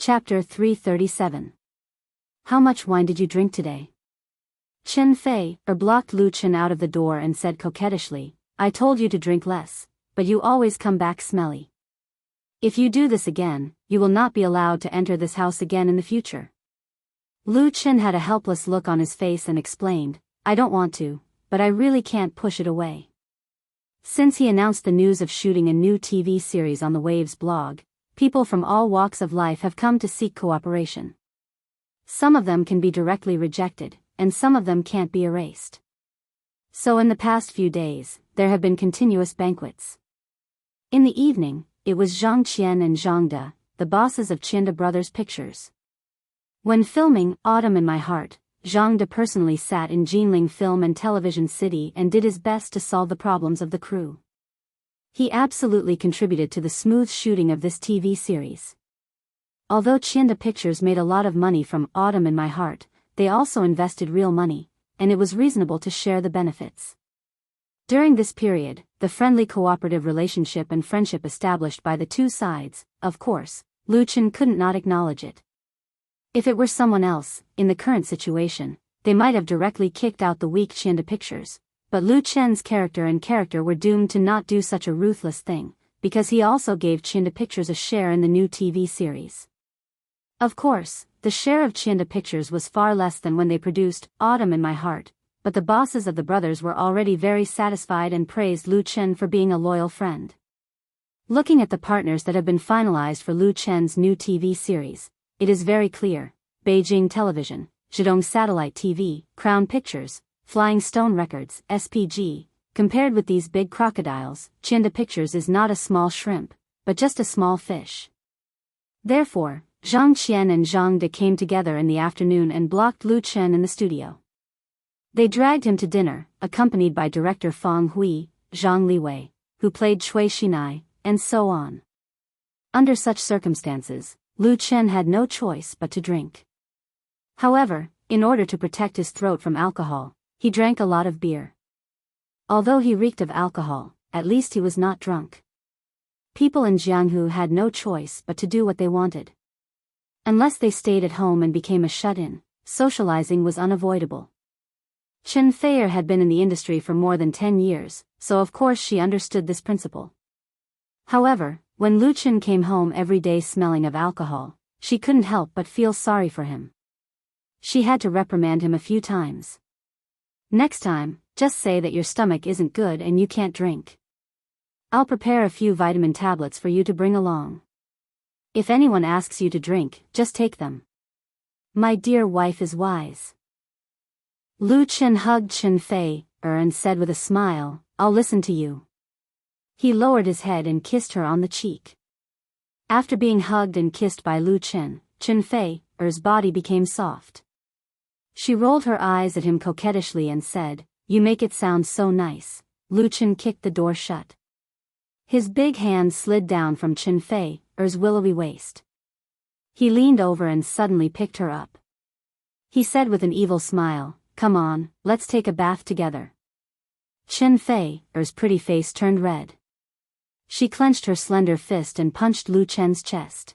Chapter 337. How much wine did you drink today? Chen Fei blocked Lu Chen out of the door and said coquettishly, I told you to drink less, but you always come back smelly. If you do this again, you will not be allowed to enter this house again in the future. Lu Chen had a helpless look on his face and explained, I don't want to, but I really can't push it away. Since he announced the news of shooting a new TV series on the Waves blog, people from all walks of life have come to seek cooperation. Some of them can be directly rejected, and some of them can't be erased. So in the past few days, there have been continuous banquets. In the evening, it was Zhang Qian and Zhang De, the bosses of Qian Brothers Pictures. When filming Autumn in My Heart, Zhang De personally sat in Jinling Film and Television City and did his best to solve the problems of the crew. He absolutely contributed to the smooth shooting of this TV series. Although Qian Pictures made a lot of money from Autumn in My Heart, they also invested real money, and it was reasonable to share the benefits. During this period, the friendly cooperative relationship and friendship established by the two sides, of course, Lu Chen couldn't not acknowledge it. If it were someone else, in the current situation, they might have directly kicked out the weak Qian Pictures. But Lu Chen's character were doomed to not do such a ruthless thing, because he also gave Qian Pictures a share in the new TV series. Of course, the share of Qian Pictures was far less than when they produced Autumn in My Heart, but the bosses of the brothers were already very satisfied and praised Lu Chen for being a loyal friend. Looking at the partners that have been finalized for Lu Chen's new TV series, it is very clear: Beijing Television, Zhidong Satellite TV, Crown Pictures, Flying Stone Records, SPG. Compared with these big crocodiles, Qian Pictures is not a small shrimp, but just a small fish. Therefore, Zhang Qian and Zhang De came together in the afternoon and blocked Lu Chen in the studio. They dragged him to dinner, accompanied by director Fang Hui, Zhang Liwei, who played Cui Xinai, and so on. Under such circumstances, Lu Chen had no choice but to drink. However, in order to protect his throat from alcohol, he drank a lot of beer. Although he reeked of alcohol, at least he was not drunk. People in Jianghu had no choice but to do what they wanted. Unless they stayed at home and became a shut-in, socializing was unavoidable. Chen Fei had been in the industry for more than 10 years, so of course she understood this principle. However, when Lu Chen came home every day smelling of alcohol, she couldn't help but feel sorry for him. She had to reprimand him a few times. Next time, just say that your stomach isn't good and you can't drink. I'll prepare a few vitamin tablets for you to bring along. If anyone asks you to drink, just take them. My dear wife is wise. Lu Chen hugged Chen Fei and said with a smile, I'll listen to you. He lowered his head and kissed her on the cheek. After being hugged and kissed by Lu Chen, Chen Fei's body became soft. She rolled her eyes at him coquettishly and said, You make it sound so nice. Lu Chen kicked the door shut. His big hand slid down from Chen Fei's willowy waist. He leaned over and suddenly picked her up. He said with an evil smile, Come on, let's take a bath together. Chen Fei's pretty face turned red. She clenched her slender fist and punched Lu Chen's chest.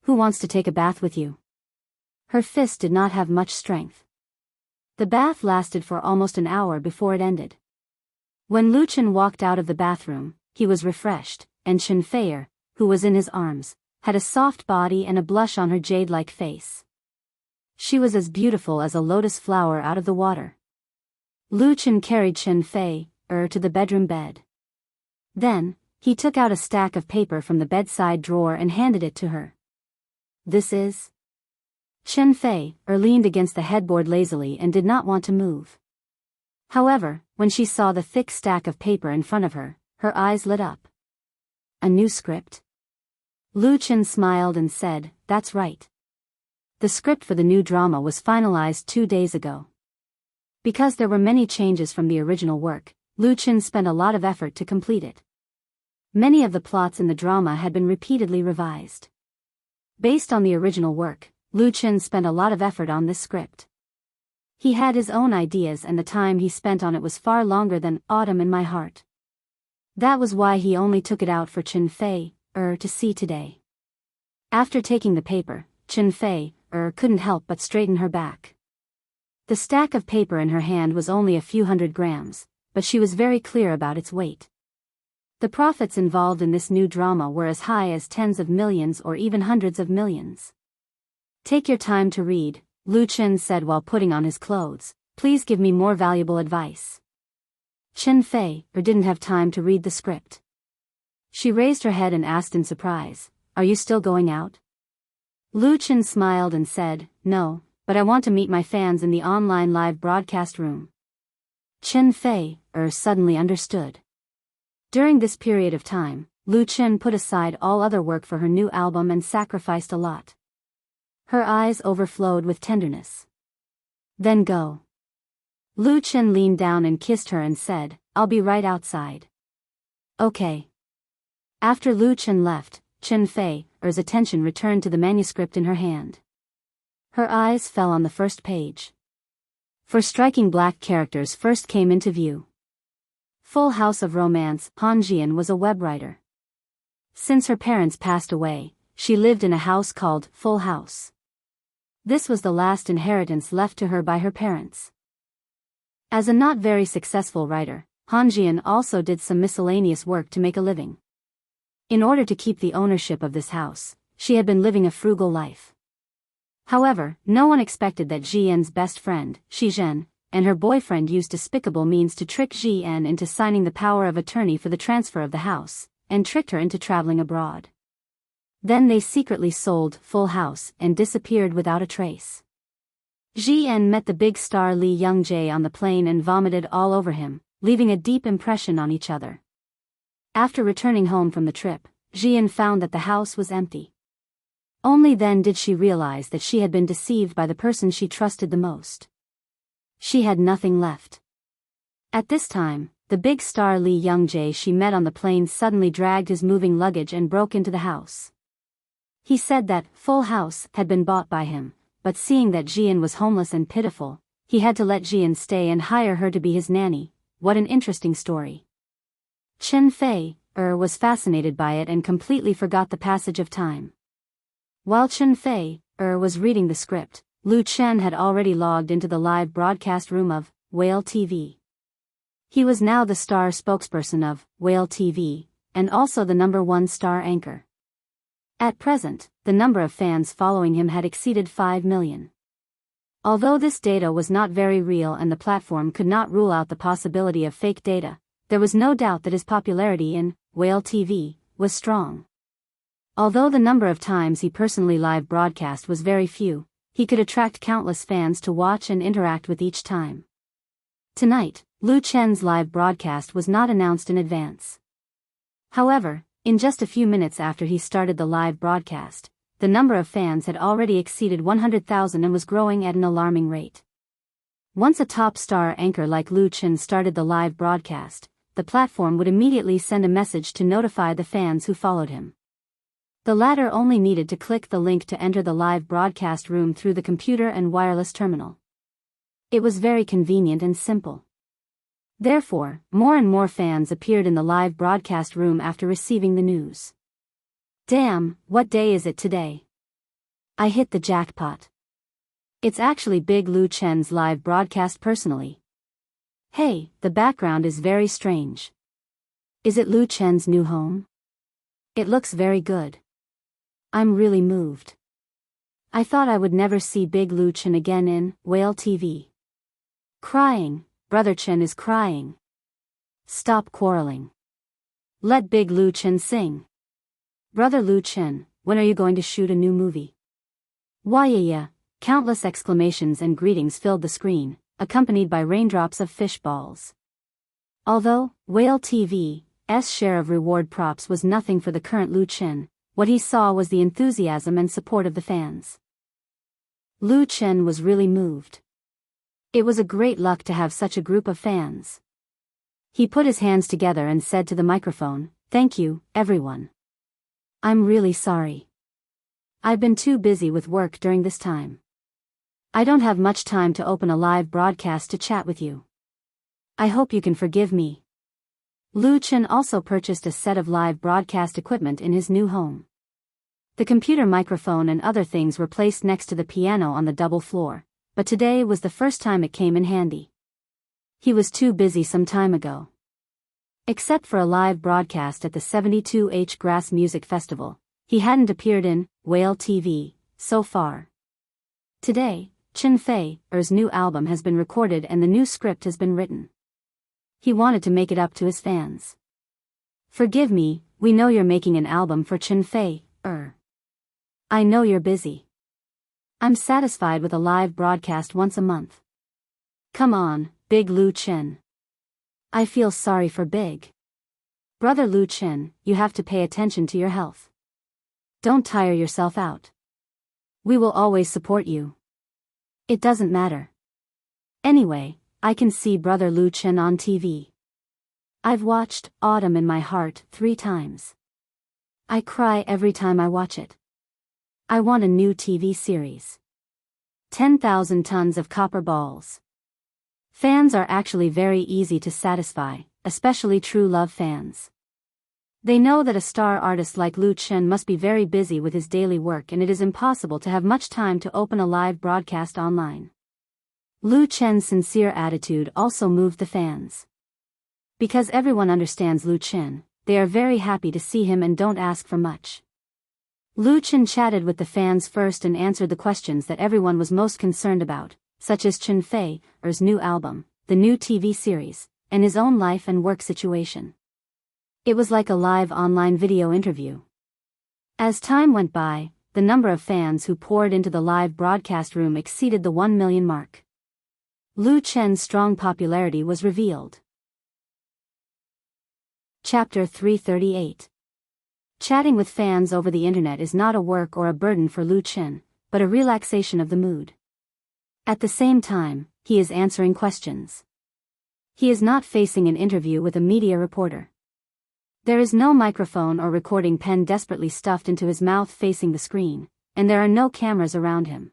Who wants to take a bath with you? Her fist did not have much strength. The bath lasted for almost an hour before it ended. When Lu Chen walked out of the bathroom, he was refreshed, and Chen Fei, who was in his arms, had a soft body and a blush on her jade-like face. She was as beautiful as a lotus flower out of the water. Lu Chen carried Chen Fei to the bedroom bed. Then, he took out a stack of paper from the bedside drawer and handed it to her. This is... Chen Fei leaned against the headboard lazily and did not want to move. However, when she saw the thick stack of paper in front of her, her eyes lit up. A new script? Lu Chen smiled and said, That's right. The script for the new drama was finalized 2 days ago. Because there were many changes from the original work, Lu Chen spent a lot of effort to complete it. Many of the plots in the drama had been repeatedly revised. Based on the original work, Lu Chen spent a lot of effort on this script. He had his own ideas and the time he spent on it was far longer than Autumn in My Heart. That was why he only took it out for Chen Fei to see today. After taking the paper, Chen Fei couldn't help but straighten her back. The stack of paper in her hand was only a few hundred grams, but she was very clear about its weight. The profits involved in this new drama were as high as tens of millions or even hundreds of millions. Take your time to read, Lu Chen said while putting on his clothes. Please give me more valuable advice. Chen Fei didn't have time to read the script. She raised her head and asked in surprise, "Are you still going out?" Lu Chen smiled and said, "No, but I want to meet my fans in the online live broadcast room." Chen Fei suddenly understood. During this period of time, Lu Chen put aside all other work for her new album and sacrificed a lot. Her eyes overflowed with tenderness. "Then go." Lu Chen leaned down and kissed her and said, "I'll be right outside." "Okay." After Lu Chen left, Chen Fei's attention returned to the manuscript in her hand. Her eyes fell on the first page. Four striking black characters first came into view. Full House of Romance. Han Jian was a web writer. Since her parents passed away, she lived in a house called Full House. This was the last inheritance left to her by her parents. As a not very successful writer, Han Jian also did some miscellaneous work to make a living. In order to keep the ownership of this house, she had been living a frugal life. However, no one expected that Jian's best friend, Shi Zhen, and her boyfriend used despicable means to trick Jian into signing the power of attorney for the transfer of the house, and tricked her into traveling abroad. Then they secretly sold Full House and disappeared without a trace. Jian met the big star Li Youngjae on the plane and vomited all over him, leaving a deep impression on each other. After returning home from the trip, Jian found that the house was empty. Only then did she realize that she had been deceived by the person she trusted the most. She had nothing left. At this time, the big star Li Youngjae she met on the plane suddenly dragged his moving luggage and broke into the house. He said that Full House had been bought by him, but seeing that Jian was homeless and pitiful, he had to let Jian stay and hire her to be his nanny. What an interesting story. Chen Fei was fascinated by it and completely forgot the passage of time. While Chen Fei was reading the script, Lu Chen had already logged into the live broadcast room of Whale TV. He was now the star spokesperson of Whale TV, and also the #1 star anchor. At present, the number of fans following him had exceeded 5 million. Although this data was not very real and the platform could not rule out the possibility of fake data, there was no doubt that his popularity in Whale TV was strong. Although the number of times he personally live broadcast was very few, he could attract countless fans to watch and interact with each time. Tonight, Lu Chen's live broadcast was not announced in advance. However, in just a few minutes after he started the live broadcast, the number of fans had already exceeded 100,000 and was growing at an alarming rate. Once a top star anchor like Lu Chen started the live broadcast, the platform would immediately send a message to notify the fans who followed him. The latter only needed to click the link to enter the live broadcast room through the computer and wireless terminal. It was very convenient and simple. Therefore, more and more fans appeared in the live broadcast room after receiving the news. Damn, what day is it today? I hit the jackpot. It's actually Big Lu Chen's live broadcast personally. Hey, the background is very strange. Is it Lu Chen's new home? It looks very good. I'm really moved. I thought I would never see Big Lu Chen again in Whale TV. Crying, Brother Chen is crying. Stop quarreling. Let Big Lu Chen sing. Brother Lu Chen, when are you going to shoot a new movie? Why yeah. Countless exclamations and greetings filled the screen, accompanied by raindrops of fish balls. Although Whale TV's share of reward props was nothing for the current Lu Chen, what he saw was the enthusiasm and support of the fans. Lu Chen was really moved. It was a great luck to have such a group of fans. He put his hands together and said to the microphone, "Thank you, everyone. I'm really sorry. I've been too busy with work during this time. I don't have much time to open a live broadcast to chat with you. I hope you can forgive me." Lu Chen also purchased a set of live broadcast equipment in his new home. The computer microphone and other things were placed next to the piano on the double floor, but today was the first time it came in handy. He was too busy some time ago. Except for a live broadcast at the 72H Grass Music Festival, he hadn't appeared in Whale TV so far. Today, Chen Fei's new album has been recorded and the new script has been written. He wanted to make it up to his fans. Forgive me, we know you're making an album for Chen Fei. I know you're busy. I'm satisfied with a live broadcast once a month. Come on, Big Lu Chen. I feel sorry for Big Brother Lu Chen, you have to pay attention to your health. Don't tire yourself out. We will always support you. It doesn't matter. Anyway, I can see Brother Lu Chen on TV. I've watched Autumn in My Heart 3 times. I cry every time I watch it. I want a new TV series. 10,000 tons of copper balls. Fans are actually very easy to satisfy, especially true love fans. They know that a star artist like Lu Chen must be very busy with his daily work and it is impossible to have much time to open a live broadcast online. Lu Chen's sincere attitude also moved the fans. Because everyone understands Lu Chen, they are very happy to see him and don't ask for much. Lu Chen chatted with the fans first and answered the questions that everyone was most concerned about, such as Chen Fei's new album, the new TV series, and his own life and work situation. It was like a live online video interview. As time went by, the number of fans who poured into the live broadcast room exceeded the 1 million mark. Lu Chen's strong popularity was revealed. Chapter 338. Chatting with fans over the internet is not a work or a burden for Lu Chen, but a relaxation of the mood. At the same time, he is answering questions. He is not facing an interview with a media reporter. There is no microphone or recording pen desperately stuffed into his mouth facing the screen, and there are no cameras around him.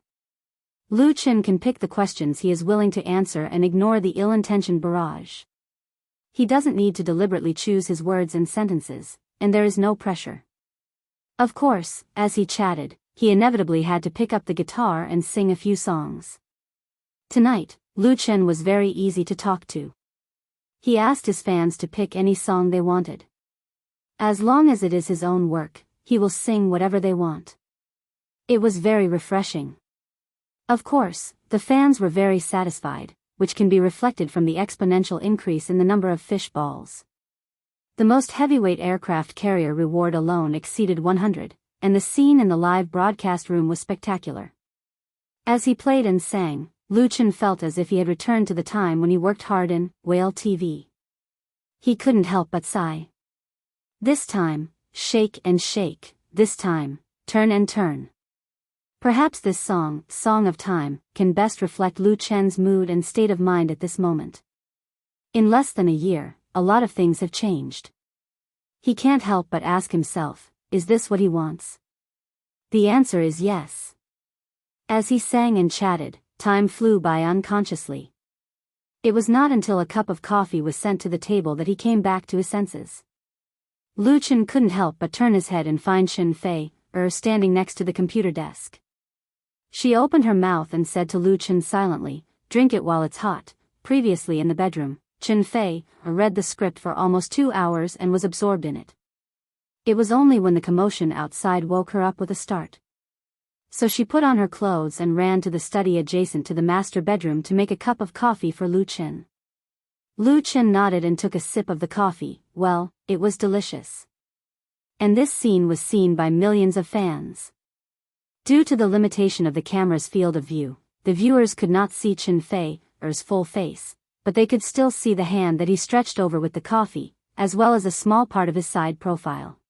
Lu Chen can pick the questions he is willing to answer and ignore the ill-intentioned barrage. He doesn't need to deliberately choose his words and sentences, and there is no pressure. Of course, as he chatted, he inevitably had to pick up the guitar and sing a few songs. Tonight, Lu Chen was very easy to talk to. He asked his fans to pick any song they wanted. As long as it is his own work, he will sing whatever they want. It was very refreshing. Of course, the fans were very satisfied, which can be reflected from the exponential increase in the number of fish balls. The most heavyweight aircraft carrier reward alone exceeded 100, and the scene in the live broadcast room was spectacular. As he played and sang, Lu Chen felt as if he had returned to the time when he worked hard in Whale TV. He couldn't help but sigh. This time, shake and shake, this time, turn and turn. Perhaps this song, Song of Time, can best reflect Lu Chen's mood and state of mind at this moment. In less than a year, a lot of things have changed. He can't help but ask himself, is this what he wants? The answer is yes. As he sang and chatted, time flew by unconsciously. It was not until a cup of coffee was sent to the table that he came back to his senses. Lu Chen couldn't help but turn his head and find Chen Fei standing next to the computer desk. She opened her mouth and said to Lu Chen silently, "Drink it while it's hot." Previously in the bedroom, Chen Fei read the script for almost 2 hours and was absorbed in it. It was only when the commotion outside woke her up with a start. So she put on her clothes and ran to the study adjacent to the master bedroom to make a cup of coffee for Lu Chen. Lu Chen nodded and took a sip of the coffee. Well, it was delicious. And this scene was seen by millions of fans. Due to the limitation of the camera's field of view, the viewers could not see Chen Fei's full face, but they could still see the hand that he stretched over with the coffee, as well as a small part of his side profile.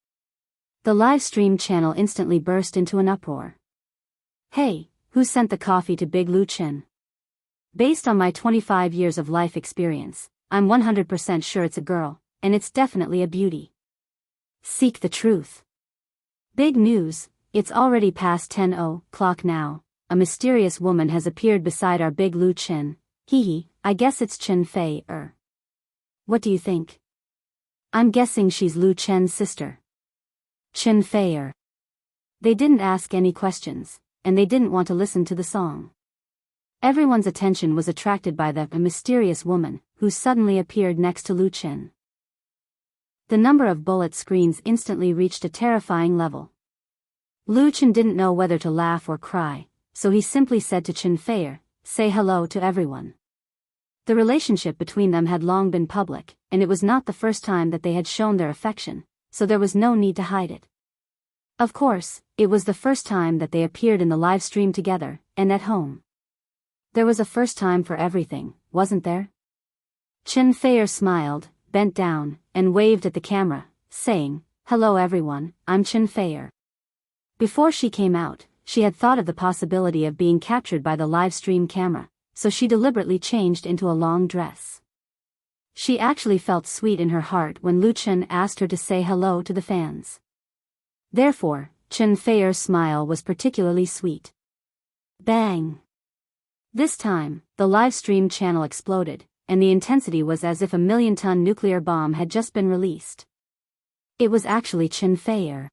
The live stream channel instantly burst into an uproar. "Hey, who sent the coffee to Big Lu Chen? Based on my 25 years of life experience, I'm 100% sure it's a girl, and it's definitely a beauty. Seek the truth. Big news, it's already past 10 o'clock now. A mysterious woman has appeared beside our Big Lu Chen. Hee, I guess it's Chen Fei. What do you think? I'm guessing she's Lu Chen's sister. Chen Fei. They didn't ask any questions, and they didn't want to listen to the song. Everyone's attention was attracted by the mysterious woman who suddenly appeared next to Lu Chen. The number of bullet screens instantly reached a terrifying level. Lu Chen didn't know whether to laugh or cry, so he simply said to Chen Feier, "Say hello to everyone." The relationship between them had long been public, and it was not the first time that they had shown their affection, so there was no need to hide it. Of course, it was the first time that they appeared in the live stream together, and at home. There was a first time for everything, wasn't there? Chen Feier smiled, bent down, and waved at the camera, saying, "Hello everyone, I'm Chen Feier." Before she came out, she had thought of the possibility of being captured by the live stream camera, so she deliberately changed into a long dress. She actually felt sweet in her heart when Lu Chen asked her to say hello to the fans. Therefore, Chen Feier's smile was particularly sweet. Bang! This time, the live stream channel exploded, and the intensity was as if a million-ton nuclear bomb had just been released. It was actually Chen Feier.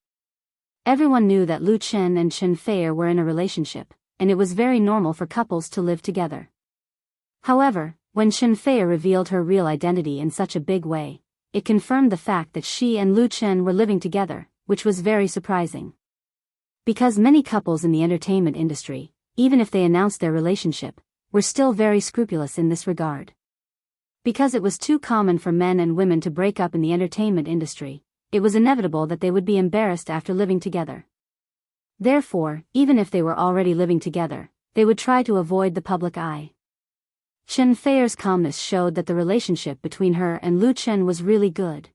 Everyone knew that Lu Chen and Chen Feier were in a relationship, and it was very normal for couples to live together. However, when Chen Feier revealed her real identity in such a big way, it confirmed the fact that she and Lu Chen were living together, which was very surprising. Because many couples in the entertainment industry, even if they announced their relationship, were still very scrupulous in this regard. Because it was too common for men and women to break up in the entertainment industry, it was inevitable that they would be embarrassed after living together. Therefore, even if they were already living together, they would try to avoid the public eye. Chen Feier's calmness showed that the relationship between her and Lu Chen was really good.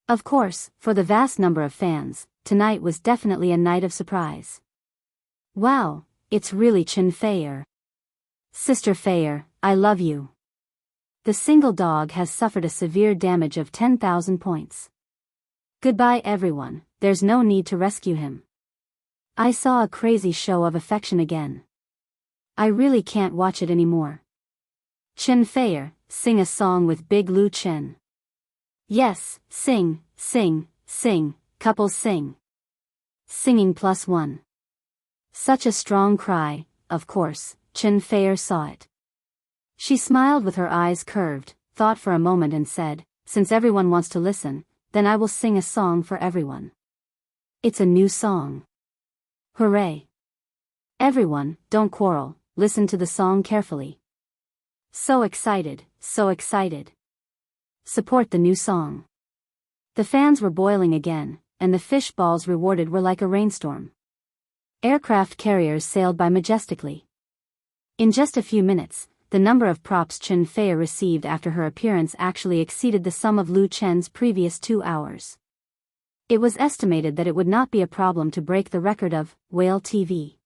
Of course, for the vast number of fans, tonight was definitely a night of surprise. Wow, it's really Chen Feier. Sister Feier, I love you. The single dog has suffered a severe damage of 10,000 points. Goodbye everyone, there's no need to rescue him. I saw a crazy show of affection again. I really can't watch it anymore. Chen Feier, sing a song with Big Lu Chen. Yes, sing, sing, sing, couples sing. Singing +1. Such a strong cry, of course, Chen Feier saw it. She smiled with her eyes curved, thought for a moment and said, "Since everyone wants to listen, then I will sing a song for everyone. It's a new song. Hooray! Everyone, don't quarrel, listen to the song carefully. So excited, so excited. Support the new song." The fans were boiling again, and the fish balls rewarded were like a rainstorm. Aircraft carriers sailed by majestically. In just a few minutes, the number of props Chen Feier received after her appearance actually exceeded the sum of Lu Chen's previous 2 hours. It was estimated that it would not be a problem to break the record of Whale TV.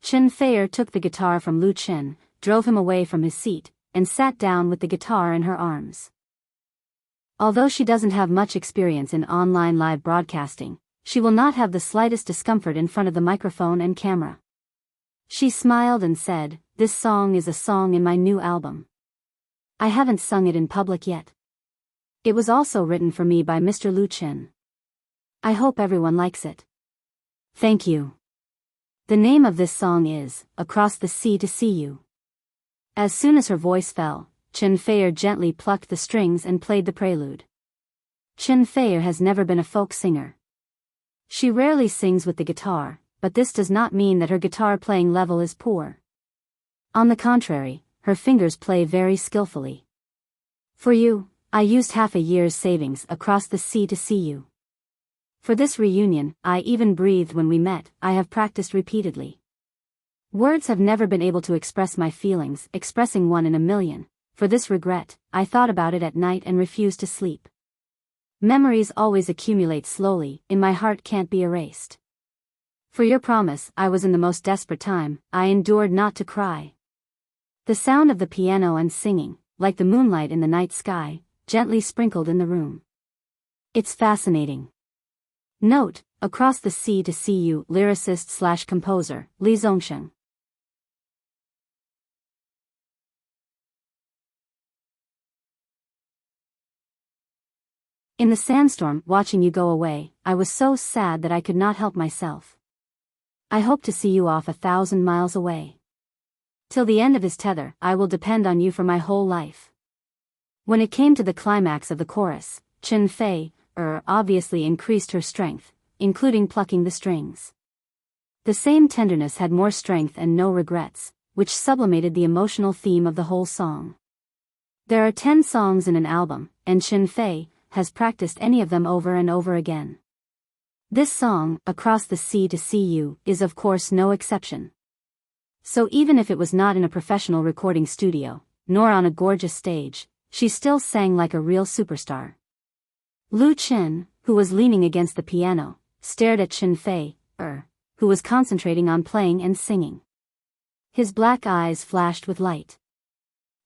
Chen Feier took the guitar from Lu Chen, drove him away from his seat, and sat down with the guitar in her arms. Although she doesn't have much experience in online live broadcasting, she will not have the slightest discomfort in front of the microphone and camera. She smiled and said, "This song is a song in my new album. I haven't sung it in public yet. It was also written for me by Mr. Lu Chen. I hope everyone likes it. Thank you. The name of this song is Across the Sea to See You." As soon as her voice fell, Chen Feier gently plucked the strings and played the prelude. Chen Feier has never been a folk singer. She rarely sings with the guitar, but this does not mean that her guitar playing level is poor. On the contrary, her fingers play very skillfully. For you, I used half a year's savings across the sea to see you. For this reunion, I even breathed when we met. I have practiced repeatedly. Words have never been able to express my feelings, expressing 1 in a million. For this regret, I thought about it at night and refused to sleep. Memories always accumulate slowly, in my heart can't be erased. For your promise, I was in the most desperate time, I endured not to cry. The sound of the piano and singing, like the moonlight in the night sky, gently sprinkled in the room. It's fascinating. Note, Across the Sea to See You, lyricist/composer, Li Zongsheng. In the sandstorm, watching you go away, I was so sad that I could not help myself. I hope to see you off 1,000 miles away. Till the end of his tether, I will depend on you for my whole life. When it came to the climax of the chorus, Chen Fei obviously increased her strength, including plucking the strings. The same tenderness had more strength and no regrets, which sublimated the emotional theme of the whole song. There are 10 songs in an album, and Chen Fei has practiced any of them over and over again. This song, Across the Sea to See You, is of course no exception. So even if it was not in a professional recording studio, nor on a gorgeous stage, she still sang like a real superstar. Lu Chen, who was leaning against the piano, stared at Chen Fei, who was concentrating on playing and singing. His black eyes flashed with light.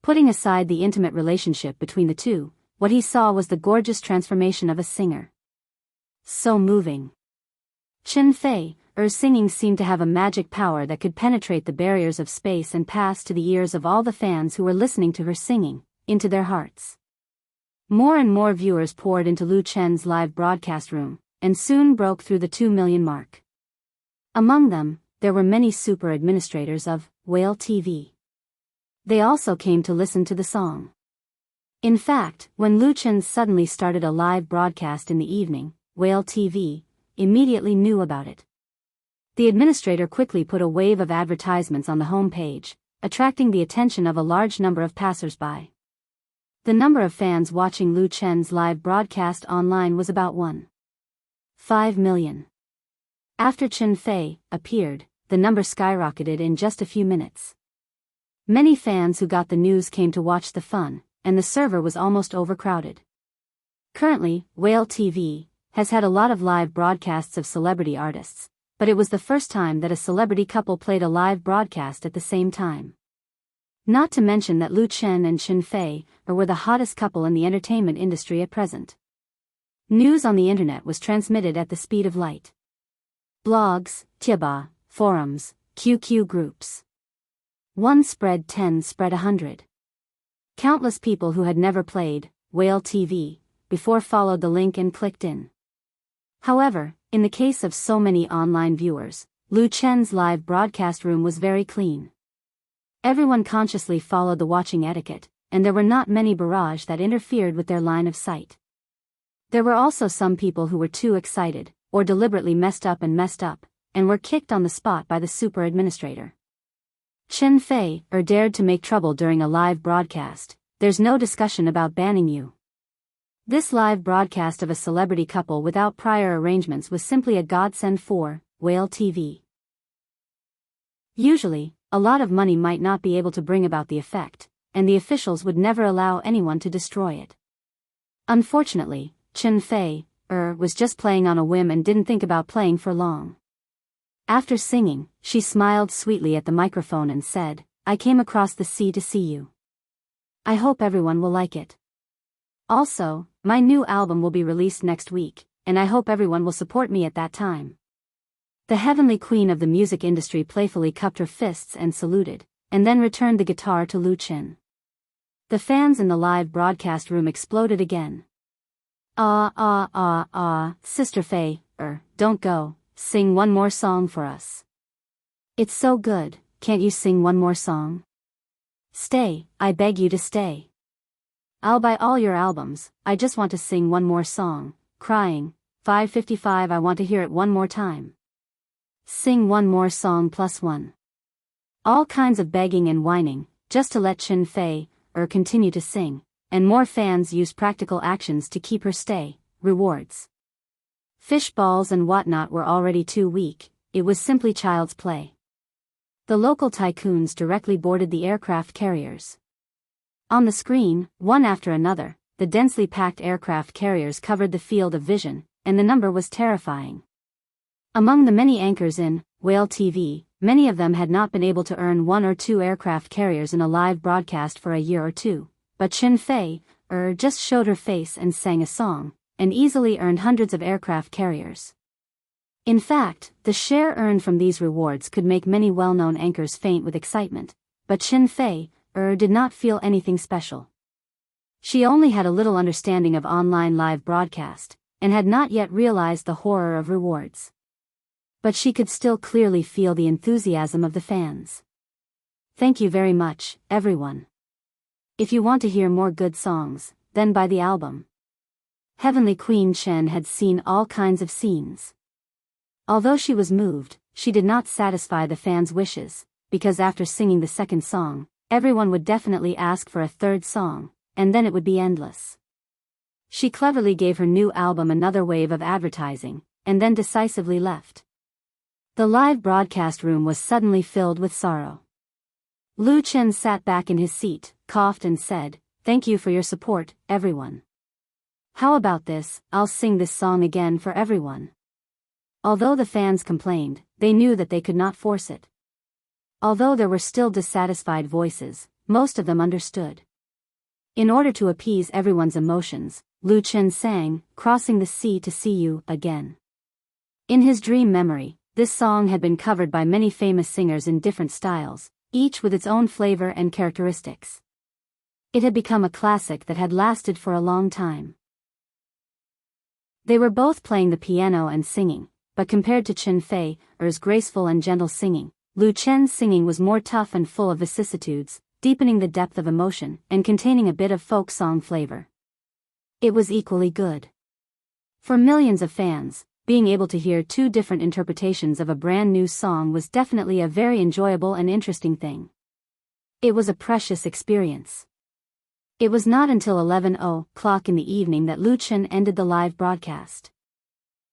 Putting aside the intimate relationship between the two, what he saw was the gorgeous transformation of a singer. So moving. Chen Fei's singing seemed to have a magic power that could penetrate the barriers of space and pass to the ears of all the fans who were listening to her singing, into their hearts. More and more viewers poured into Lu Chen's live broadcast room, and soon broke through the 2 million mark. Among them, there were many super administrators of Whale TV. They also came to listen to the song. In fact, when Lu Chen suddenly started a live broadcast in the evening, Whale TV immediately knew about it. The administrator quickly put a wave of advertisements on the home page, attracting the attention of a large number of passers-by. The number of fans watching Lu Chen's live broadcast online was about 1.5 million. After Chen Fei appeared, the number skyrocketed in just a few minutes. Many fans who got the news came to watch the fun, and the server was almost overcrowded. Currently, Whale TV has had a lot of live broadcasts of celebrity artists, but it was the first time that a celebrity couple played a live broadcast at the same time. Not to mention that Lu Chen and Chen Fei were the hottest couple in the entertainment industry at present. News on the internet was transmitted at the speed of light. Blogs, Tieba, forums, QQ groups. One spread 10 spread 100. Countless people who had never played Whale TV before followed the link and clicked in. However, in the case of so many online viewers, Lu Chen's live broadcast room was very clean. Everyone consciously followed the watching etiquette, and there were not many barrage that interfered with their line of sight. There were also some people who were too excited, or deliberately messed up, and were kicked on the spot by the super administrator. Chen Fei dared to make trouble during a live broadcast. There's no discussion about banning you. This live broadcast of a celebrity couple without prior arrangements was simply a godsend for Whale TV. Usually, a lot of money might not be able to bring about the effect, and the officials would never allow anyone to destroy it. Unfortunately, Chen Fei was just playing on a whim and didn't think about playing for long. After singing, she smiled sweetly at the microphone and said, "I came across the sea to see you. I hope everyone will like it. Also, my new album will be released next week, and I hope everyone will support me at that time." The heavenly queen of the music industry playfully cupped her fists and saluted, and then returned the guitar to Lu Chen. The fans in the live broadcast room exploded again. Sister Fei, don't go, sing one more song for us. It's so good, can't you sing one more song? Stay, I beg you to stay. I'll buy all your albums, I just want to sing one more song, crying, 555 I want to hear it one more time. Sing one more song +1. All kinds of begging and whining, just to let Chen Fei continue to sing, and more fans used practical actions to keep her stay. Rewards. Fish balls and whatnot were already too weak, it was simply child's play. The local tycoons directly boarded the aircraft carriers. On the screen, one after another, the densely packed aircraft carriers covered the field of vision, and the number was terrifying. Among the many anchors in Whale TV, many of them had not been able to earn 1 or 2 aircraft carriers in a live broadcast for a year or two, but Chen Fei just showed her face and sang a song, and easily earned hundreds of aircraft carriers. In fact, the share earned from these rewards could make many well-known anchors faint with excitement, but Chen Fei did not feel anything special. She only had a little understanding of online live broadcast, and had not yet realized the horror of rewards. But she could still clearly feel the enthusiasm of the fans. Thank you very much, everyone. If you want to hear more good songs, then buy the album. Heavenly Queen Chen had seen all kinds of scenes. Although she was moved, she did not satisfy the fans' wishes, because after singing the second song, everyone would definitely ask for a third song, and then it would be endless. She cleverly gave her new album another wave of advertising, and then decisively left. The live broadcast room was suddenly filled with sorrow. Lu Chen sat back in his seat, coughed and said, "Thank you for your support, everyone. How about this, I'll sing this song again for everyone." Although the fans complained, they knew that they could not force it. Although there were still dissatisfied voices, most of them understood. In order to appease everyone's emotions, Lu Chen sang, "Crossing the Sea to See You Again." In his dream memory, this song had been covered by many famous singers in different styles, each with its own flavor and characteristics. It had become a classic that had lasted for a long time. They were both playing the piano and singing, but compared to Chen Fei's graceful and gentle singing, Lu Chen's singing was more tough and full of vicissitudes, deepening the depth of emotion and containing a bit of folk song flavor. It was equally good. For millions of fans, being able to hear two different interpretations of a brand new song was definitely a very enjoyable and interesting thing. It was a precious experience. It was not until 11:00 in the evening that Lu Chen ended the live broadcast.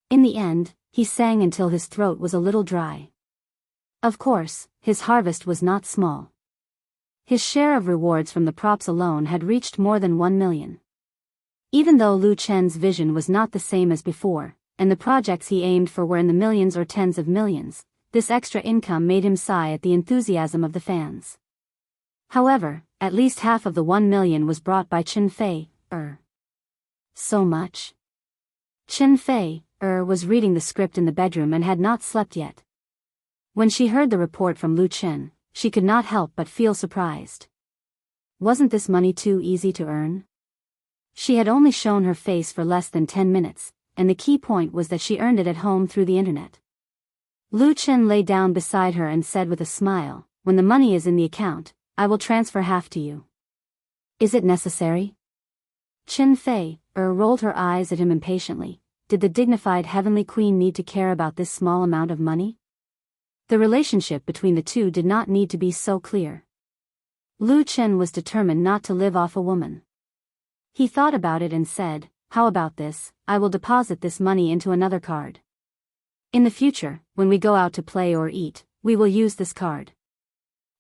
In the end, he sang until his throat was a little dry. Of course, his harvest was not small. His share of rewards from the props alone had reached more than 1 million. Even though Lu Chen's vision was not the same as before, and the projects he aimed for were in the millions or tens of millions, this extra income made him sigh at the enthusiasm of the fans. However, at least half of the 1 million was brought by Chen Fei. So much? Chen Fei was reading the script in the bedroom and had not slept yet. When she heard the report from Lu Chen, she could not help but feel surprised. Wasn't this money too easy to earn? She had only shown her face for less than 10 minutes, and the key point was that she earned it at home through the internet. Lu Chen lay down beside her and said with a smile, "When the money is in the account, I will transfer half to you." "Is it necessary?" Chen Fei rolled her eyes at him impatiently. Did the dignified heavenly queen need to care about this small amount of money? The relationship between the two did not need to be so clear. Lu Chen was determined not to live off a woman. He thought about it and said, "How about this, I will deposit this money into another card. In the future, when we go out to play or eat, we will use this card.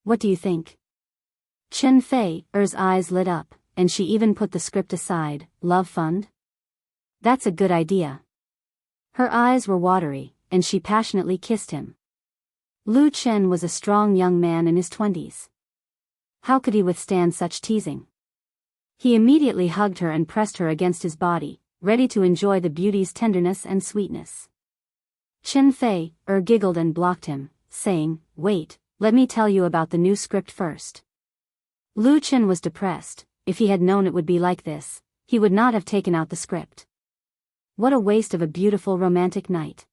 What do you think?" Chen Fei's eyes lit up, and she even put the script aside. "Love fund? That's a good idea." Her eyes were watery, and she passionately kissed him. Lu Chen was a strong young man in his 20s. How could he withstand such teasing? He immediately hugged her and pressed her against his body, ready to enjoy the beauty's tenderness and sweetness. Chen Fei giggled and blocked him, saying, "Wait, let me tell you about the new script first." Lu Chen was depressed. If he had known it would be like this, he would not have taken out the script. What a waste of a beautiful romantic night.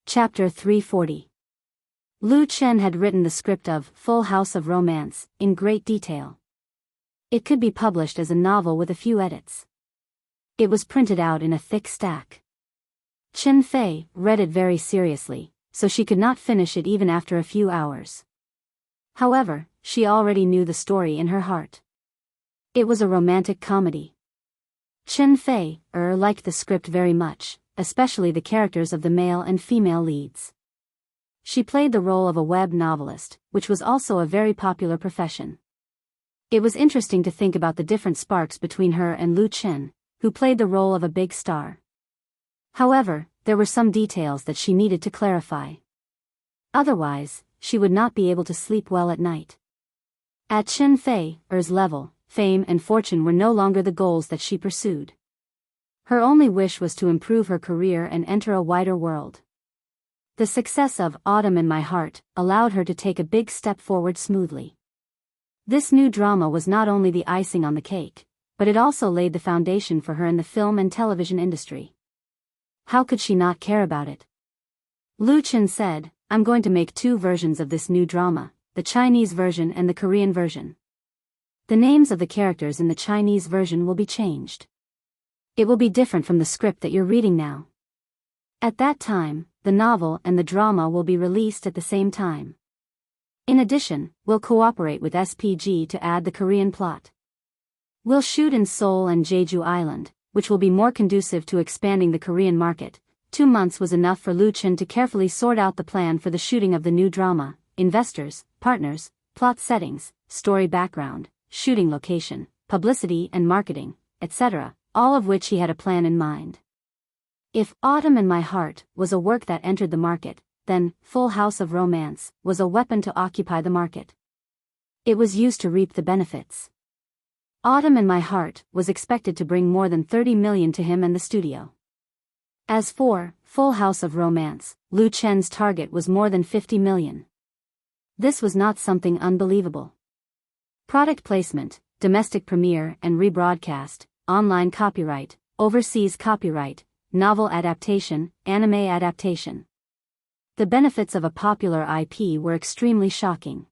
Chapter 340. Lu Chen had written the script of Full House of Romance in great detail. It could be published as a novel with a few edits. It was printed out in a thick stack. Chen Fei read it very seriously, so she could not finish it even after a few hours. However, she already knew the story in her heart. It was a romantic comedy. Chen Fei liked the script very much, especially the characters of the male and female leads. She played the role of a web novelist, which was also a very popular profession. It was interesting to think about the different sparks between her and Lu Chen, who played the role of a big star. However, there were some details that she needed to clarify. Otherwise, she would not be able to sleep well at night. At Chen Fei's level, fame and fortune were no longer the goals that she pursued. Her only wish was to improve her career and enter a wider world. The success of Autumn in My Heart allowed her to take a big step forward smoothly. This new drama was not only the icing on the cake, but it also laid the foundation for her in the film and television industry. How could she not care about it? Lu Chen said, "I'm going to make 2 versions of this new drama, the Chinese version and the Korean version. The names of the characters in the Chinese version will be changed. It will be different from the script that you're reading now. At that time, the novel and the drama will be released at the same time. In addition, we'll cooperate with SPG to add the Korean plot. We'll shoot in Seoul and Jeju Island, which will be more conducive to expanding the Korean market." 2 months was enough for Lu Chen to carefully sort out the plan for the shooting of the new drama: investors, partners, plot settings, story background, shooting location, publicity and marketing, etc., all of which he had a plan in mind. If Autumn in My Heart was a work that entered the market, then Full House of Romance was a weapon to occupy the market. It was used to reap the benefits. Autumn in My Heart was expected to bring more than 30 million to him and the studio. As for Full House of Romance, Lu Chen's target was more than 50 million. This was not something unbelievable. Product placement, domestic premiere and rebroadcast, online copyright, overseas copyright, novel adaptation, anime adaptation. The benefits of a popular IP were extremely shocking.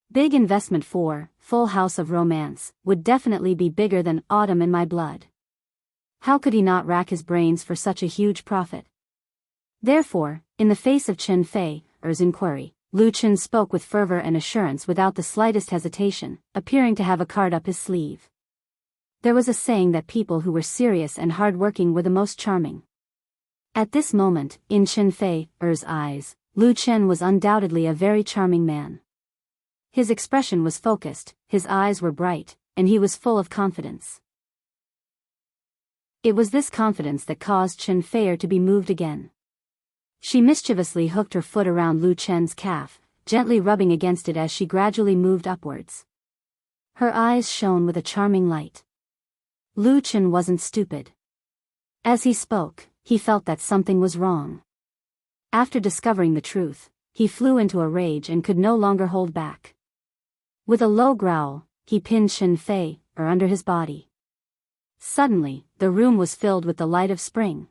Big investment for Full House of Romance would definitely be bigger than Autumn in My Blood. How could he not rack his brains for such a huge profit? Therefore, in the face of Chen Fei's inquiry, Lu Chen spoke with fervor and assurance without the slightest hesitation, appearing to have a card up his sleeve. There was a saying that people who were serious and hard-working were the most charming. At this moment, in Chen Fei's eyes, Lu Chen was undoubtedly a very charming man. His expression was focused, his eyes were bright, and he was full of confidence. It was this confidence that caused Chen Fei to be moved again. She mischievously hooked her foot around Lu Chen's calf, gently rubbing against it as she gradually moved upwards. Her eyes shone with a charming light. Lu Chen wasn't stupid. As he spoke, he felt that something was wrong. After discovering the truth, he flew into a rage and could no longer hold back. With a low growl, he pinned Chen Fei under his body. Suddenly, the room was filled with the light of spring.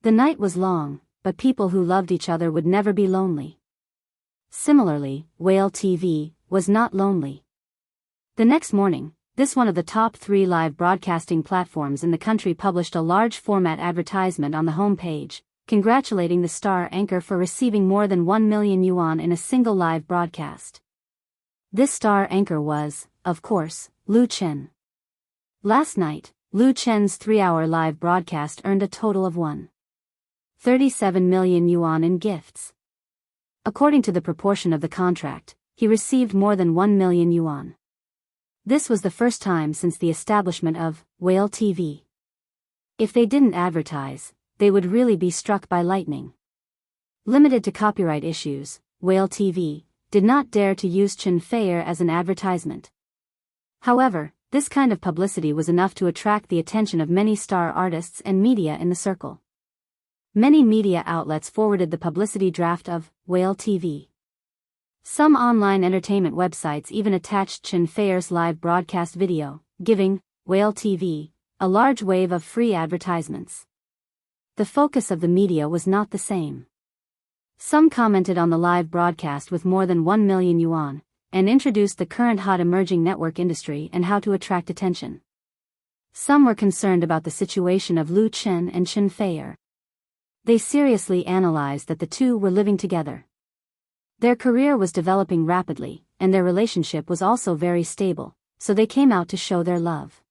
The night was long, but people who loved each other would never be lonely. Similarly, Whale TV was not lonely. The next morning, one of the top 3 live broadcasting platforms in the country published a large-format advertisement on the home page, congratulating the star anchor for receiving more than 1 million yuan in a single live broadcast. This star anchor was, of course, Lu Chen. Last night, Lu Chen's 3-hour live broadcast earned a total of 137 million yuan in gifts. According to the proportion of the contract, he received more than 1 million yuan. This was the first time since the establishment of Whale TV. If they didn't advertise, they would really be struck by lightning. Limited to copyright issues, Whale TV did not dare to use Chen Fei as an advertisement. However, this kind of publicity was enough to attract the attention of many star artists and media in the circle. Many media outlets forwarded the publicity draft of Whale TV. Some online entertainment websites even attached Chen Fei's live broadcast video, giving Whale TV a large wave of free advertisements. The focus of the media was not the same. Some commented on the live broadcast with more than 1 million yuan, and introduced the current hot emerging network industry and how to attract attention. Some were concerned about the situation of Lu Chen and Chen Fei. They seriously analyzed that the two were living together. Their career was developing rapidly, and their relationship was also very stable, so they came out to show their love.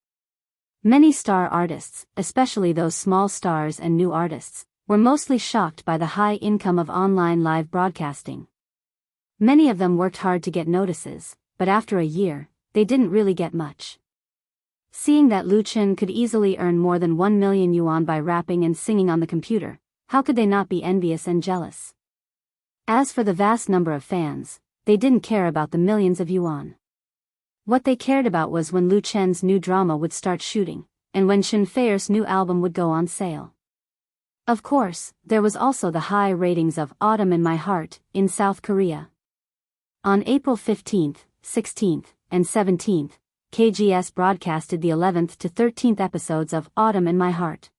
Many star artists, especially those small stars and new artists, were mostly shocked by the high income of online live broadcasting. Many of them worked hard to get notices, but after a year, they didn't really get much. Seeing that Lu Chen could easily earn more than 1 million yuan by rapping and singing on the computer, how could they not be envious and jealous? As for the vast number of fans, they didn't care about the millions of yuan. What they cared about was when Lu Chen's new drama would start shooting, and when Chen Fei's new album would go on sale. Of course, there was also the high ratings of Autumn in My Heart in South Korea. On April 15th, 16th, and 17th, KGS broadcasted the 11th to 13th episodes of Autumn in My Heart.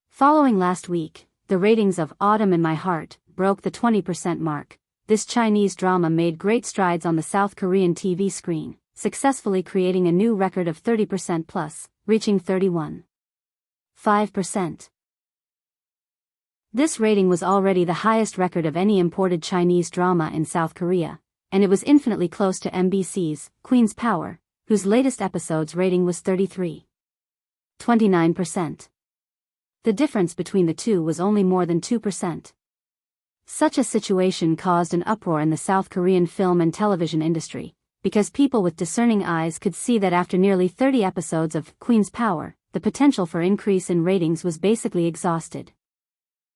Following last week, the ratings of Autumn in My Heart broke the 20% mark. This Chinese drama made great strides on the South Korean TV screen, successfully creating a new record of 30% plus, reaching 31.5%. This rating was already the highest record of any imported Chinese drama in South Korea, and it was infinitely close to MBC's Queen's Power, whose latest episode's rating was 33.29%. The difference between the two was only more than 2%. Such a situation caused an uproar in the South Korean film and television industry, because people with discerning eyes could see that after nearly 30 episodes of Queen's Power, the potential for increase in ratings was basically exhausted.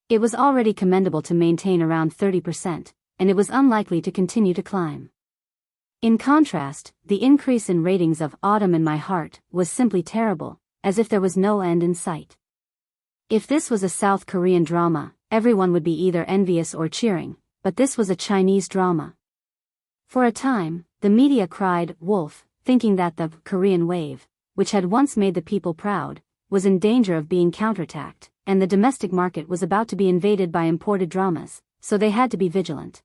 It was already commendable to maintain around 30%, and it was unlikely to continue to climb. In contrast, the increase in ratings of Autumn in My Heart was simply terrible, as if there was no end in sight. If this was a South Korean drama, everyone would be either envious or cheering, but this was a Chinese drama. For a time, the media cried wolf, thinking that the Korean wave, which had once made the people proud, was in danger of being counterattacked, and the domestic market was about to be invaded by imported dramas, so they had to be vigilant.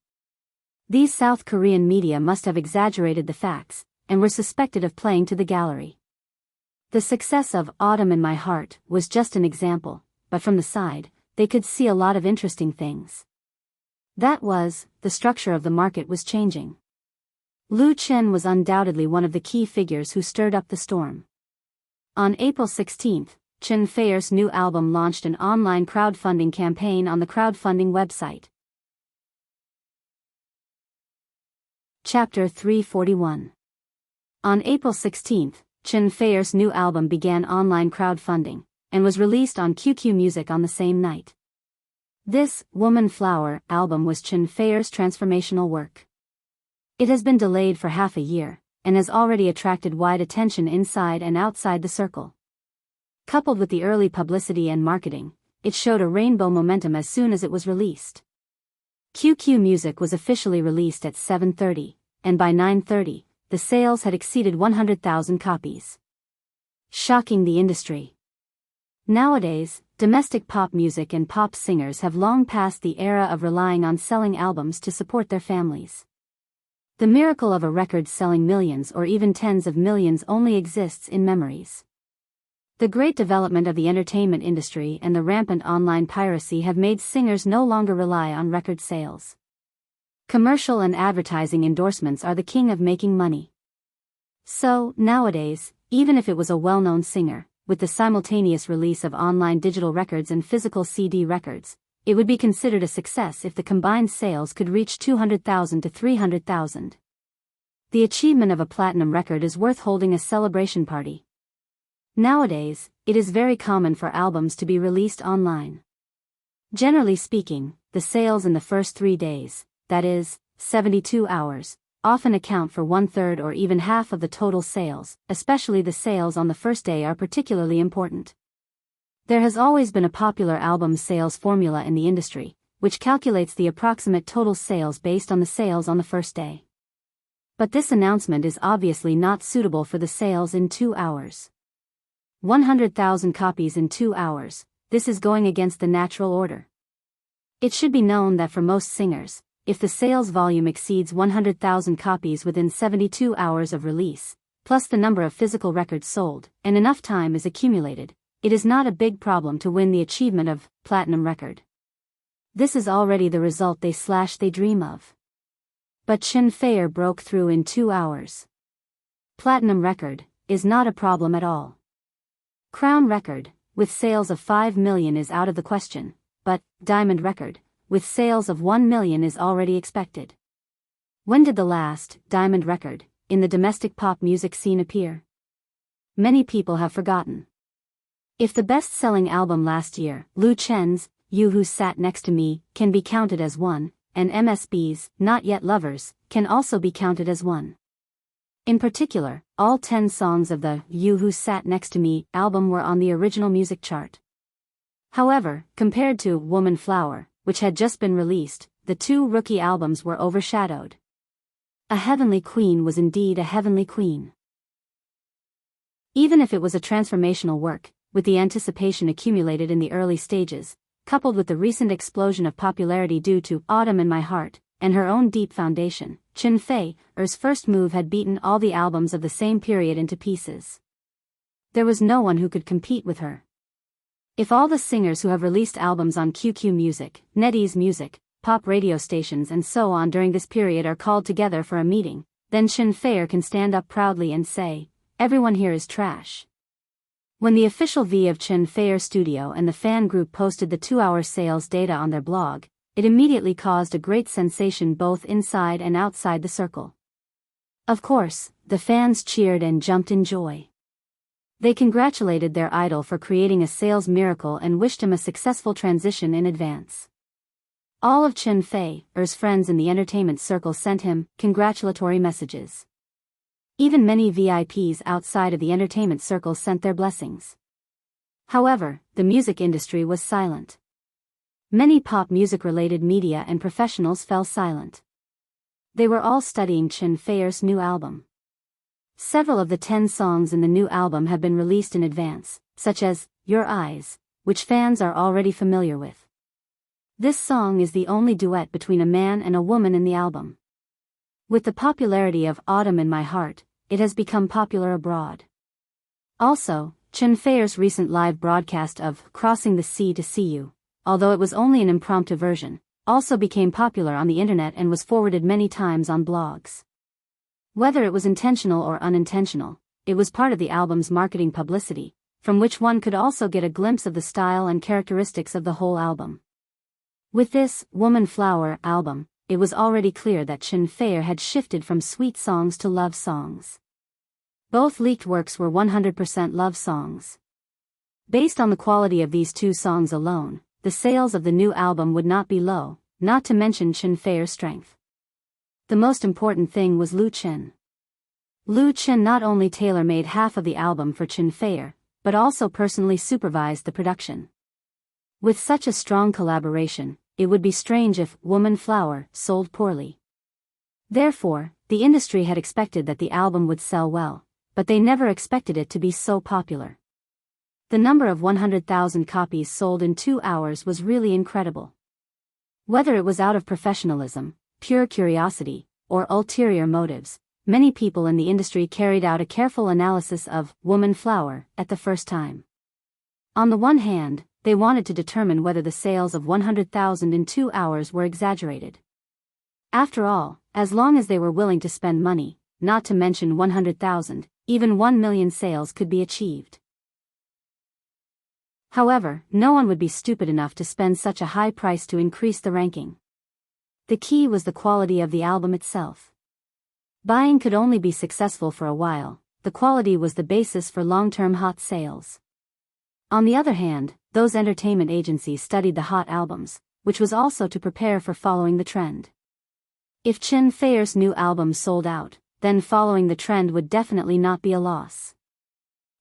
These South Korean media must have exaggerated the facts, and were suspected of playing to the gallery. The success of Autumn in My Heart was just an example, but from the side, they could see a lot of interesting things. That was, the structure of the market was changing. Lu Chen was undoubtedly one of the key figures who stirred up the storm. On April 16, Chen Feier's new album launched an online crowdfunding campaign on the crowdfunding website. Chapter 341. On April 16, Chen Feier's new album began online crowdfunding, and was released on QQ Music on the same night. This Woman Flower album was Chen Feier's transformational work. It has been delayed for half a year, and has already attracted wide attention inside and outside the circle. Coupled with the early publicity and marketing, it showed a rainbow momentum as soon as it was released. QQ Music was officially released at 7:30, and by 9:30, the sales had exceeded 100,000 copies. Shocking the industry. Nowadays, domestic pop music and pop singers have long passed the era of relying on selling albums to support their families. The miracle of a record selling millions or even tens of millions only exists in memories. The great development of the entertainment industry and the rampant online piracy have made singers no longer rely on record sales. Commercial and advertising endorsements are the king of making money. So, nowadays, even if it was a well-known singer, with the simultaneous release of online digital records and physical CD records, it would be considered a success if the combined sales could reach 200,000 to 300,000. The achievement of a platinum record is worth holding a celebration party. Nowadays, it is very common for albums to be released online. Generally speaking, the sales in the first 3 days, that is, 72 hours, often account for 1/3 or even half of the total sales, especially the sales on the first day are particularly important. There has always been a popular album sales formula in the industry, which calculates the approximate total sales based on the sales on the first day. But this announcement is obviously not suitable for the sales in 2 hours. 100,000 copies in 2 hours, this is going against the natural order. It should be known that for most singers, if the sales volume exceeds 100,000 copies within 72 hours of release, plus the number of physical records sold, and enough time is accumulated, it is not a big problem to win the achievement of platinum record. This is already the result they dream of. But Chen Feier broke through in 2 hours. Platinum record is not a problem at all. Crown record, with sales of 5 million is out of the question, but diamond record, with sales of 1 million is already expected. When did the last diamond record in the domestic pop music scene appear? Many people have forgotten. If the best-selling album last year, Lu Chen's You Who Sat Next to Me, can be counted as one, and MSB's Not Yet Lovers can also be counted as one. In particular, all 10 songs of the You Who Sat Next to Me album were on the original music chart. However, compared to Woman Flower, which had just been released, the two rookie albums were overshadowed. A heavenly queen was indeed a heavenly queen. Even if it was a transformational work, with the anticipation accumulated in the early stages, coupled with the recent explosion of popularity due to Autumn in My Heart, and her own deep foundation, Chen Fei's first move had beaten all the albums of the same period into pieces. There was no one who could compete with her. If all the singers who have released albums on QQ Music, NetEase Music, pop radio stations and so on during this period are called together for a meeting, then Chen Fei can stand up proudly and say, "Everyone here is trash." When the official V of Chen Fei studio and the fan group posted the 2-hour sales data on their blog, it immediately caused a great sensation both inside and outside the circle. Of course, the fans cheered and jumped in joy. They congratulated their idol for creating a sales miracle and wished him a successful transition in advance. All of Chen Fei's friends in the entertainment circle sent him congratulatory messages. Even many VIPs outside of the entertainment circle sent their blessings. However, the music industry was silent. Many pop music-related media and professionals fell silent. They were all studying Chen Fei's new album. Several of the 10 songs in the new album have been released in advance, such as Your Eyes, which fans are already familiar with. This song is the only duet between a man and a woman in the album. With the popularity of Autumn in My Heart, it has become popular abroad. Also, Chen Fei's recent live broadcast of Crossing the Sea to See You, although it was only an impromptu version, also became popular on the internet and was forwarded many times on blogs. Whether it was intentional or unintentional, it was part of the album's marketing publicity, from which one could also get a glimpse of the style and characteristics of the whole album. With this Woman Flower album, it was already clear that Chen Fei had shifted from sweet songs to love songs. Both leaked works were 100% love songs. Based on the quality of these two songs alone, the sales of the new album would not be low, not to mention Chen Fei's strength. The most important thing was Lu Chen. Lu Chen not only tailor-made half of the album for Chen Fei, but also personally supervised the production. With such a strong collaboration, it would be strange if Woman Flower sold poorly. Therefore, the industry had expected that the album would sell well, but they never expected it to be so popular. The number of 100,000 copies sold in 2 hours was really incredible. Whether it was out of professionalism, pure curiosity, or ulterior motives, many people in the industry carried out a careful analysis of Woman Flower at the first time. On the one hand, they wanted to determine whether the sales of 100,000 in 2 hours were exaggerated. After all, as long as they were willing to spend money, not to mention 100,000, even 1 million sales could be achieved. However, no one would be stupid enough to spend such a high price to increase the ranking. The key was the quality of the album itself. Buying could only be successful for a while, the quality was the basis for long-term hot sales. On the other hand, those entertainment agencies studied the hot albums, which was also to prepare for following the trend. If Chen Fei's new album sold out, then following the trend would definitely not be a loss.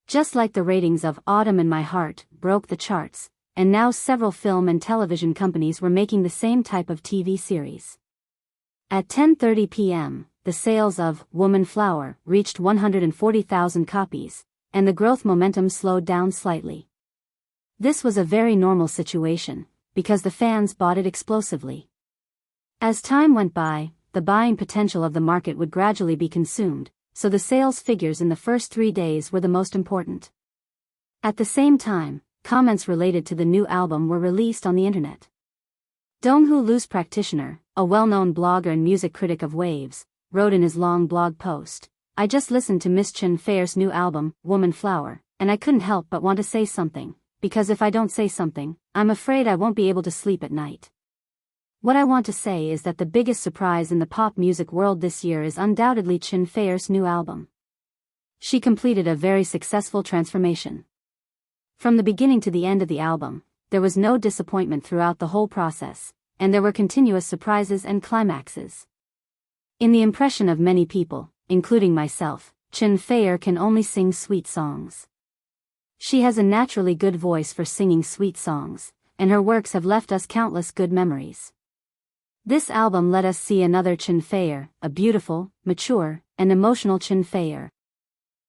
Just like the ratings of Autumn in My Heart broke the charts, and now several film and television companies were making the same type of TV series. At 10:30 p.m., the sales of Woman Flower reached 140,000 copies, and the growth momentum slowed down slightly. This was a very normal situation, because the fans bought it explosively. As time went by, the buying potential of the market would gradually be consumed, so the sales figures in the first 3 days were the most important. At the same time, comments related to the new album were released on the internet. Donghu Lu's practitioner, a well-known blogger and music critic of Waves, wrote in his long blog post, "I just listened to Miss Chen Fei's new album, Woman Flower, and I couldn't help but want to say something, because if I don't say something, I'm afraid I won't be able to sleep at night. What I want to say is that the biggest surprise in the pop music world this year is undoubtedly Chen Fei's new album. She completed a very successful transformation. From the beginning to the end of the album, there was no disappointment throughout the whole process, and there were continuous surprises and climaxes. In the impression of many people, including myself, Chen Fei can only sing sweet songs. She has a naturally good voice for singing sweet songs, and her works have left us countless good memories. This album let us see another Chen Feier, a beautiful, mature, and emotional Chen Feier.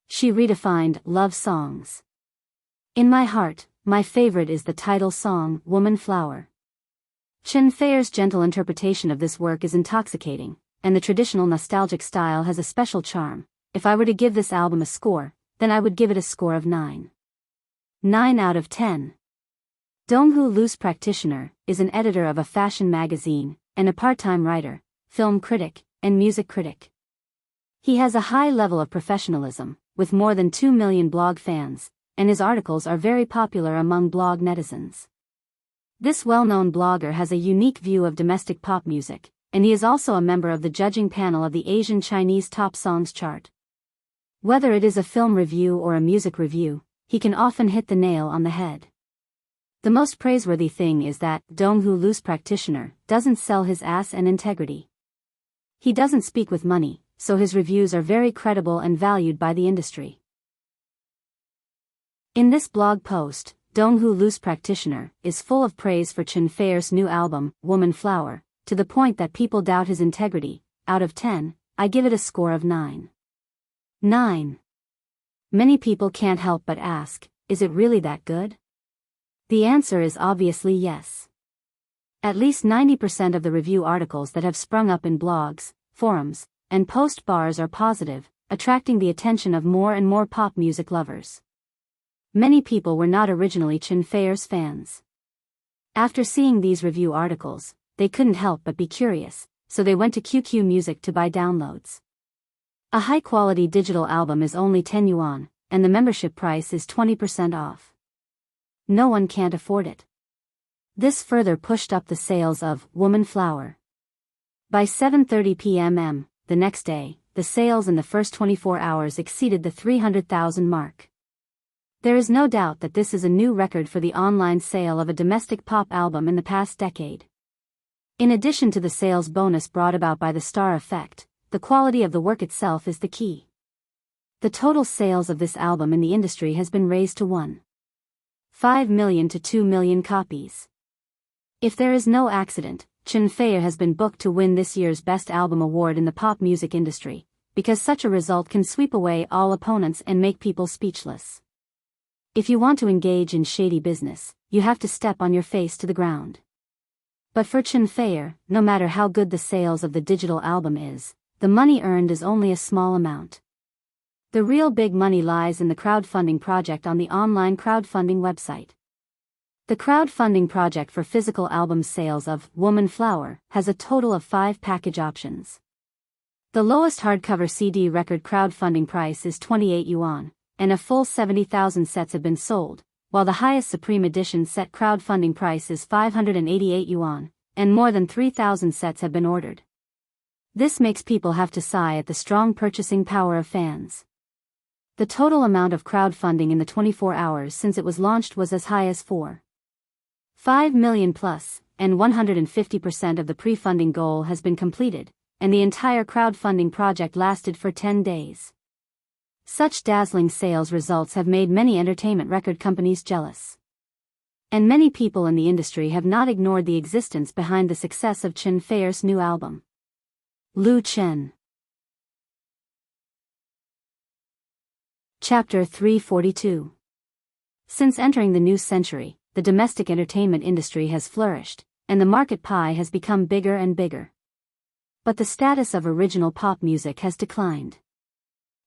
She redefined love songs. In my heart, my favorite is the title song, Woman Flower. Chen Feier's gentle interpretation of this work is intoxicating, and the traditional nostalgic style has a special charm. If I were to give this album a score, then I would give it a score of 9. 9 out of 10. Donghu Lu's practitioner is an editor of a fashion magazine, and a part-time writer, film critic, and music critic. He has a high level of professionalism, with more than 2 million blog fans, and his articles are very popular among blog netizens. This well-known blogger has a unique view of domestic pop music, and he is also a member of the judging panel of the Asian Chinese Top Songs chart. Whether it is a film review or a music review, he can often hit the nail on the head. The most praiseworthy thing is that Donghu Lu's practitioner doesn't sell his ass and integrity. He doesn't speak with money, so his reviews are very credible and valued by the industry. In this blog post, Donghu Lu's practitioner is full of praise for Chen Feier's new album, Woman Flower, to the point that people doubt his integrity. Out of 10, I give it a score of 9. 9. Many people can't help but ask, is it really that good? The answer is obviously yes. At least 90% of the review articles that have sprung up in blogs, forums, and post bars are positive, attracting the attention of more and more pop music lovers. Many people were not originally Chen Feier's fans. After seeing these review articles, they couldn't help but be curious, so they went to QQ Music to buy downloads. A high-quality digital album is only 10 yuan, and the membership price is 20% off. No one can't afford it. This further pushed up the sales of Woman Flower. By 7:30 p.m. the next day, the sales in the first 24 hours exceeded the 300,000 mark. There is no doubt that this is a new record for the online sale of a domestic pop album in the past decade. In addition to the sales bonus brought about by the star effect, the quality of the work itself is the key. The total sales of this album in the industry has been raised to 1.5 million to 2 million copies. If there is no accident, Chen Feier has been booked to win this year's Best Album award in the pop music industry, because such a result can sweep away all opponents and make people speechless. If you want to engage in shady business, you have to step on your face to the ground. But for Chen Feier, no matter how good the sales of the digital album is, the money earned is only a small amount. The real big money lies in the crowdfunding project on the online crowdfunding website. The crowdfunding project for physical album sales of Woman Flower has a total of 5 package options. The lowest hardcover CD record crowdfunding price is 28 yuan, and a full 70,000 sets have been sold, while the highest Supreme Edition set crowdfunding price is 588 yuan, and more than 3,000 sets have been ordered. This makes people have to sigh at the strong purchasing power of fans. The total amount of crowdfunding in the 24 hours since it was launched was as high as 4.5 million plus, and 150% of the pre-funding goal has been completed, and the entire crowdfunding project lasted for 10 days. Such dazzling sales results have made many entertainment record companies jealous. And many people in the industry have not ignored the existence behind the success of Chen Feier's new album. Lu Chen. Chapter 342. Since entering the new century, the domestic entertainment industry has flourished, and the market pie has become bigger and bigger. But the status of original pop music has declined.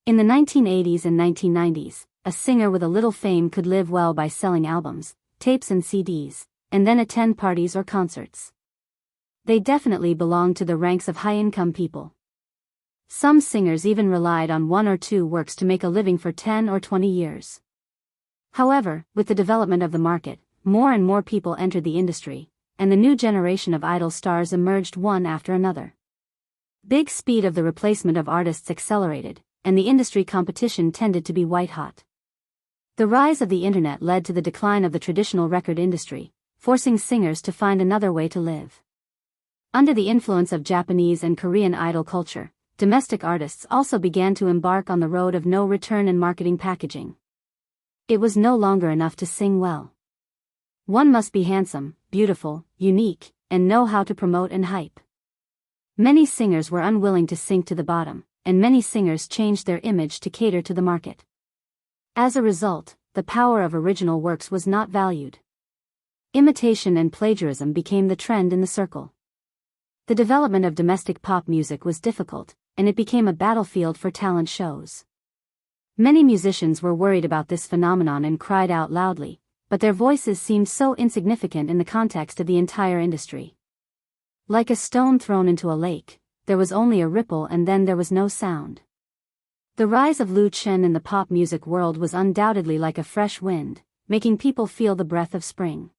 In the 1980s and 1990s, a singer with a little fame could live well by selling albums, tapes and CDs, and then attend parties or concerts. They definitely belonged to the ranks of high-income people. Some singers even relied on 1 or 2 works to make a living for 10 or 20 years. However, with the development of the market, more and more people entered the industry, and the new generation of idol stars emerged one after another. Big speed of the replacement of artists accelerated, and the industry competition tended to be white-hot. The rise of the internet led to the decline of the traditional record industry, forcing singers to find another way to live. Under the influence of Japanese and Korean idol culture, domestic artists also began to embark on the road of no return in marketing packaging. It was no longer enough to sing well. One must be handsome, beautiful, unique, and know how to promote and hype. Many singers were unwilling to sink to the bottom, and many singers changed their image to cater to the market. As a result, the power of original works was not valued. Imitation and plagiarism became the trend in the circle. The development of domestic pop music was difficult, and it became a battlefield for talent shows. Many musicians were worried about this phenomenon and cried out loudly, but their voices seemed so insignificant in the context of the entire industry. Like a stone thrown into a lake, there was only a ripple and then there was no sound. The rise of Lu Chen in the pop music world was undoubtedly like a fresh wind, making people feel the breath of spring.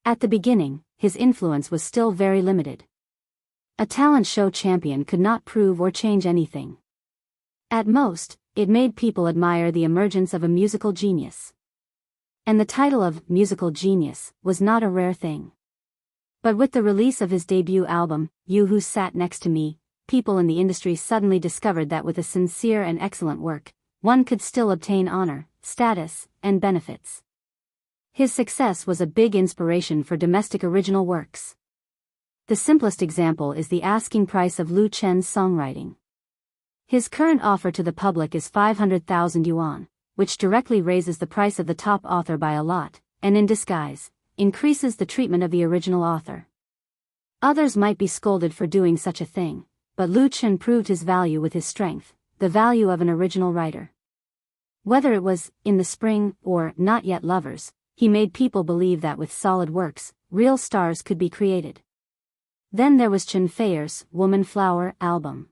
At the beginning, his influence was still very limited. A talent show champion could not prove or change anything. At most, it made people admire the emergence of a musical genius. And the title of musical genius was not a rare thing. But with the release of his debut album, You Who Sat Next to Me, people in the industry suddenly discovered that with a sincere and excellent work, one could still obtain honor, status, and benefits. His success was a big inspiration for domestic original works. The simplest example is the asking price of Lu Chen's songwriting. His current offer to the public is 500,000 yuan, which directly raises the price of the top author by a lot, and in disguise, increases the treatment of the original author. Others might be scolded for doing such a thing, but Lu Chen proved his value with his strength, the value of an original writer. Whether it was In the Spring or Not Yet Lovers, he made people believe that with solid works, real stars could be created. Then there was Chen Feier's Woman Flower album.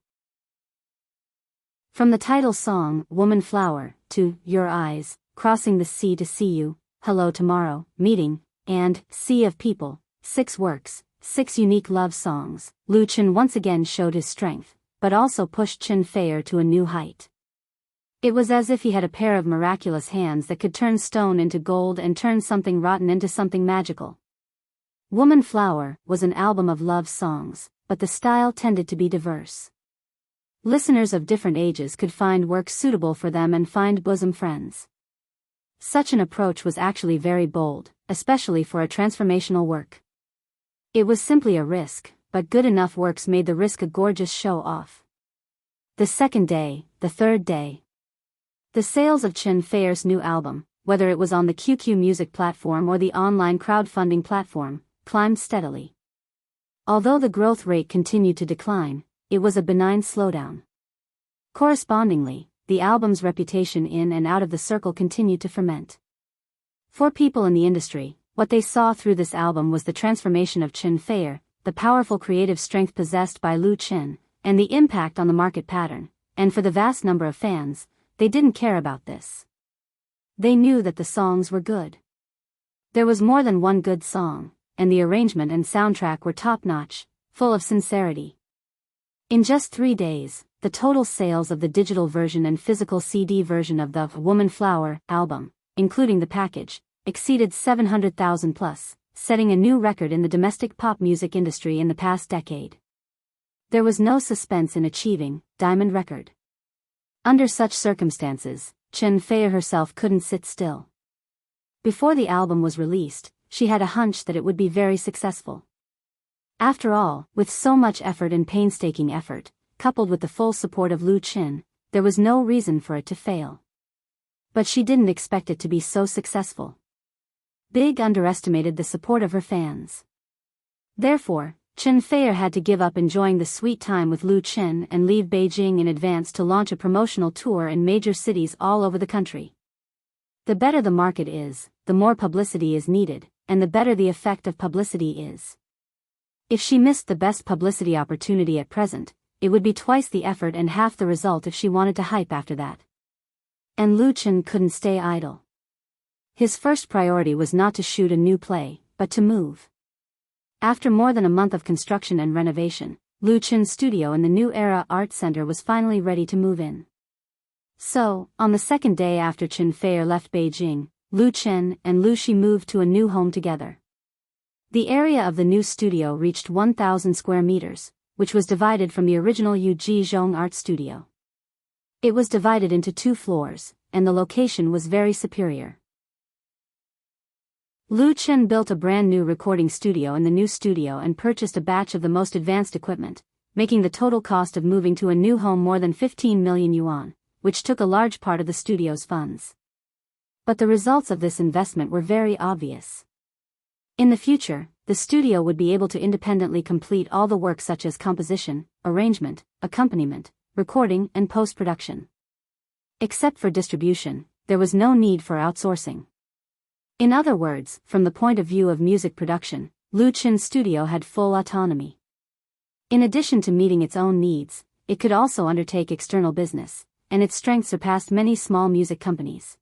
From the title song, Woman Flower, to Your Eyes, Crossing the Sea to See You, Hello Tomorrow, Meeting, and Sea of People, 6 works, 6 unique love songs, Lu Chen once again showed his strength, but also pushed Chen Feier to a new height. It was as if he had a pair of miraculous hands that could turn stone into gold and turn something rotten into something magical. Woman Flower was an album of love songs, but the style tended to be diverse. Listeners of different ages could find work suitable for them and find bosom friends. Such an approach was actually very bold, especially for a transformational work. It was simply a risk, but good enough works made the risk a gorgeous show-off. The second day, the third day. The sales of Chen Feier's new album, whether it was on the QQ Music platform or the online crowdfunding platform, climbed steadily. Although the growth rate continued to decline, it was a benign slowdown. Correspondingly, the album's reputation in and out of the circle continued to ferment. For people in the industry, what they saw through this album was the transformation of Chen Feier, the powerful creative strength possessed by Lu Chen, and the impact on the market pattern, and for the vast number of fans, they didn't care about this. They knew that the songs were good. There was more than one good song, and the arrangement and soundtrack were top-notch, full of sincerity. In just 3 days, the total sales of the digital version and physical CD version of the Woman Flower album, including the package, exceeded 700,000 plus, setting a new record in the domestic pop music industry in the past decade. There was no suspense in achieving diamond record. Under such circumstances, Chen Feier herself couldn't sit still. Before the album was released, she had a hunch that it would be very successful. After all, with so much effort and painstaking effort, coupled with the full support of Lu Chen, there was no reason for it to fail. But she didn't expect it to be so successful. Big underestimated the support of her fans. Therefore, Chen Feier had to give up enjoying the sweet time with Lu Chen and leave Beijing in advance to launch a promotional tour in major cities all over the country. The better the market is, the more publicity is needed, and the better the effect of publicity is. If she missed the best publicity opportunity at present, it would be twice the effort and half the result if she wanted to hype after that. And Lu Chen couldn't stay idle. His first priority was not to shoot a new play, but to move. After more than a month of construction and renovation, Lu Chen's studio in the New Era Art Center was finally ready to move in. So, on the second day after Chen Feier left Beijing, Lu Chen and Lu Shi moved to a new home together. The area of the new studio reached 1,000 square meters, which was divided from the original Yu Zhong art studio. It was divided into 2 floors, and the location was very superior. Lu Chen built a brand new recording studio in the new studio and purchased a batch of the most advanced equipment, making the total cost of moving to a new home more than 15 million yuan, which took a large part of the studio's funds. But the results of this investment were very obvious. In the future, the studio would be able to independently complete all the work such as composition, arrangement, accompaniment, recording, and post-production. Except for distribution, there was no need for outsourcing. In other words, from the point of view of music production, Lu Qin's studio had full autonomy. In addition to meeting its own needs, it could also undertake external business, and its strength surpassed many small music companies.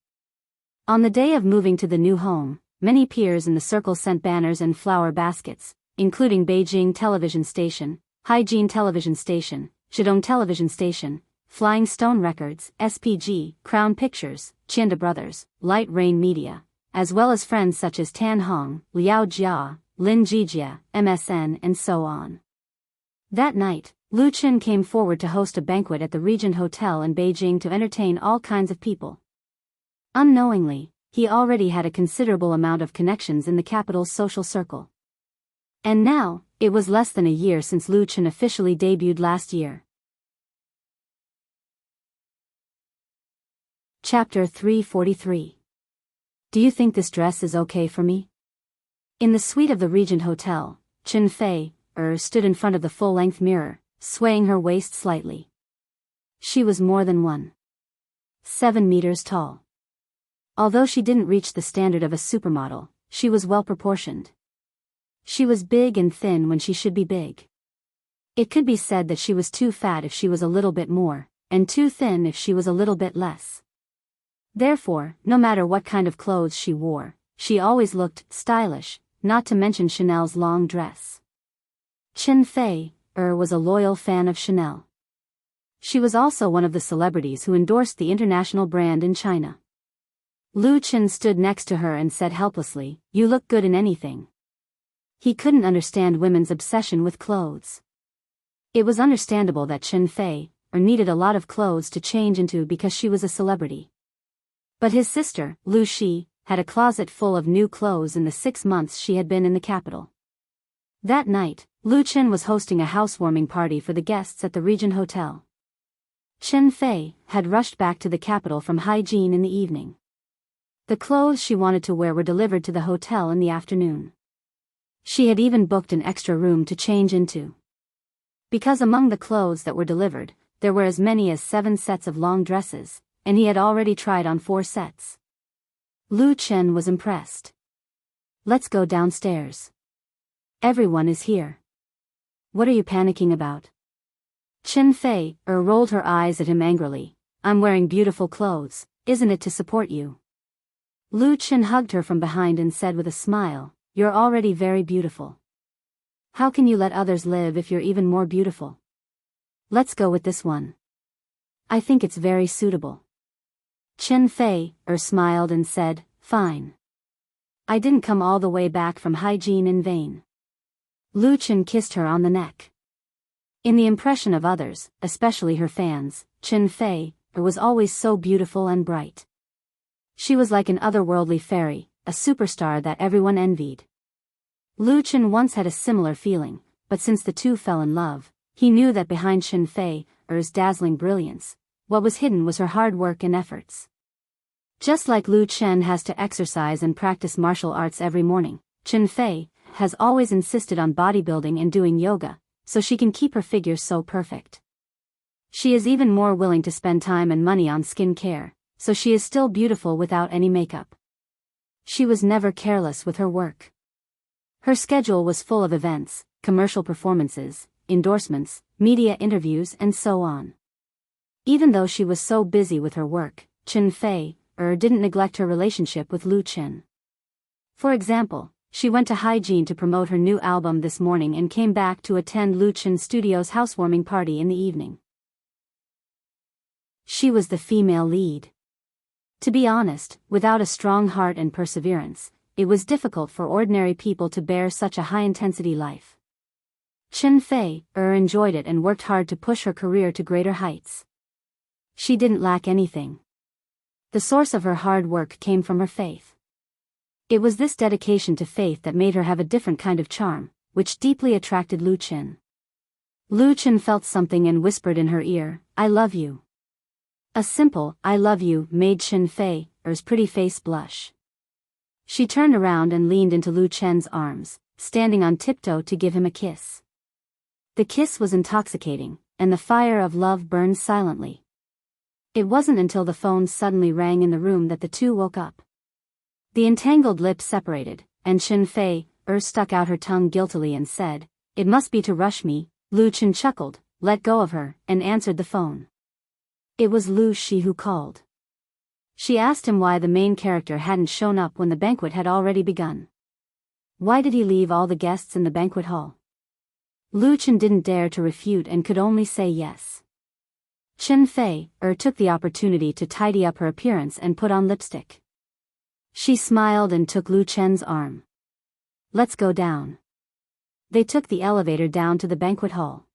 On the day of moving to the new home, many peers in the circle sent banners and flower baskets, including Beijing Television Station, Haijin Television Station, Zhidong Television Station, Flying Stone Records, SPG, Crown Pictures, Chianda Brothers, Light Rain Media, as well as friends such as Tan Hong, Liao Jia, Lin Jijia, MSN, and so on. That night, Lu Qin came forward to host a banquet at the Regent Hotel in Beijing to entertain all kinds of people. Unknowingly, he already had a considerable amount of connections in the capital's social circle. And now, it was less than a year since Lu Qin officially debuted last year. Chapter 343. Do you think this dress is okay for me? In the suite of the Regent Hotel, Chen Fei stood in front of the full-length mirror, swaying her waist slightly. She was more than 1.7 meters tall. Although she didn't reach the standard of a supermodel, she was well-proportioned. She was big and thin when she should be big. It could be said that she was too fat if she was a little bit more, and too thin if she was a little bit less. Therefore, no matter what kind of clothes she wore, she always looked stylish, not to mention Chanel's long dress. Chen Fei was a loyal fan of Chanel. She was also one of the celebrities who endorsed the international brand in China. Lu Qin stood next to her and said helplessly, "You look good in anything." He couldn't understand women's obsession with clothes. It was understandable that Chen Fei needed a lot of clothes to change into because she was a celebrity. But his sister, Lu Shi, had a closet full of new clothes in the 6 months she had been in the capital. That night, Lu Qin was hosting a housewarming party for the guests at the Regent Hotel. Chen Fei had rushed back to the capital from Haijin in the evening. The clothes she wanted to wear were delivered to the hotel in the afternoon. She had even booked an extra room to change into. Because among the clothes that were delivered, there were as many as 7 sets of long dresses, and he had already tried on 4 sets. Lu Qin was impressed. "Let's go downstairs. Everyone is here. What are you panicking about?" Chen Fei rolled her eyes at him angrily. "I'm wearing beautiful clothes, isn't it to support you?" Lu Qin hugged her from behind and said with a smile, "You're already very beautiful. How can you let others live if you're even more beautiful? Let's go with this one. I think it's very suitable." Chen Fei smiled and said, "Fine. I didn't come all the way back from Haijin in vain." Lu Qin kissed her on the neck. In the impression of others, especially her fans, Chen Fei was always so beautiful and bright. She was like an otherworldly fairy, a superstar that everyone envied. Lu Qin once had a similar feeling, but since the two fell in love, he knew that behind Chen Fei's dazzling brilliance, what was hidden was her hard work and efforts. Just like Lu Qin has to exercise and practice martial arts every morning, Chen Fei has always insisted on bodybuilding and doing yoga, so she can keep her figure so perfect. She is even more willing to spend time and money on skin care, so she is still beautiful without any makeup. She was never careless with her work. Her schedule was full of events, commercial performances, endorsements, media interviews, and so on. Even though she was so busy with her work, Chen Fei didn't neglect her relationship with Lu Qin. For example, she went to Haijin to promote her new album this morning and came back to attend Lu Qin's studio's housewarming party in the evening. She was the female lead. To be honest, without a strong heart and perseverance, it was difficult for ordinary people to bear such a high-intensity life. Chen Fei enjoyed it and worked hard to push her career to greater heights. She didn't lack anything. The source of her hard work came from her faith. It was this dedication to faith that made her have a different kind of charm, which deeply attracted Lu Qin. Lu Chen felt something and whispered in her ear, "I love you." A simple, "I love you," made Chen Fei's pretty face blush. She turned around and leaned into Lu Chen's arms, standing on tiptoe to give him a kiss. The kiss was intoxicating, and the fire of love burned silently. It wasn't until the phone suddenly rang in the room that the two woke up. The entangled lips separated, and Chen Fei stuck out her tongue guiltily and said, "It must be to rush me." Lu Chen chuckled, let go of her, and answered the phone. It was Lu Shi who called. She asked him why the main character hadn't shown up when the banquet had already begun. Why did he leave all the guests in the banquet hall? Lu Chen didn't dare to refute and could only say yes. Chen Fei took the opportunity to tidy up her appearance and put on lipstick. She smiled and took Lu Chen's arm. "Let's go down." They took the elevator down to the banquet hall.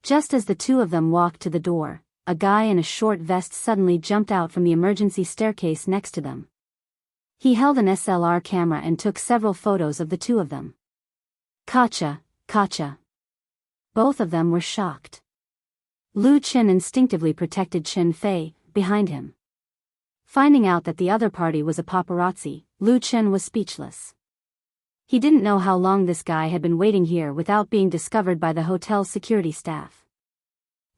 Just as the two of them walked to the door, a guy in a short vest suddenly jumped out from the emergency staircase next to them. He held an SLR camera and took several photos of the two of them. "Gotcha, gotcha." Both of them were shocked. Lu Chen instinctively protected Chen Fei behind him. Finding out that the other party was a paparazzi, Lu Chen was speechless. He didn't know how long this guy had been waiting here without being discovered by the hotel security staff.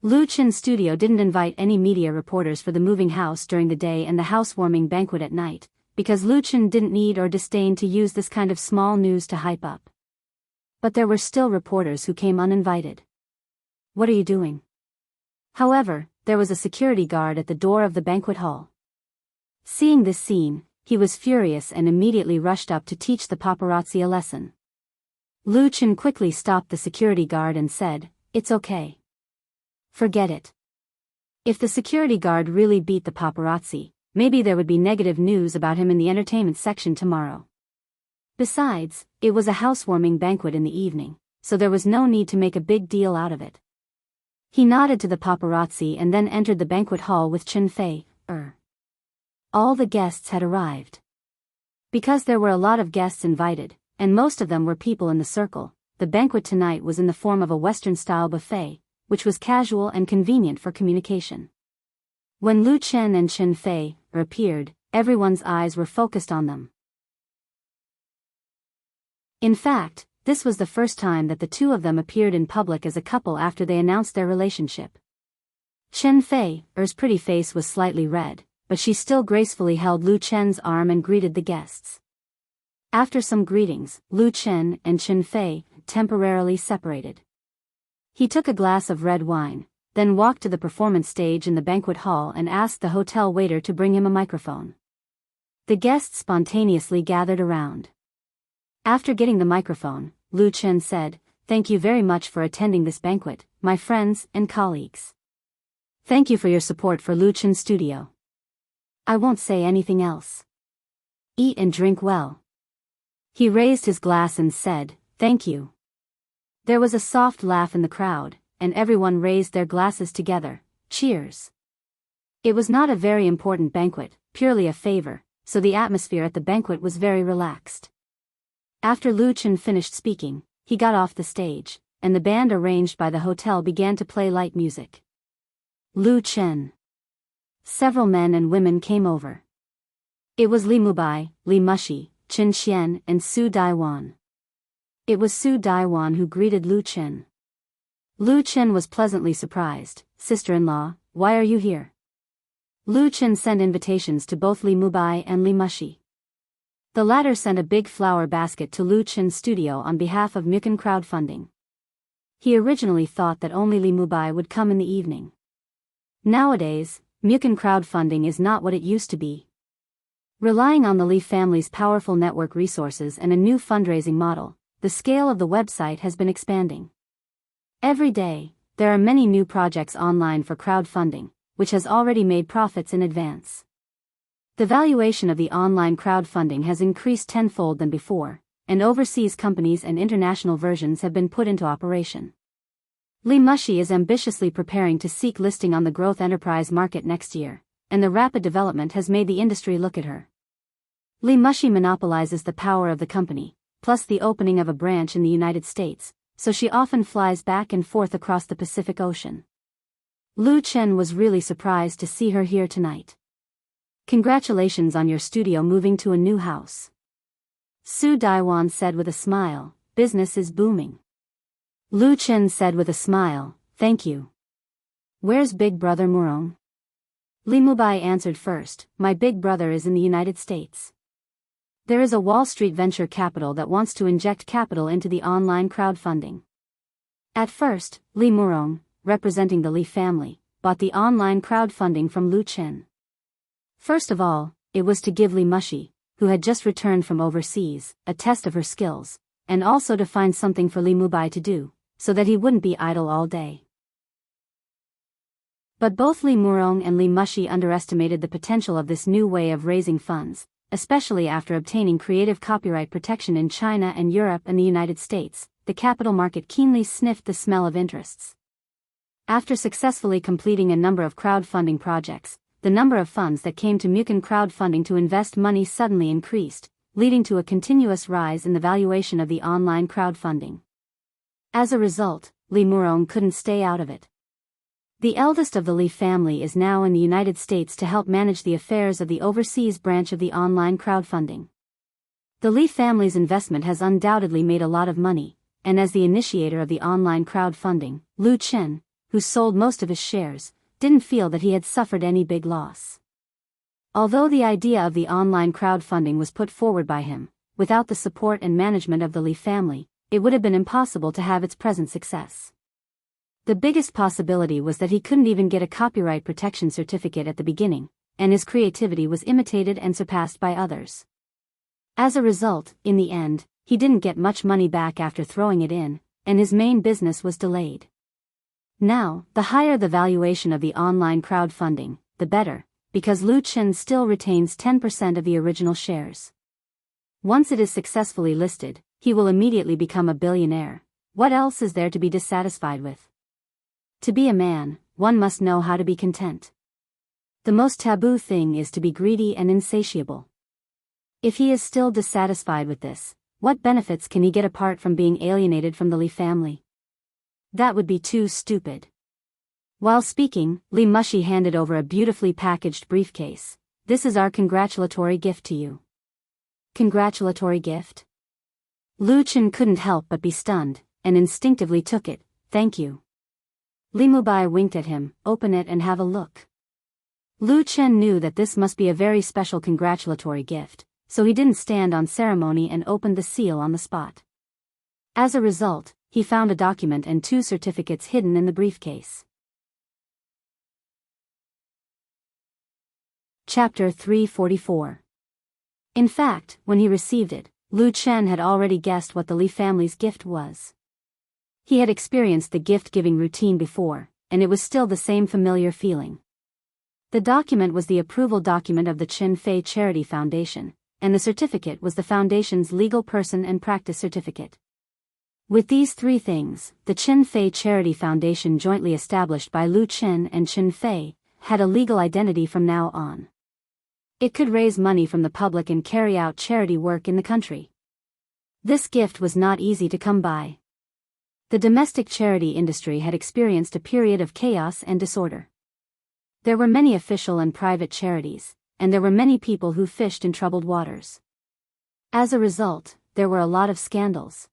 Lu Chen's studio didn't invite any media reporters for the moving house during the day and the housewarming banquet at night, because Lu Chen didn't need or disdain to use this kind of small news to hype up. But there were still reporters who came uninvited. "What are you doing?" However, there was a security guard at the door of the banquet hall. Seeing this scene, he was furious and immediately rushed up to teach the paparazzi a lesson. Lu Chen quickly stopped the security guard and said, "It's okay. Forget it." If the security guard really beat the paparazzi, maybe there would be negative news about him in the entertainment section tomorrow. Besides, it was a housewarming banquet in the evening, so there was no need to make a big deal out of it. He nodded to the paparazzi and then entered the banquet hall with Chen Fei. All the guests had arrived. Because there were a lot of guests invited, and most of them were people in the circle, the banquet tonight was in the form of a Western-style buffet, which was casual and convenient for communication. When Lu Chen and Chen Fei appeared, everyone's eyes were focused on them. In fact, this was the first time that the two of them appeared in public as a couple after they announced their relationship. Chen Fei's pretty face was slightly red, but she still gracefully held Lu Chen's arm and greeted the guests. After some greetings, Lu Chen and Chen Fei temporarily separated. He took a glass of red wine, then walked to the performance stage in the banquet hall and asked the hotel waiter to bring him a microphone. The guests spontaneously gathered around. After getting the microphone, Lu Chen said, "Thank you very much for attending this banquet, my friends and colleagues. Thank you for your support for Lu Chen Studio. I won't say anything else. Eat and drink well." He raised his glass and said, "Thank you." There was a soft laugh in the crowd, and everyone raised their glasses together. Cheers. It was not a very important banquet, purely a favor, so the atmosphere at the banquet was very relaxed. After Lu Chen finished speaking, he got off the stage, and the band arranged by the hotel began to play light music. Lu Chen. Several men and women came over. It was Li Mubai, Li Mushi, Chen Xian and Su Daiwan. It was Su Daiwan who greeted Lu Chen. Lu Chen was pleasantly surprised. "Sister-in-law, why are you here?" Lu Chen sent invitations to both Li Mubai and Li Mushi. The latter sent a big flower basket to Lu Chen's studio on behalf of Mukin crowdfunding. He originally thought that only Li Mubai would come in the evening. Nowadays, Mukin crowdfunding is not what it used to be. Relying on the Li family's powerful network resources and a new fundraising model, the scale of the website has been expanding. Every day, there are many new projects online for crowdfunding, which has already made profits in advance. The valuation of the online crowdfunding has increased tenfold than before, and overseas companies and international versions have been put into operation. Li Mushi is ambitiously preparing to seek listing on the growth enterprise market next year, and the rapid development has made the industry look at her. Li Mushi monopolizes the power of the company, plus the opening of a branch in the United States, so she often flies back and forth across the Pacific Ocean. Lu Chen was really surprised to see her here tonight. Congratulations on your studio moving to a new house. Su Daiwan said with a smile, business is booming. Lu Chen said with a smile, thank you. Where's big brother Murong? Li Mubai answered first, my big brother is in the United States. There is a Wall Street venture capital that wants to inject capital into the online crowdfunding. At first, Li Murong, representing the Li family, bought the online crowdfunding from Lu Chen. First of all, it was to give Li Mushi, who had just returned from overseas, a test of her skills, and also to find something for Li Mubai to do, so that he wouldn't be idle all day. But both Li Murong and Li Mushi underestimated the potential of this new way of raising funds, especially after obtaining creative copyright protection in China and Europe and the United States. The capital market keenly sniffed the smell of interests. After successfully completing a number of crowdfunding projects, the number of funds that came to Mukan crowdfunding to invest money suddenly increased, leading to a continuous rise in the valuation of the online crowdfunding. As a result, Li Murong couldn't stay out of it. The eldest of the Li family is now in the United States to help manage the affairs of the overseas branch of the online crowdfunding. The Li family's investment has undoubtedly made a lot of money, and as the initiator of the online crowdfunding, Lu Chen, who sold most of his shares, didn't feel that he had suffered any big loss. Although the idea of the online crowdfunding was put forward by him, without the support and management of the Li family, it would have been impossible to have its present success. The biggest possibility was that he couldn't even get a copyright protection certificate at the beginning, and his creativity was imitated and surpassed by others. As a result, in the end, he didn't get much money back after throwing it in, and his main business was delayed. Now, the higher the valuation of the online crowdfunding, the better, because Lu Chen still retains 10% of the original shares. Once it is successfully listed, he will immediately become a billionaire. What else is there to be dissatisfied with? To be a man, one must know how to be content. The most taboo thing is to be greedy and insatiable. If he is still dissatisfied with this, what benefits can he get apart from being alienated from the Li family? That would be too stupid. While speaking, Li Mushi handed over a beautifully packaged briefcase. This is our congratulatory gift to you. Congratulatory gift? Lu Chen couldn't help but be stunned, and instinctively took it. Thank you. Li Mubai winked at him, open it and have a look. Lu Chen knew that this must be a very special congratulatory gift, so he didn't stand on ceremony and opened the seal on the spot. As a result, he found a document and 2 certificates hidden in the briefcase. Chapter 344. In fact, when he received it, Lu Chen had already guessed what the Li family's gift was. He had experienced the gift-giving routine before, and it was still the same familiar feeling. The document was the approval document of the Chin Fei Charity Foundation, and the certificate was the foundation's legal person and practice certificate. With these 3 things, the Chin Fei Charity Foundation, jointly established by Lu Chen and Chin Fei, had a legal identity from now on. It could raise money from the public and carry out charity work in the country. This gift was not easy to come by. The domestic charity industry had experienced a period of chaos and disorder. There were many official and private charities, and there were many people who fished in troubled waters. As a result, there were a lot of scandals.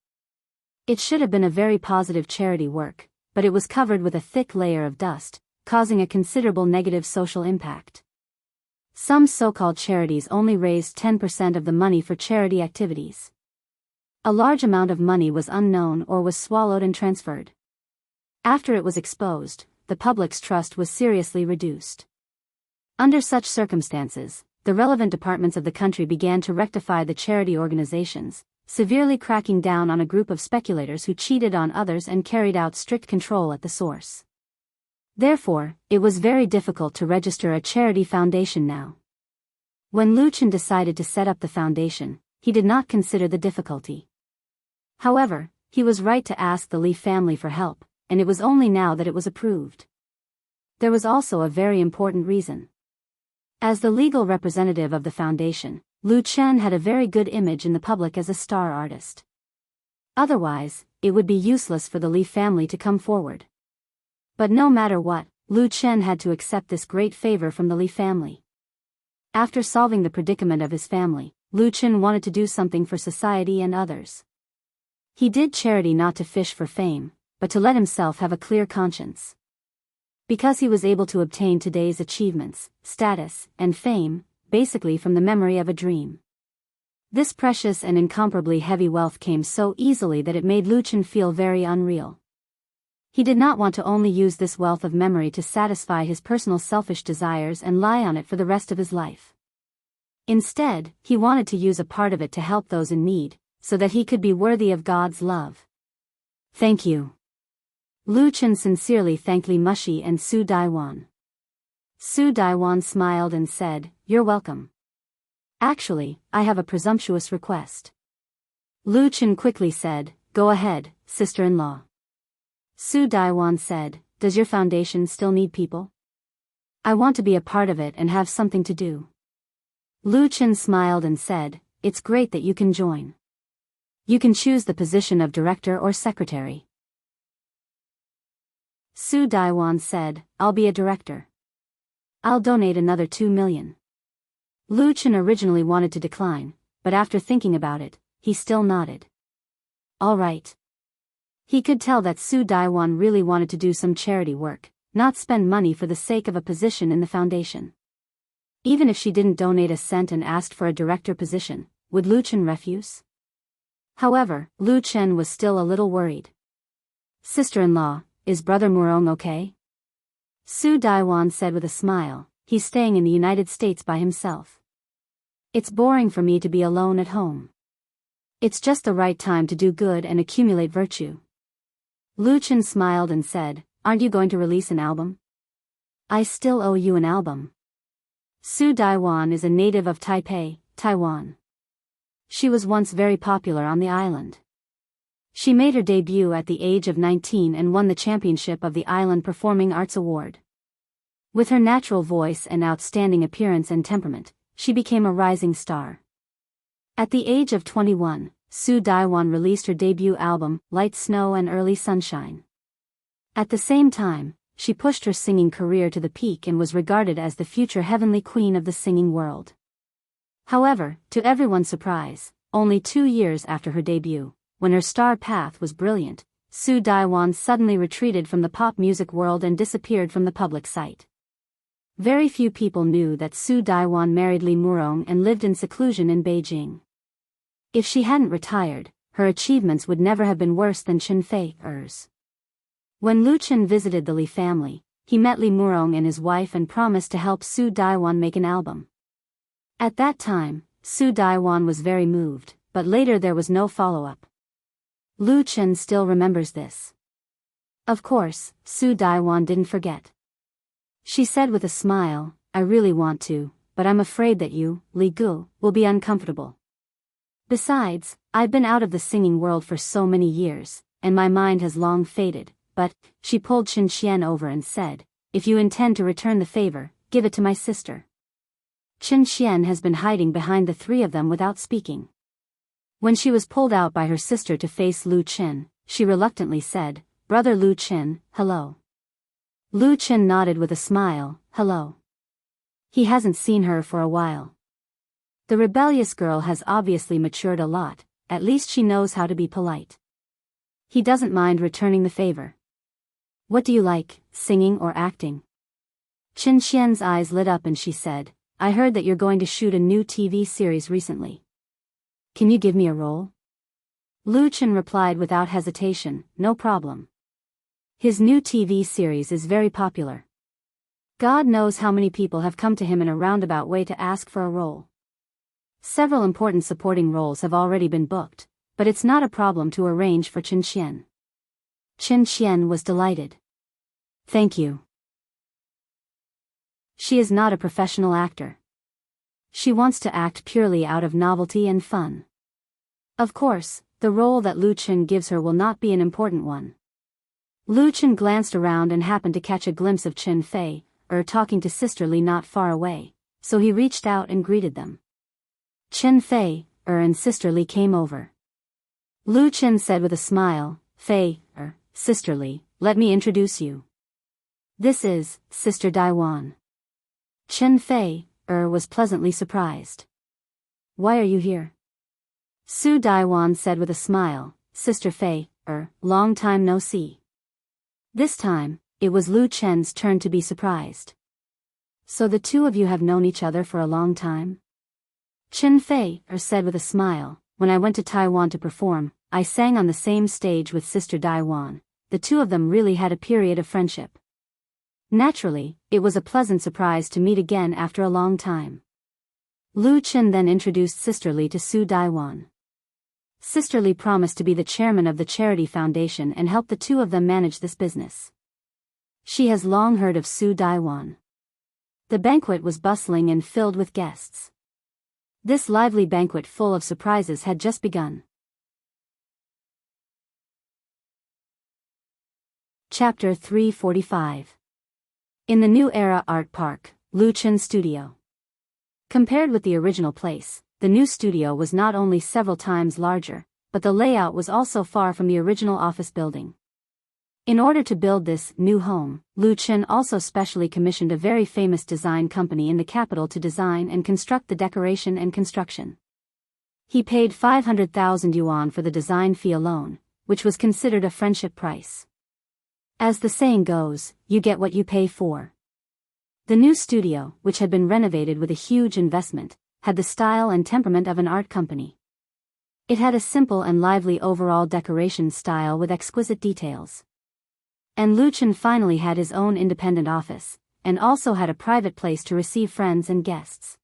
It should have been a very positive charity work, but it was covered with a thick layer of dust, causing a considerable negative social impact. Some so-called charities only raised 10% of the money for charity activities. A large amount of money was unknown or was swallowed and transferred. After it was exposed, the public's trust was seriously reduced. Under such circumstances, the relevant departments of the country began to rectify the charity organizations, severely cracking down on a group of speculators who cheated on others and carried out strict control at the source. Therefore, it was very difficult to register a charity foundation now. When Lu Chen decided to set up the foundation, he did not consider the difficulty. However, he was right to ask the Li family for help, and it was only now that it was approved. There was also a very important reason. As the legal representative of the foundation, Lu Chen had a very good image in the public as a star artist. Otherwise, it would be useless for the Li family to come forward. But no matter what, Lu Chen had to accept this great favor from the Li family. After solving the predicament of his family, Lu Chen wanted to do something for society and others. He did charity not to fish for fame, but to let himself have a clear conscience. Because he was able to obtain today's achievements, status, and fame, basically from the memory of a dream. This precious and incomparably heavy wealth came so easily that it made Lu Chen feel very unreal. He did not want to only use this wealth of memory to satisfy his personal selfish desires and lie on it for the rest of his life. Instead, he wanted to use a part of it to help those in need, so that he could be worthy of God's love. Thank you. Lu Chen sincerely thanked Li Mushi and Su Daiwan. Su Daiwan smiled and said, "You're welcome. Actually, I have a presumptuous request." Lu Chen quickly said, "Go ahead, sister-in-law." Su Daiwan said, "Does your foundation still need people? I want to be a part of it and have something to do." Lu Chen smiled and said, "It's great that you can join. You can choose the position of director or secretary." Su Daiwan said, "I'll be a director. I'll donate another 2 million. Lu Chen originally wanted to decline, but after thinking about it, he still nodded. All right. He could tell that Su Daiwan really wanted to do some charity work, not spend money for the sake of a position in the foundation. Even if she didn't donate a cent and asked for a director position, would Lu Chen refuse? However, Lu Chen was still a little worried. "Sister-in-law, is Brother Murong okay?" Su Daiwan said with a smile, "He's staying in the United States by himself. It's boring for me to be alone at home. It's just the right time to do good and accumulate virtue." Lu Chen smiled and said, "Aren't you going to release an album?" "I still owe you an album." Su Daiwan is a native of Taipei, Taiwan. She was once very popular on the island. She made her debut at the age of 19 and won the championship of the Island Performing Arts Award. With her natural voice and outstanding appearance and temperament, she became a rising star. At the age of 21, Su Daiwan released her debut album, Light Snow and Early Sunshine. At the same time, she pushed her singing career to the peak and was regarded as the future heavenly queen of the singing world. However, to everyone's surprise, only 2 years after her debut, when her star path was brilliant, Su Daiwan suddenly retreated from the pop music world and disappeared from the public sight. Very few people knew that Su Daiwan married Li Murong and lived in seclusion in Beijing. If she hadn't retired, her achievements would never have been worse than Chen Fei's. When Lu Chen visited the Li family, he met Li Murong and his wife and promised to help Su Daiwan make an album. At that time, Su Daiwan was very moved, but later there was no follow-up. Lu Chen still remembers this. Of course, Su Daiwan didn't forget. She said with a smile, "I really want to, but I'm afraid that you, Li Gu, will be uncomfortable. Besides, I've been out of the singing world for so many years, and my mind has long faded, but," she pulled Chen Xian over and said, "if you intend to return the favor, give it to my sister." Chen Xian has been hiding behind the three of them without speaking. When she was pulled out by her sister to face Lu Chen, she reluctantly said, "Brother Lu Chen, hello." Lu Chen nodded with a smile, "Hello." He hasn't seen her for a while. The rebellious girl has obviously matured a lot, at least she knows how to be polite. He doesn't mind returning the favor. "What do you like, singing or acting?" Chen Xian's eyes lit up and she said, "I heard that you're going to shoot a new TV series recently. Can you give me a role?" Lu Chen replied without hesitation, "No problem." His new TV series is very popular. God knows how many people have come to him in a roundabout way to ask for a role. Several important supporting roles have already been booked, but it's not a problem to arrange for Chen Xian. Chen Xian was delighted. "Thank you." She is not a professional actor. She wants to act purely out of novelty and fun. Of course, the role that Lu Chen gives her will not be an important one. Lu Chen glanced around and happened to catch a glimpse of Chen Fei, talking to Sister Li not far away, so he reached out and greeted them. Chen Fei, and Sister Li came over. Lu Chen said with a smile, Fei, sisterly, let me introduce you. This is, Sister Daiwan. Chen Fei, was pleasantly surprised. Why are you here? Su Daiwan said with a smile, Sister Fei, long time no see. This time, it was Lu Chen's turn to be surprised. So the two of you have known each other for a long time? Chen Fei, said with a smile, when I went to Taiwan to perform, I sang on the same stage with Sister Daiwan. The two of them really had a period of friendship. Naturally, it was a pleasant surprise to meet again after a long time. Lu Chen then introduced Sister Li to Su Daiwan. Sister Li promised to be the chairman of the charity foundation and help the two of them manage this business. She has long heard of Su Daiwan. The banquet was bustling and filled with guests. This lively banquet full of surprises had just begun. Chapter 345. In the New Era Art Park, Lu Chen Studio. Compared with the original place, the new studio was not only several times larger, but the layout was also far from the original office building. In order to build this new home, Lu Chen also specially commissioned a very famous design company in the capital to design and construct the decoration and construction. He paid 500,000 yuan for the design fee alone, which was considered a friendship price. As the saying goes, you get what you pay for. The new studio, which had been renovated with a huge investment, had the style and temperament of an art company. It had a simple and lively overall decoration style with exquisite details. And Lu Chen finally had his own independent office, and also had a private place to receive friends and guests.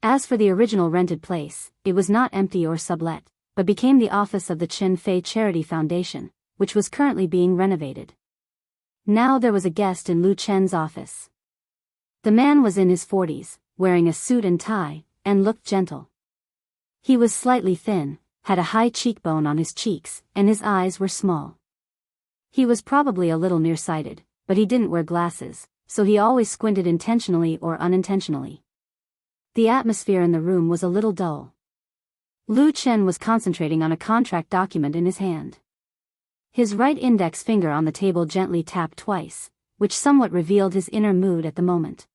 As for the original rented place, it was not empty or sublet, but became the office of the Chen Fei Charity Foundation, which was currently being renovated. Now there was a guest in Lu Chen's office. The man was in his 40s, wearing a suit and tie, and looked gentle. He was slightly thin, had a high cheekbone on his cheeks, and his eyes were small. He was probably a little nearsighted, but he didn't wear glasses, so he always squinted intentionally or unintentionally. The atmosphere in the room was a little dull. Lu Chen was concentrating on a contract document in his hand. His right index finger on the table gently tapped twice, which somewhat revealed his inner mood at the moment.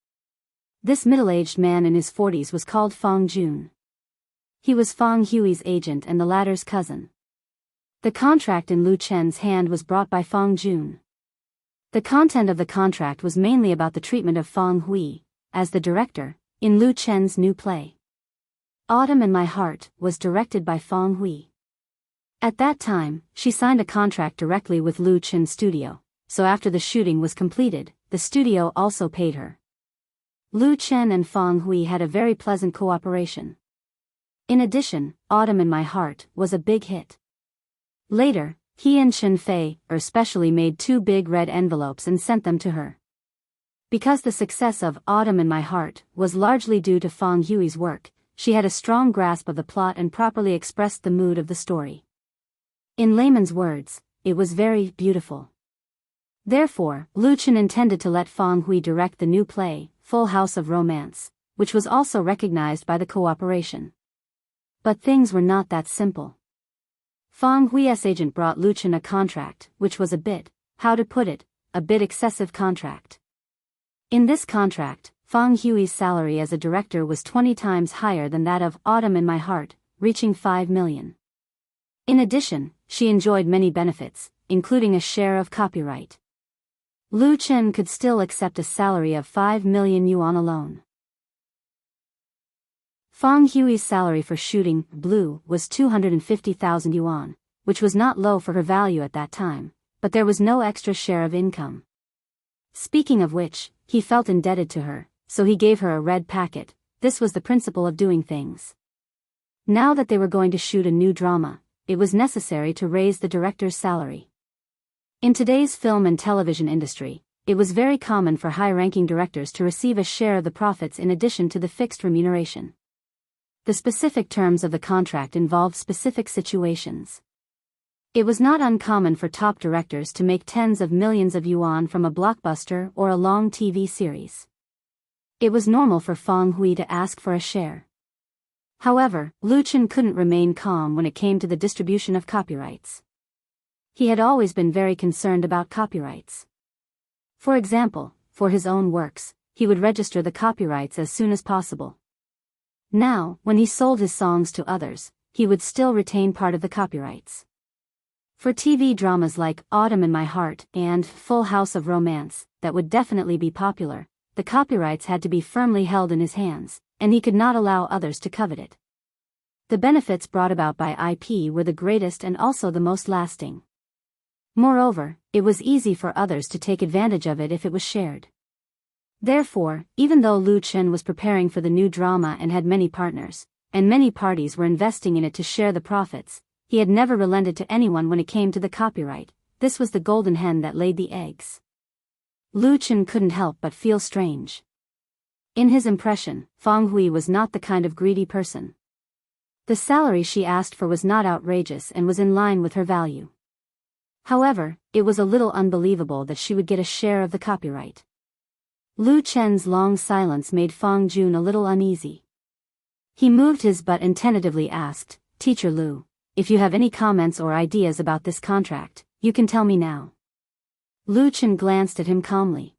This middle-aged man in his 40s was called Fang Jun. He was Fang Hui's agent and the latter's cousin. The contract in Lu Chen's hand was brought by Fang Jun. The content of the contract was mainly about the treatment of Fang Hui, as the director, in Lu Chen's new play. Autumn in My Heart was directed by Fang Hui. At that time, she signed a contract directly with Lu Chen Studio, so after the shooting was completed, the studio also paid her. Lu Chen and Fang Hui had a very pleasant cooperation. In addition, Autumn in My Heart was a big hit. Later, he and Chen Fei especially made 2 big red envelopes and sent them to her. Because the success of Autumn in My Heart was largely due to Fang Hui's work, she had a strong grasp of the plot and properly expressed the mood of the story. In layman's words, it was very beautiful. Therefore, Lu Chen intended to let Fang Hui direct the new play, Full House of Romance, which was also recognized by the cooperation. But things were not that simple. Fang Hui's agent brought Lu Chen a contract, which was a bit excessive contract. In this contract, Fang Hui's salary as a director was 20 times higher than that of Autumn in My Heart, reaching 5 million. In addition, she enjoyed many benefits, including a share of copyright. Lu Chen could still accept a salary of 5 million yuan alone. Fang Hui's salary for shooting Blue was 250,000 yuan, which was not low for her value at that time, but there was no extra share of income. Speaking of which, he felt indebted to her, so he gave her a red packet. This was the principle of doing things. Now that they were going to shoot a new drama, it was necessary to raise the director's salary. In today's film and television industry, it was very common for high-ranking directors to receive a share of the profits in addition to the fixed remuneration. The specific terms of the contract involved specific situations. It was not uncommon for top directors to make tens of millions of yuan from a blockbuster or a long TV series. It was normal for Fang Hui to ask for a share. However, Lu Chen couldn't remain calm when it came to the distribution of copyrights. He had always been very concerned about copyrights. For example, for his own works, he would register the copyrights as soon as possible. Now, when he sold his songs to others, he would still retain part of the copyrights. For TV dramas like Autumn in My Heart and Full House of Romance, that would definitely be popular, the copyrights had to be firmly held in his hands, and he could not allow others to covet it. The benefits brought about by IP were the greatest and also the most lasting. Moreover, it was easy for others to take advantage of it if it was shared. Therefore, even though Lu Chen was preparing for the new drama and had many partners, and many parties were investing in it to share the profits, he had never relented to anyone when it came to the copyright. This was the golden hen that laid the eggs. Lu Chen couldn't help but feel strange. In his impression, Fang Hui was not the kind of greedy person. The salary she asked for was not outrageous and was in line with her value. However, it was a little unbelievable that she would get a share of the copyright. Lu Chen's long silence made Fang Jun a little uneasy. He moved his butt and tentatively asked, "Teacher Lu, if you have any comments or ideas about this contract, you can tell me now." Lu Chen glanced at him calmly.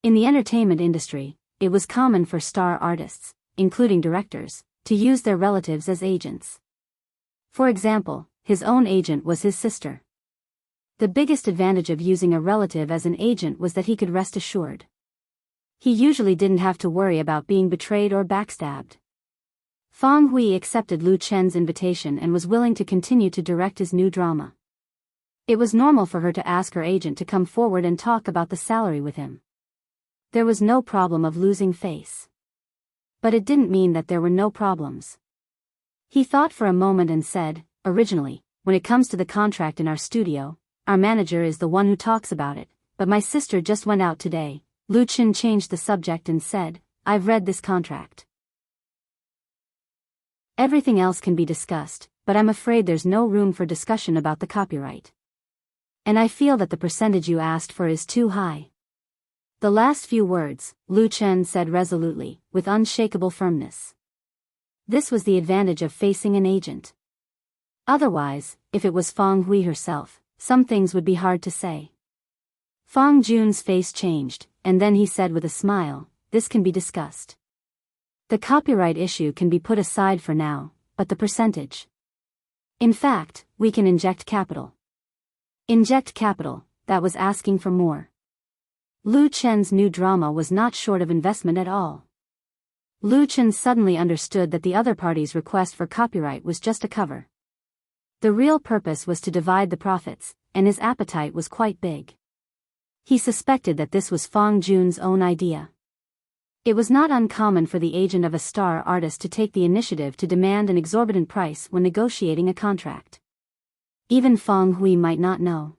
In the entertainment industry, it was common for star artists, including directors, to use their relatives as agents. For example, his own agent was his sister. The biggest advantage of using a relative as an agent was that he could rest assured. He usually didn't have to worry about being betrayed or backstabbed. Fang Hui accepted Lu Chen's invitation and was willing to continue to direct his new drama. It was normal for her to ask her agent to come forward and talk about the salary with him. There was no problem of losing face. But it didn't mean that there were no problems. He thought for a moment and said, "Originally, when it comes to the contract in our studio, our manager is the one who talks about it, but my sister just went out today." Lu Chen changed the subject and said, "I've read this contract. Everything else can be discussed, but I'm afraid there's no room for discussion about the copyright. And I feel that the percentage you asked for is too high." The last few words, Lu Chen said resolutely, with unshakable firmness. This was the advantage of facing an agent. Otherwise, if it was Fang Hui herself, some things would be hard to say. Fang Jun's face changed, and then he said with a smile, "This can be discussed. The copyright issue can be put aside for now, but the percentage. In fact, we can inject capital." Inject capital, that was asking for more. Lu Chen's new drama was not short of investment at all. Lu Chen suddenly understood that the other party's request for copyright was just a cover. The real purpose was to divide the profits, and his appetite was quite big. He suspected that this was Fang Jun's own idea. It was not uncommon for the agent of a star artist to take the initiative to demand an exorbitant price when negotiating a contract. Even Fang Hui might not know.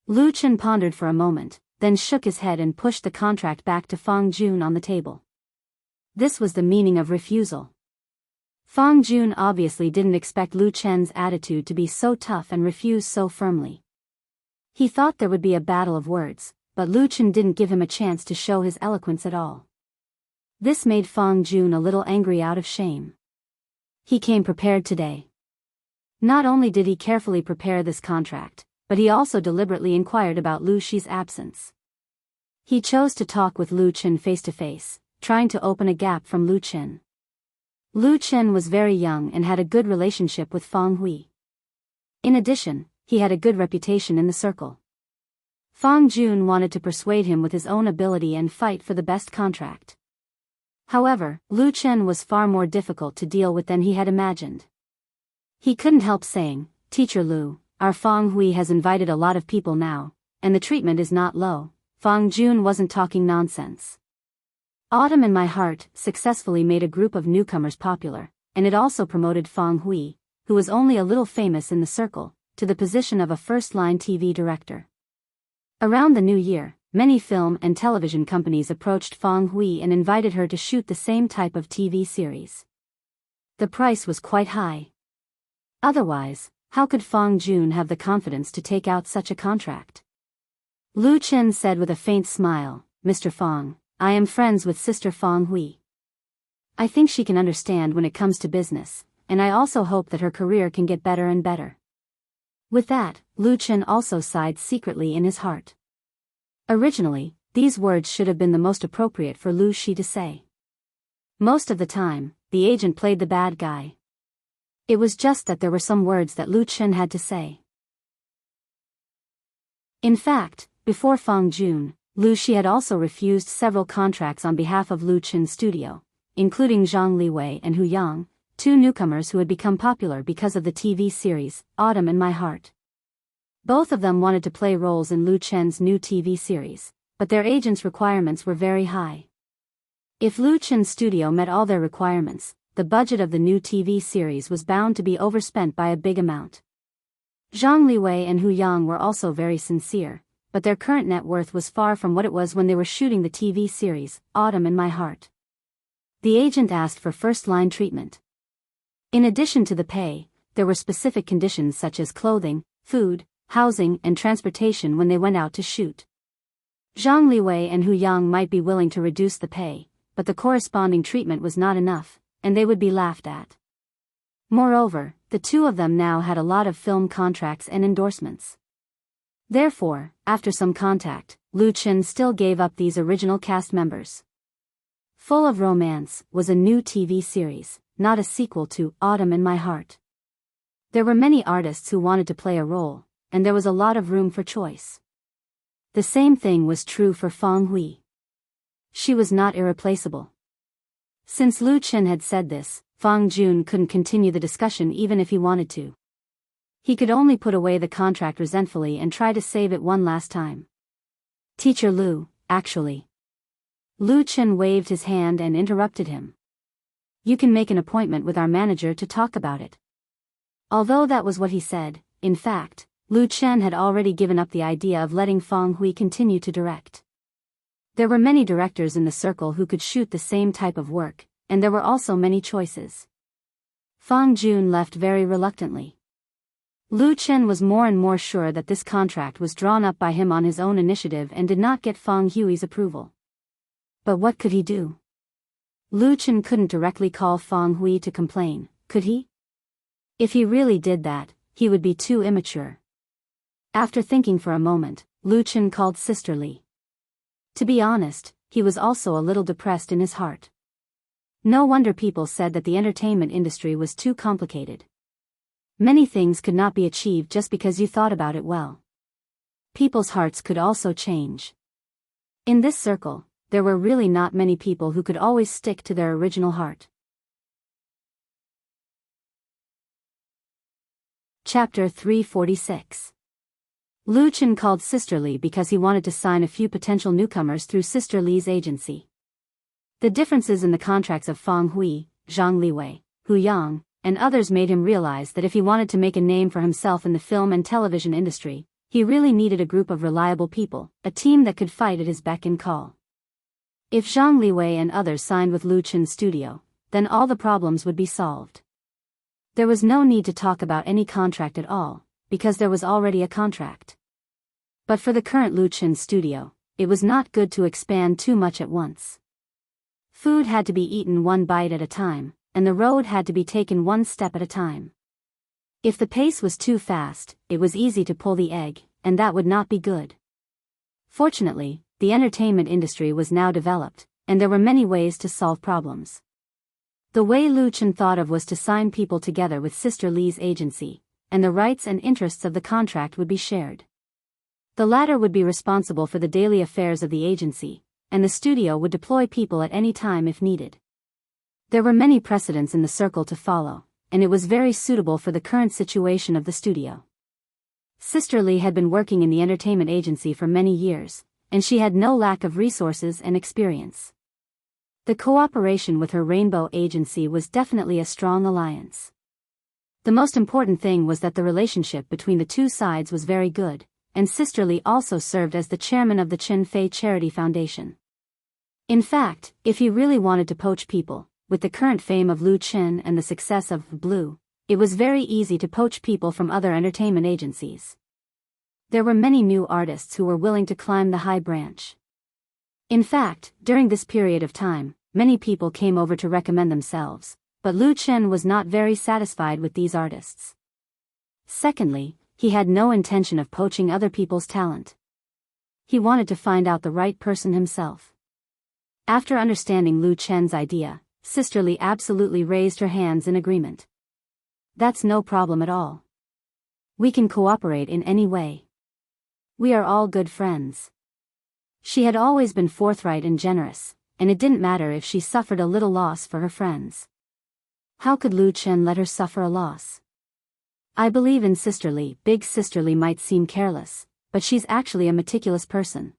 Lu Chen pondered for a moment, then shook his head and pushed the contract back to Fang Jun on the table. This was the meaning of refusal. Fang Jun obviously didn't expect Lu Chen's attitude to be so tough and refuse so firmly. He thought there would be a battle of words, but Lu Chen didn't give him a chance to show his eloquence at all. This made Fang Jun a little angry out of shame. He came prepared today. Not only did he carefully prepare this contract, but he also deliberately inquired about Lu Shi's absence. He chose to talk with Lu Chen face to face, trying to open a gap from Lu Chen. Lu Chen was very young and had a good relationship with Fang Hui. In addition, he had a good reputation in the circle. Fang Jun wanted to persuade him with his own ability and fight for the best contract. However, Lu Chen was far more difficult to deal with than he had imagined. He couldn't help saying, "Teacher Lu, our Fang Hui has invited a lot of people now, and the treatment is not low." Fang Jun wasn't talking nonsense. Autumn in My Heart successfully made a group of newcomers popular, and it also promoted Fang Hui, who was only a little famous in the circle, to the position of a first-line TV director. Around the new year, many film and television companies approached Fang Hui and invited her to shoot the same type of TV series. The price was quite high. Otherwise, how could Fang Jun have the confidence to take out such a contract? Lu Chen said with a faint smile, "Mr. Fang, I am friends with Sister Fang Hui. I think she can understand when it comes to business, and I also hope that her career can get better and better." With that, Lu Chen also sighed secretly in his heart. Originally, these words should have been the most appropriate for Lu Shi to say. Most of the time, the agent played the bad guy. It was just that there were some words that Lu Chen had to say. In fact, before Fang Jun, Lu Shi had also refused several contracts on behalf of Lu Chen's studio, including Zhang Liwei and Hu Yang, two newcomers who had become popular because of the TV series, Autumn in My Heart. Both of them wanted to play roles in Lu Chen's new TV series, but their agents' requirements were very high. If Lu Chen's studio met all their requirements, the budget of the new TV series was bound to be overspent by a big amount. Zhang Liwei and Hu Yang were also very sincere, but their current net worth was far from what it was when they were shooting the TV series, Autumn in My Heart. The agent asked for first-line treatment. In addition to the pay, there were specific conditions such as clothing, food, housing and transportation when they went out to shoot. Zhang Liwei and Hu Yang might be willing to reduce the pay, but the corresponding treatment was not enough, and they would be laughed at. Moreover, the two of them now had a lot of film contracts and endorsements. Therefore, after some contact, Lu Chen still gave up these original cast members. Full of Romance was a new TV series, not a sequel to Autumn in My Heart. There were many artists who wanted to play a role, and there was a lot of room for choice. The same thing was true for Fang Hui. She was not irreplaceable. Since Lu Chen had said this, Fang Jun couldn't continue the discussion even if he wanted to. He could only put away the contract resentfully and try to save it one last time. "Teacher Lu, actually." Lu Chen waved his hand and interrupted him. "You can make an appointment with our manager to talk about it." Although that was what he said, in fact, Lu Chen had already given up the idea of letting Fang Hui continue to direct. There were many directors in the circle who could shoot the same type of work, and there were also many choices. Fang Jun left very reluctantly. Lu Chen was more and more sure that this contract was drawn up by him on his own initiative and did not get Fang Hui's approval. But what could he do? Lu Chen couldn't directly call Fang Hui to complain, could he? If he really did that, he would be too immature. After thinking for a moment, Lu Chen called Sister Li. To be honest, he was also a little depressed in his heart. No wonder people said that the entertainment industry was too complicated. Many things could not be achieved just because you thought about it well. People's hearts could also change. In this circle, there were really not many people who could always stick to their original heart. Chapter 346. Lu Chen called Sister Li because he wanted to sign a few potential newcomers through Sister Li's agency. The differences in the contracts of Fang Hui, Zhang Liwei, Hu Yang, and others made him realize that if he wanted to make a name for himself in the film and television industry, he really needed a group of reliable people, a team that could fight at his beck and call. If Zhang Liwei and others signed with Lu Chen's studio, then all the problems would be solved. There was no need to talk about any contract at all, because there was already a contract. But for the current Lu Chen studio, it was not good to expand too much at once. Food had to be eaten one bite at a time, and the road had to be taken one step at a time. If the pace was too fast, it was easy to pull the egg, and that would not be good. Fortunately, the entertainment industry was now developed, and there were many ways to solve problems. The way Lu Chen thought of was to sign people together with Sister Li's agency, and the rights and interests of the contract would be shared. The latter would be responsible for the daily affairs of the agency, and the studio would deploy people at any time if needed. There were many precedents in the circle to follow, and it was very suitable for the current situation of the studio. Sister Li had been working in the entertainment agency for many years, and she had no lack of resources and experience. The cooperation with her Rainbow agency was definitely a strong alliance. The most important thing was that the relationship between the two sides was very good, and Sister Li also served as the chairman of the Chen Fei Charity Foundation. In fact, if he really wanted to poach people, with the current fame of Lu Chen and the success of Blue, it was very easy to poach people from other entertainment agencies. There were many new artists who were willing to climb the high branch. In fact, during this period of time, many people came over to recommend themselves, but Lu Chen was not very satisfied with these artists. Secondly, he had no intention of poaching other people's talent. He wanted to find out the right person himself. After understanding Lu Chen's idea, Sister Li absolutely raised her hands in agreement. That's no problem at all. We can cooperate in any way. We are all good friends. She had always been forthright and generous, and it didn't matter if she suffered a little loss for her friends. How could Lu Chen let her suffer a loss? I believe in Sister Li. Big Sister Li might seem careless, but she's actually a meticulous person.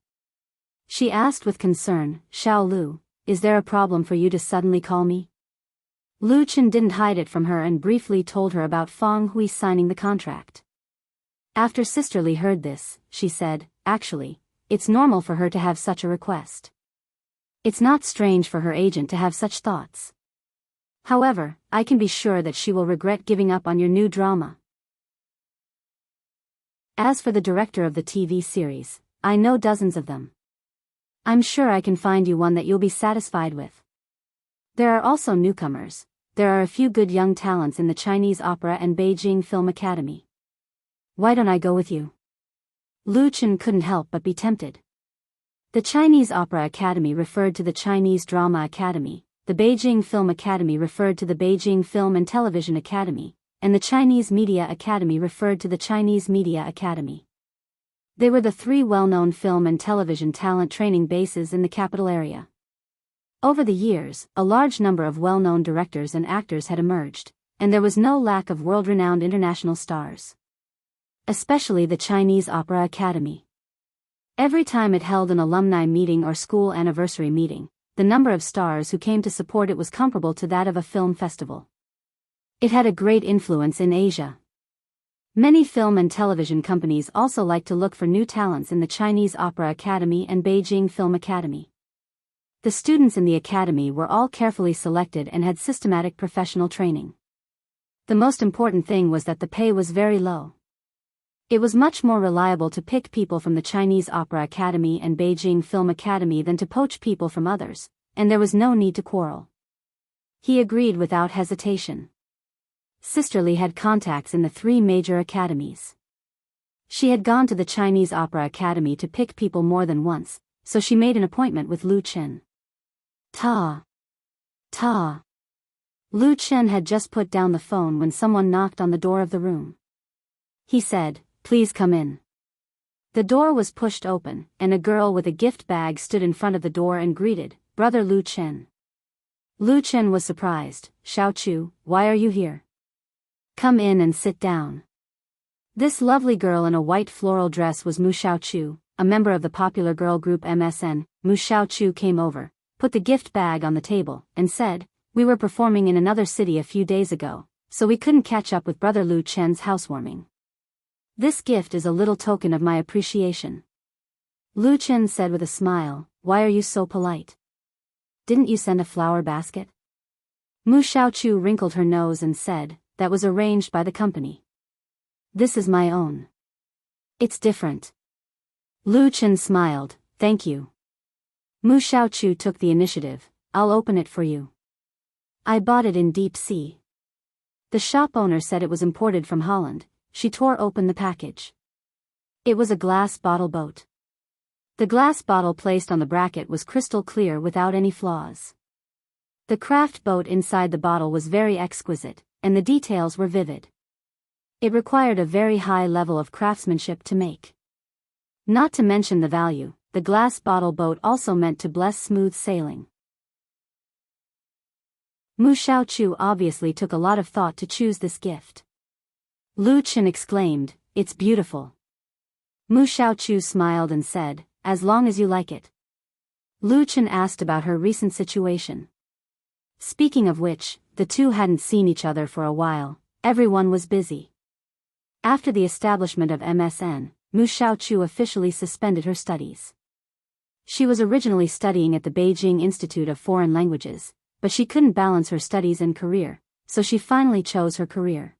She asked with concern, Xiao Lu, is there a problem for you to suddenly call me? Lu Chen didn't hide it from her and briefly told her about Feng Hui signing the contract. After Sister Li heard this, she said, actually, it's normal for her to have such a request. It's not strange for her agent to have such thoughts. However, I can be sure that she will regret giving up on your new drama. As for the director of the TV series, I know dozens of them. I'm sure I can find you one that you'll be satisfied with. There are also newcomers. There are a few good young talents in the Chinese Opera and Beijing Film Academy. Why don't I go with you? Lu Chen couldn't help but be tempted. The Chinese Opera Academy referred to the Chinese Drama Academy, the Beijing Film Academy referred to the Beijing Film and Television Academy, and the Chinese Media Academy referred to the Chinese Media Academy. They were the three well-known film and television talent training bases in the capital area. Over the years, a large number of well-known directors and actors had emerged, and there was no lack of world-renowned international stars. Especially the Chinese Opera Academy. Every time it held an alumni meeting or school anniversary meeting, the number of stars who came to support it was comparable to that of a film festival. It had a great influence in Asia. Many film and television companies also like to look for new talents in the Chinese Opera Academy and Beijing Film Academy. The students in the academy were all carefully selected and had systematic professional training. The most important thing was that the pay was very low. It was much more reliable to pick people from the Chinese Opera Academy and Beijing Film Academy than to poach people from others, and there was no need to quarrel. He agreed without hesitation. Sister Li had contacts in the three major academies. She had gone to the Chinese Opera Academy to pick people more than once, so she made an appointment with Lu Chen. Ta. Lu Chen had just put down the phone when someone knocked on the door of the room. He said, "Please come in." The door was pushed open, and a girl with a gift bag stood in front of the door and greeted, "Brother Lu Chen." Lu Chen was surprised. "Xiao Chu, why are you here? Come in and sit down." This lovely girl in a white floral dress was Mu Xiaochu, a member of the popular girl group MSN. Mu Xiaochu came over, put the gift bag on the table, and said, "We were performing in another city a few days ago, so we couldn't catch up with Brother Lu Chen's housewarming. This gift is a little token of my appreciation." Lu Chen said with a smile, "Why are you so polite? Didn't you send a flower basket?" Mu Xiaochu wrinkled her nose and said, "That was arranged by the company. This is my own. It's different." Lu Chen smiled, "Thank you." Mu Xiaochu took the initiative, "I'll open it for you. I bought it in deep sea." The shop owner said it was imported from Holland. She tore open the package. It was a glass bottle boat. The glass bottle placed on the bracket was crystal clear without any flaws. The craft boat inside the bottle was very exquisite, and the details were vivid. It required a very high level of craftsmanship to make. Not to mention the value, the glass bottle boat also meant to bless smooth sailing. Mu Xiaochu obviously took a lot of thought to choose this gift. Lu Chen exclaimed, "It's beautiful." Mu Xiaochu smiled and said, "As long as you like it." Lu Chen asked about her recent situation. Speaking of which, the two hadn't seen each other for a while. Everyone was busy. After the establishment of MSN, Mu Xiaochu officially suspended her studies. She was originally studying at the Beijing Institute of Foreign Languages, but she couldn't balance her studies and career, so she finally chose her career.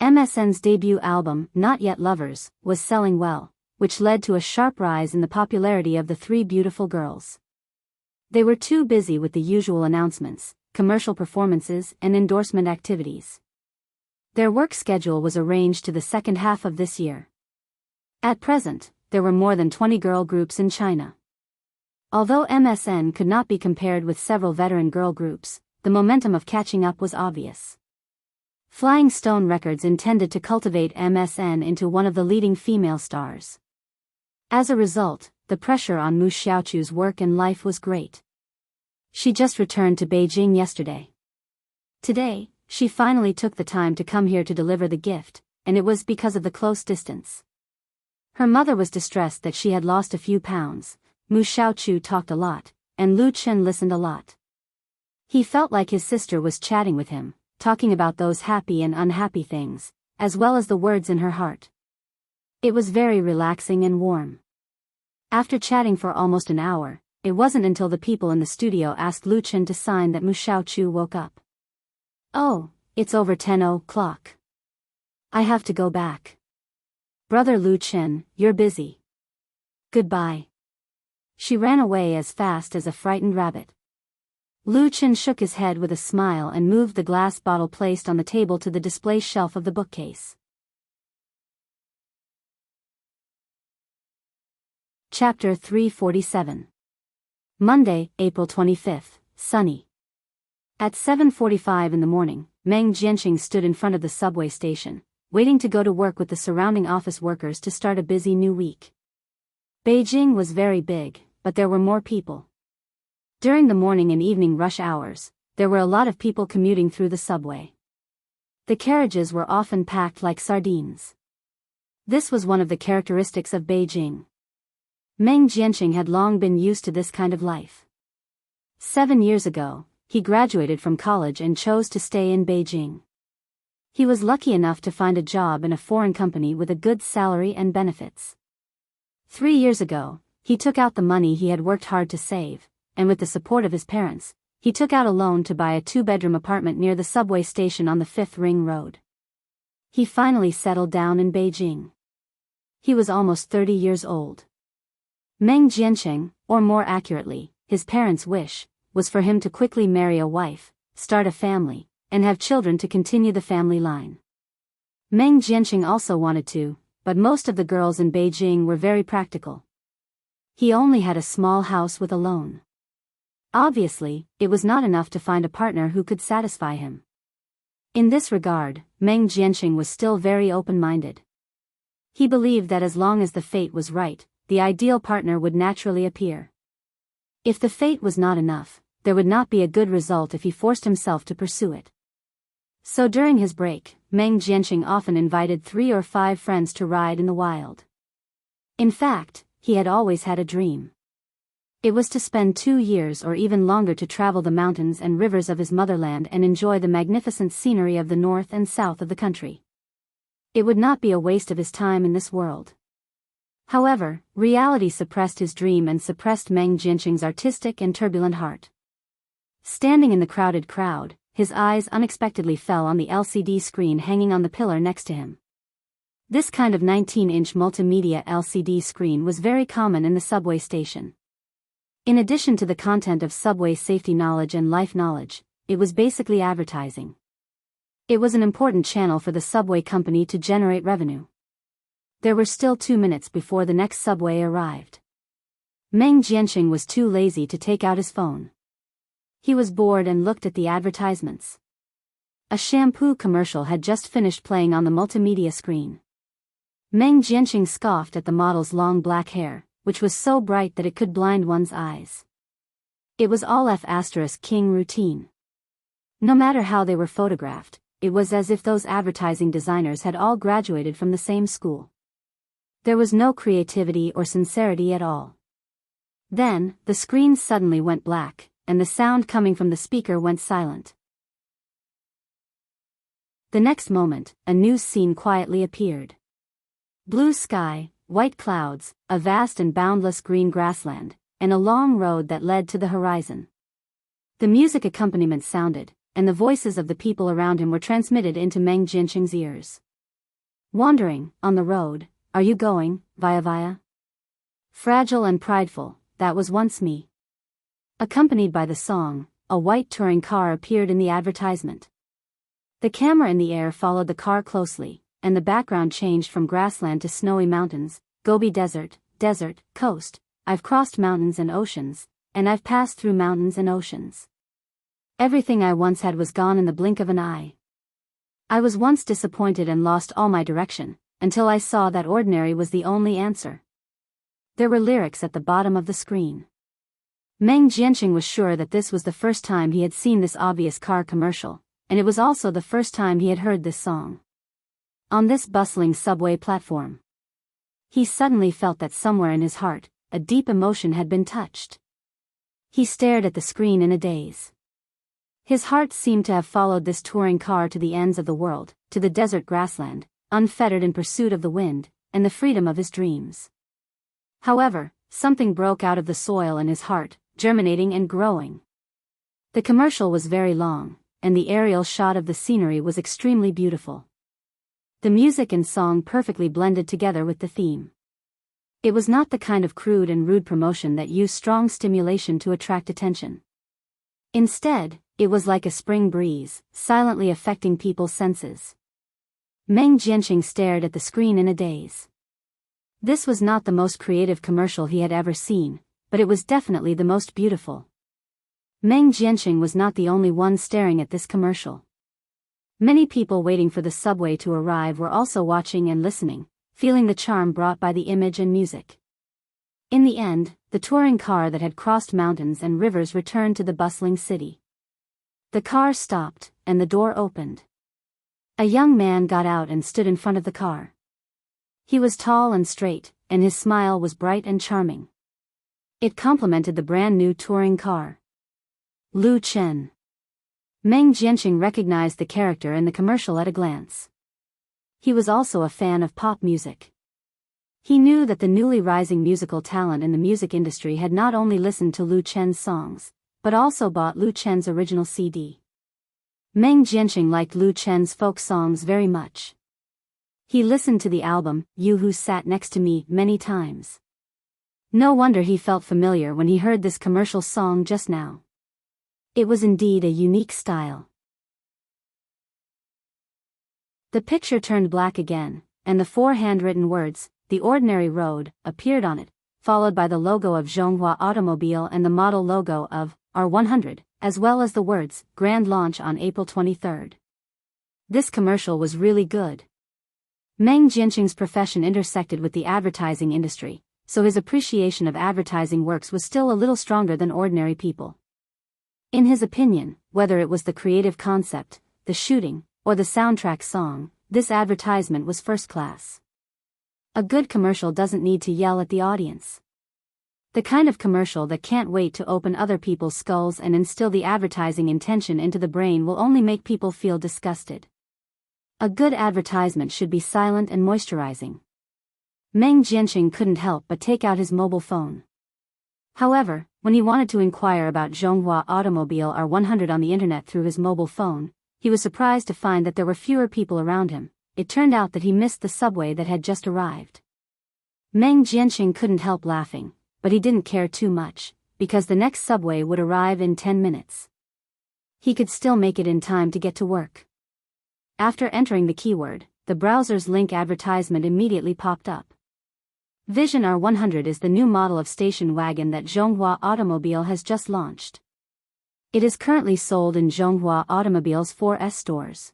MSN's debut album, Not Yet Lovers, was selling well, which led to a sharp rise in the popularity of the three beautiful girls. They were too busy with the usual announcements, commercial performances, and endorsement activities. Their work schedule was arranged to the second half of this year. At present, there were more than 20 girl groups in China. Although MSN could not be compared with several veteran girl groups, the momentum of catching up was obvious. Flying Stone Records intended to cultivate MSN into one of the leading female stars. As a result, the pressure on Mu Xiaochu's work and life was great. She just returned to Beijing yesterday. Today, she finally took the time to come here to deliver the gift, and it was because of the close distance. Her mother was distressed that she had lost a few pounds. Mu Xiaochu talked a lot, and Lu Chen listened a lot. He felt like his sister was chatting with him, talking about those happy and unhappy things, as well as the words in her heart. It was very relaxing and warm. After chatting for almost an hour, it wasn't until the people in the studio asked Lu Chen to sign that Mu Xiaochu woke up. "Oh, it's over 10 o'clock. I have to go back. Brother Lu Chen, you're busy. Goodbye." She ran away as fast as a frightened rabbit. Lu Chen shook his head with a smile and moved the glass bottle placed on the table to the display shelf of the bookcase. Chapter 347. Monday, April 25th, sunny. At 7:45 in the morning, Meng Jianqing stood in front of the subway station, waiting to go to work with the surrounding office workers to start a busy new week. Beijing was very big, but there were more people. During the morning and evening rush hours, there were a lot of people commuting through the subway. The carriages were often packed like sardines. This was one of the characteristics of Beijing. Meng Jianqing had long been used to this kind of life. 7 years ago, he graduated from college and chose to stay in Beijing. He was lucky enough to find a job in a foreign company with a good salary and benefits. 3 years ago, he took out the money he had worked hard to save, and with the support of his parents, he took out a loan to buy a 2-bedroom apartment near the subway station on the 5th Ring Road. He finally settled down in Beijing. He was almost 30 years old. Meng Jianqing, or more accurately, his parents' wish, was for him to quickly marry a wife, start a family, and have children to continue the family line. Meng Jianqing also wanted to, but most of the girls in Beijing were very practical. He only had a small house with a loan. Obviously, it was not enough to find a partner who could satisfy him. In this regard, Meng Jianqing was still very open-minded. He believed that as long as the fate was right, the ideal partner would naturally appear. If the fate was not enough, there would not be a good result if he forced himself to pursue it. So during his break, Meng Jianqing often invited 3 or 5 friends to ride in the wild. In fact, he had always had a dream. It was to spend 2 years or even longer to travel the mountains and rivers of his motherland and enjoy the magnificent scenery of the north and south of the country. It would not be a waste of his time in this world. However, reality suppressed his dream and suppressed Meng Jianqing's artistic and turbulent heart. Standing in the crowded crowd, his eyes unexpectedly fell on the LCD screen hanging on the pillar next to him. This kind of 19-inch multimedia LCD screen was very common in the subway station. In addition to the content of subway safety knowledge and life knowledge, it was basically advertising. It was an important channel for the subway company to generate revenue. There were still 2 minutes before the next subway arrived. Meng Jianqing was too lazy to take out his phone. He was bored and looked at the advertisements. A shampoo commercial had just finished playing on the multimedia screen. Meng Jianqing scoffed at the model's long black hair, which was so bright that it could blind one's eyes. It was all F*King routine. No matter how they were photographed, it was as if those advertising designers had all graduated from the same school. There was no creativity or sincerity at all. Then, the screen suddenly went black, and the sound coming from the speaker went silent. The next moment, a new scene quietly appeared. Blue sky, white clouds, a vast and boundless green grassland, and a long road that led to the horizon. The music accompaniment sounded, and the voices of the people around him were transmitted into Meng Jianqing's ears. Wandering, on the road, are you going, via? Fragile and prideful, that was once me. Accompanied by the song, a white touring car appeared in the advertisement. The camera in the air followed the car closely, and the background changed from grassland to snowy mountains. Gobi Desert, desert, coast, I've crossed mountains and oceans, and I've passed through mountains and oceans. Everything I once had was gone in the blink of an eye. I was once disappointed and lost all my direction, until I saw that ordinary was the only answer. There were lyrics at the bottom of the screen. Meng Jianqing was sure that this was the first time he had seen this obvious car commercial, and it was also the first time he had heard this song. On this bustling subway platform, he suddenly felt that somewhere in his heart, a deep emotion had been touched. He stared at the screen in a daze. His heart seemed to have followed this touring car to the ends of the world, to the desert grassland, unfettered in pursuit of the wind, and the freedom of his dreams. However, something broke out of the soil in his heart, germinating and growing. The commercial was very long, and the aerial shot of the scenery was extremely beautiful. The music and song perfectly blended together with the theme. It was not the kind of crude and rude promotion that used strong stimulation to attract attention. Instead, it was like a spring breeze, silently affecting people's senses. Meng Jianqing stared at the screen in a daze. This was not the most creative commercial he had ever seen, but it was definitely the most beautiful. Meng Jianqing was not the only one staring at this commercial. Many people waiting for the subway to arrive were also watching and listening, feeling the charm brought by the image and music. In the end, the touring car that had crossed mountains and rivers returned to the bustling city. The car stopped, and the door opened. A young man got out and stood in front of the car. He was tall and straight, and his smile was bright and charming. It complemented the brand-new touring car. Lu Chen. Meng Jianqing recognized the character in the commercial at a glance. He was also a fan of pop music. He knew that the newly rising musical talent in the music industry had not only listened to Lu Chen's songs, but also bought Lu Chen's original CD. Meng Jianqing liked Lu Chen's folk songs very much. He listened to the album, You Who Sat Next to Me, many times. No wonder he felt familiar when he heard this commercial song just now. It was indeed a unique style. The picture turned black again, and the 4 handwritten words, The Ordinary Road, appeared on it, followed by the logo of Zhonghua Automobile and the model logo of R100, as well as the words, Grand Launch on April 23. This commercial was really good. Meng Jianqing's profession intersected with the advertising industry, so his appreciation of advertising works was still a little stronger than ordinary people. In his opinion, whether it was the creative concept, the shooting, or the soundtrack song, this advertisement was first class. A good commercial doesn't need to yell at the audience. The kind of commercial that can't wait to open other people's skulls and instill the advertising intention into the brain will only make people feel disgusted. A good advertisement should be silent and moisturizing. Meng Jianqing couldn't help but take out his mobile phone. However, when he wanted to inquire about Zhonghua Automobile R100 on the internet through his mobile phone, he was surprised to find that there were fewer people around him. It turned out that he missed the subway that had just arrived. Meng Jianqing couldn't help laughing, but he didn't care too much, because the next subway would arrive in 10 minutes. He could still make it in time to get to work. After entering the keyword, the browser's link advertisement immediately popped up. Vision R100 is the new model of station wagon that Zhonghua Automobile has just launched. It is currently sold in Zhonghua Automobile's 4S stores.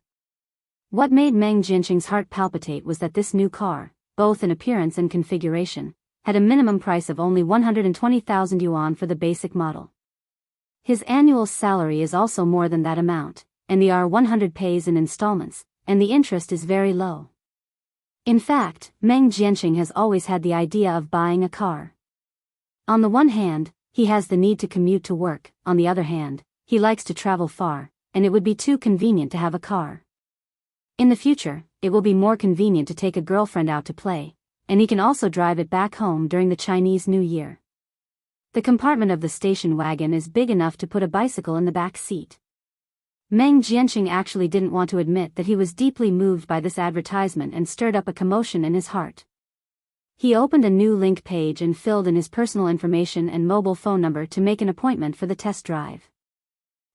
What made Meng Jianqing's heart palpitate was that this new car, both in appearance and configuration, had a minimum price of only 120,000 yuan for the basic model. His annual salary is also more than that amount, and the R100 pays in installments, and the interest is very low. In fact, Meng Jianqing has always had the idea of buying a car. On the one hand, he has the need to commute to work, on the other hand, he likes to travel far, and it would be too convenient to have a car. In the future, it will be more convenient to take a girlfriend out to play, and he can also drive it back home during the Chinese New Year. The compartment of the station wagon is big enough to put a bicycle in the back seat. Meng Jianqing actually didn't want to admit that he was deeply moved by this advertisement and stirred up a commotion in his heart. He opened a new link page and filled in his personal information and mobile phone number to make an appointment for the test drive.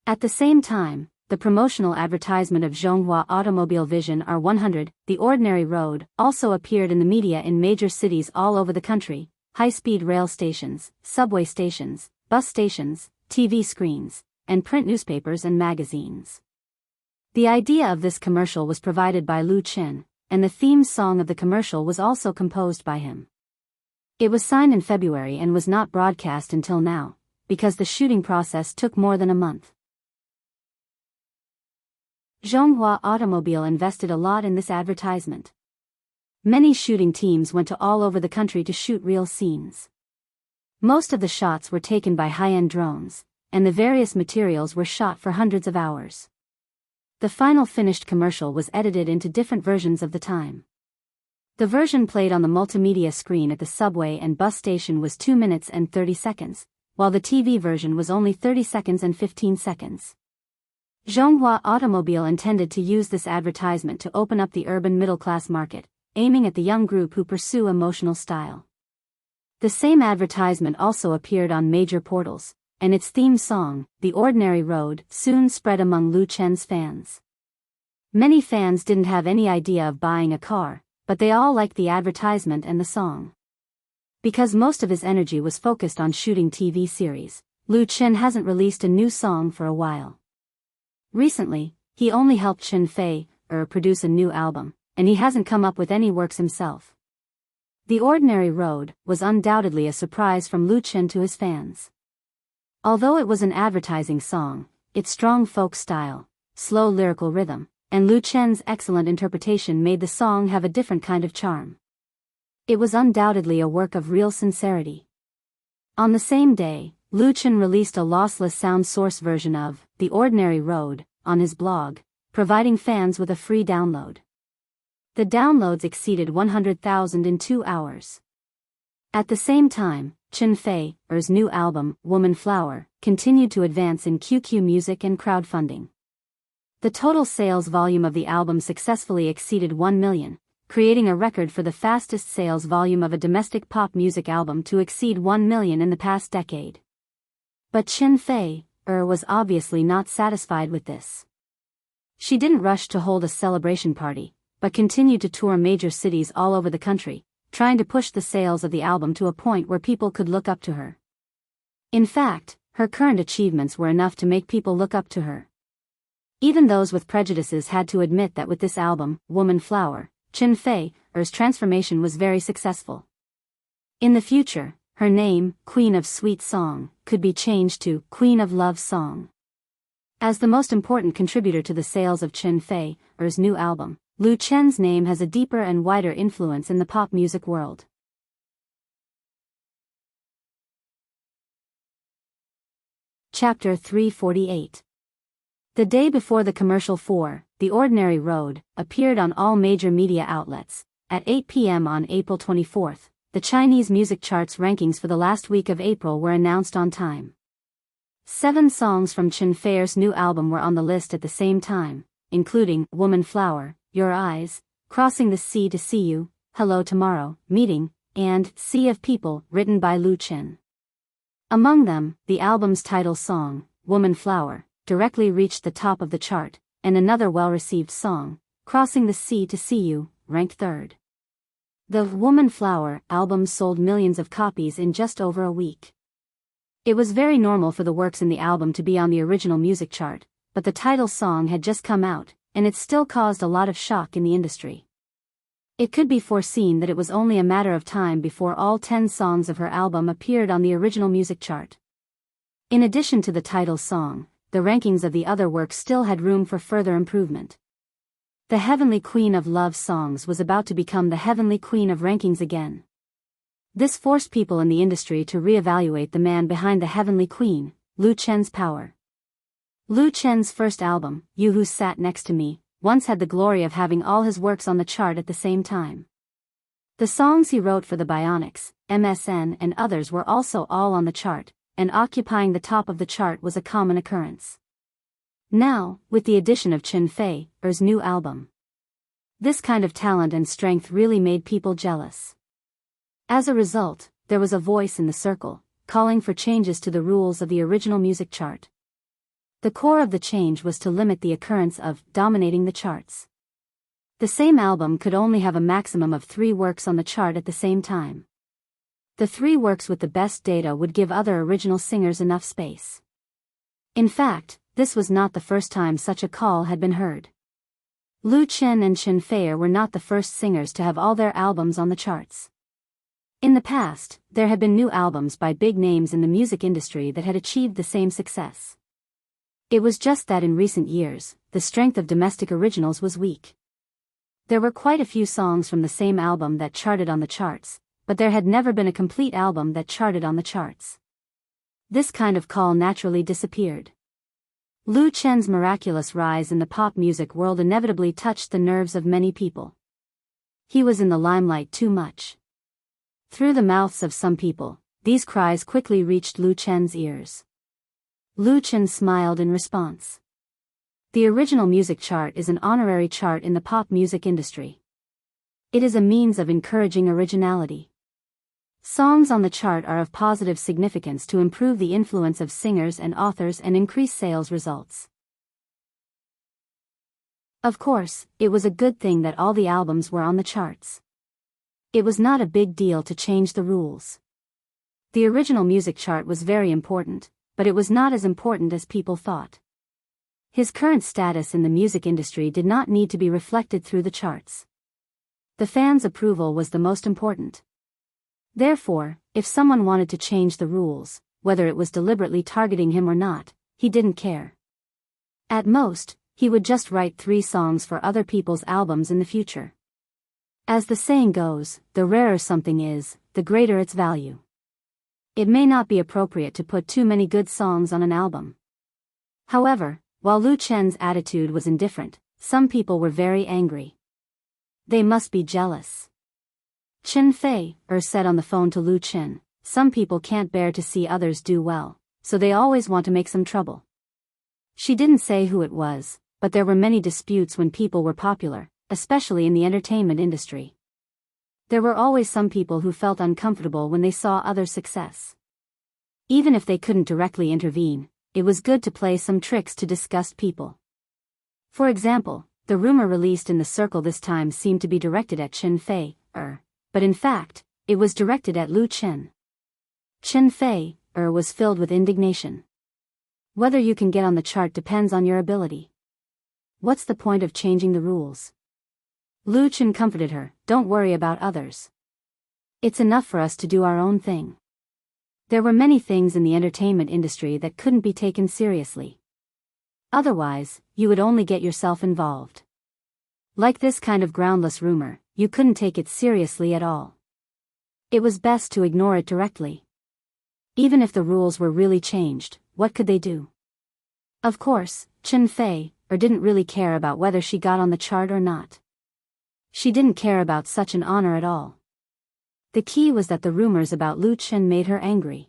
At the same time, the promotional advertisement of Zhonghua Automobile Vision R100, The Ordinary Road, also appeared in the media in major cities all over the country: high-speed rail stations, subway stations, bus stations, TV screens, and print newspapers and magazines. The idea of this commercial was provided by Lu Qin, and the theme song of the commercial was also composed by him. It was signed in February and was not broadcast until now, because the shooting process took more than a month. Zhonghua Automobile invested a lot in this advertisement. Many shooting teams went to all over the country to shoot real scenes. Most of the shots were taken by high-end drones, and the various materials were shot for hundreds of hours. The final finished commercial was edited into different versions of the time. The version played on the multimedia screen at the subway and bus station was 2 minutes and 30 seconds, while the TV version was only 30 seconds and 15 seconds. Zhonghua Automobile intended to use this advertisement to open up the urban middle-class market, aiming at the young group who pursue emotional style. The same advertisement also appeared on major portals, and its theme song, The Ordinary Road, soon spread among Lu Chen's fans. Many fans didn't have any idea of buying a car, but they all liked the advertisement and the song. Because most of his energy was focused on shooting TV series, Lu Chen hasn't released a new song for a while. Recently, he only helped Chen Fei produce a new album, and he hasn't come up with any works himself. The Ordinary Road was undoubtedly a surprise from Lu Chen to his fans. Although it was an advertising song, its strong folk style, slow lyrical rhythm, and Lu Chen's excellent interpretation made the song have a different kind of charm. It was undoubtedly a work of real sincerity. On the same day, Lu Chen released a lossless sound source version of The Ordinary Road on his blog, providing fans with a free download. The downloads exceeded 100,000 in 2 hours. At the same time, Chen Fei's new album, Woman Flower, continued to advance in QQ Music and crowdfunding. The total sales volume of the album successfully exceeded 1 million, creating a record for the fastest sales volume of a domestic pop music album to exceed 1 million in the past decade. But Chen Fei was obviously not satisfied with this. She didn't rush to hold a celebration party, but continued to tour major cities all over the country, trying to push the sales of the album to a point where people could look up to her. In fact, her current achievements were enough to make people look up to her. Even those with prejudices had to admit that with this album, Woman Flower, Chen Fei's transformation was very successful. In the future, her name, Queen of Sweet Song, could be changed to Queen of Love Song. As the most important contributor to the sales of Chen Fei's new album, Lu Chen's name has a deeper and wider influence in the pop music world. Chapter 348. The day before the commercial for The Ordinary Road appeared on all major media outlets, at 8 p.m. on April 24th, the Chinese music charts rankings for the last week of April were announced on time. 7 songs from Chen Fei's new album were on the list at the same time, including Woman Flower, Your Eyes, Crossing the Sea to See You, Hello Tomorrow, Meeting, and Sea of People, written by Lu Chen. Among them, the album's title song, Woman Flower, directly reached the top of the chart, and another well-received song, Crossing the Sea to See You, ranked 3rd. The Woman Flower album sold millions of copies in just over a week. It was very normal for the works in the album to be on the original music chart, but the title song had just come out, and it still caused a lot of shock in the industry. It could be foreseen that it was only a matter of time before all 10 songs of her album appeared on the original music chart. In addition to the title song, the rankings of the other works still had room for further improvement. The Heavenly Queen of Love Songs was about to become the Heavenly Queen of Rankings again. This forced people in the industry to reevaluate the man behind the Heavenly Queen, Lu Chen's power. Lu Chen's first album, You Who Sat Next to Me, once had the glory of having all his works on the chart at the same time. The songs he wrote for the Bionics, MSN and others were also all on the chart, and occupying the top of the chart was a common occurrence. Now, with the addition of Chen Fei's new album, this kind of talent and strength really made people jealous. As a result, there was a voice in the circle, calling for changes to the rules of the original music chart. The core of the change was to limit the occurrence of dominating the charts. The same album could only have a maximum of 3 works on the chart at the same time. The 3 works with the best data would give other original singers enough space. In fact, this was not the first time such a call had been heard. Lu Chen and Chen Fei were not the first singers to have all their albums on the charts. In the past, there had been new albums by big names in the music industry that had achieved the same success. It was just that in recent years, the strength of domestic originals was weak. There were quite a few songs from the same album that charted on the charts, but there had never been a complete album that charted on the charts. This kind of call naturally disappeared. Lu Chen's miraculous rise in the pop music world inevitably touched the nerves of many people. He was in the limelight too much. Through the mouths of some people, these cries quickly reached Lu Chen's ears. Lu Chen smiled in response. The original music chart is an honorary chart in the pop music industry. It is a means of encouraging originality. Songs on the chart are of positive significance to improve the influence of singers and authors and increase sales results. Of course, it was a good thing that all the albums were on the charts. It was not a big deal to change the rules. The original music chart was very important, but it was not as important as people thought. His current status in the music industry did not need to be reflected through the charts. The fans' approval was the most important. Therefore, if someone wanted to change the rules, whether it was deliberately targeting him or not, he didn't care. At most, he would just write 3 songs for other people's albums in the future. As the saying goes, the rarer something is, the greater its value. It may not be appropriate to put too many good songs on an album. However, while Lu Chen's attitude was indifferent, some people were very angry. They must be jealous. Chen Fei said on the phone to Lu Chen, some people can't bear to see others do well, so they always want to make some trouble. She didn't say who it was, but there were many disputes when people were popular, especially in the entertainment industry. There were always some people who felt uncomfortable when they saw others' success. Even if they couldn't directly intervene, it was good to play some tricks to disgust people. For example, the rumor released in the circle this time seemed to be directed at Chen Fei, but in fact, it was directed at Lu Chen. Chen Fei, was filled with indignation. Whether you can get on the chart depends on your ability. What's the point of changing the rules? Lu Chen comforted her, don't worry about others. It's enough for us to do our own thing. There were many things in the entertainment industry that couldn't be taken seriously. Otherwise, you would only get yourself involved. Like this kind of groundless rumor, you couldn't take it seriously at all. It was best to ignore it directly. Even if the rules were really changed, what could they do? Of course, Chen Fei, didn't really care about whether she got on the chart or not. She didn't care about such an honor at all. The key was that the rumors about Lu Chen made her angry.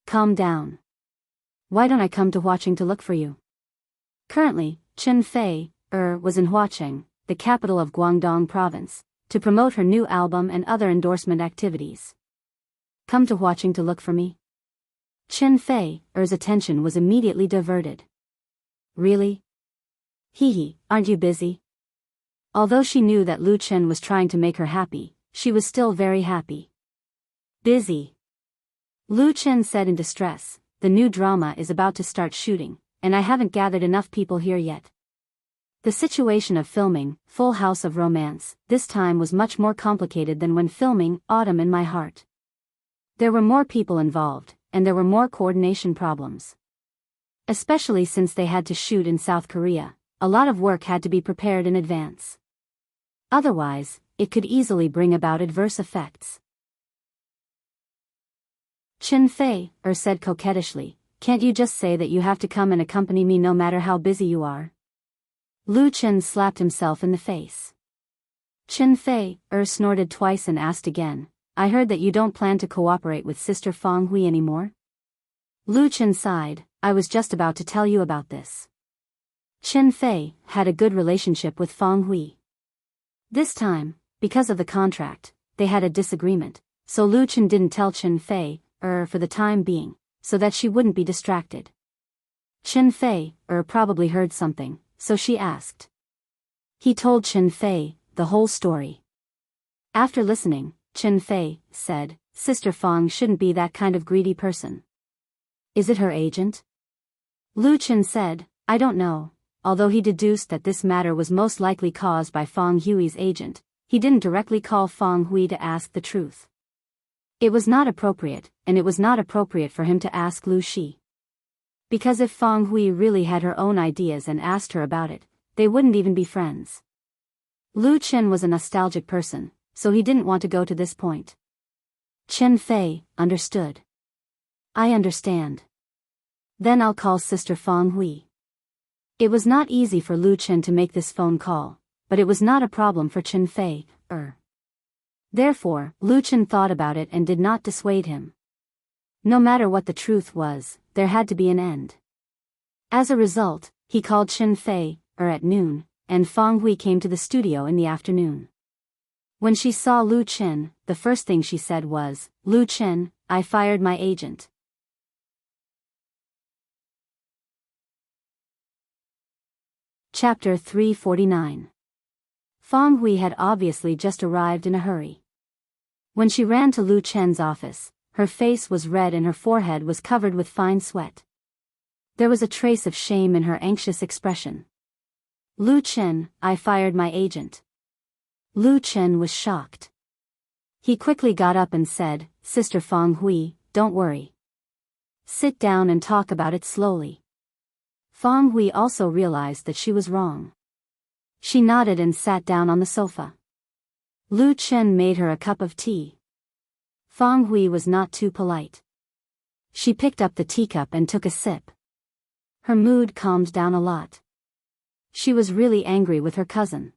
Calm down. Why don't I come to Huaqing to look for you? Currently, Chen Fei, was in Huaqing, the capital of Guangdong province, to promote her new album and other endorsement activities. Come to Huaqing to look for me? Chen Fei's attention was immediately diverted. Really? Hee, aren't you busy? Although she knew that Lu Chen was trying to make her happy, she was still very happy. Busy. Lu Chen said in distress, the new drama is about to start shooting, and I haven't gathered enough people here yet. The situation of filming Full House of Romance this time was much more complicated than when filming Autumn in My Heart. There were more people involved, and there were more coordination problems. Especially since they had to shoot in South Korea, a lot of work had to be prepared in advance. Otherwise, it could easily bring about adverse effects. Chen Fei said coquettishly, can't you just say that you have to come and accompany me no matter how busy you are? Lu Chen slapped himself in the face. Chen Fei snorted twice and asked again, I heard that you don't plan to cooperate with Sister Fang Hui anymore? Lu Chen sighed, I was just about to tell you about this. Chen Fei had a good relationship with Fang Hui. This time, because of the contract, they had a disagreement, so Lu Chen didn't tell Chen Fei, for the time being, so that she wouldn't be distracted. Chen Fei, probably heard something, so she asked. He told Chen Fei the whole story. After listening, Chen Fei said, Sister Fang shouldn't be that kind of greedy person. Is it her agent? Lu Chen said, I don't know. Although he deduced that this matter was most likely caused by Fang Hui's agent, he didn't directly call Fang Hui to ask the truth. It was not appropriate, and it was not appropriate for him to ask Lu Shi. Because if Fang Hui really had her own ideas and asked her about it, they wouldn't even be friends. Lu Chen was a nostalgic person, so he didn't want to go to this point. Chen Fei understood. I understand. Then I'll call Sister Fang Hui. It was not easy for Lu Chen to make this phone call, but it was not a problem for Chen Fei, Therefore, Lu Chen thought about it and did not dissuade him. No matter what the truth was, there had to be an end. As a result, he called Chen Fei, at noon, and Fang Hui came to the studio in the afternoon. When she saw Lu Chen, the first thing she said was, Lu Chen, I fired my agent. Chapter 349. Fang Hui had obviously just arrived in a hurry. When she ran to Lu Chen's office, her face was red and her forehead was covered with fine sweat. There was a trace of shame in her anxious expression. Lu Chen, I fired my agent. Lu Chen was shocked. He quickly got up and said, Sister Fang Hui, don't worry. Sit down and talk about it slowly. Fang Hui also realized that she was wrong. She nodded and sat down on the sofa. Lu Chen made her a cup of tea. Fang Hui was not too polite. She picked up the teacup and took a sip. Her mood calmed down a lot. She was really angry with her cousin.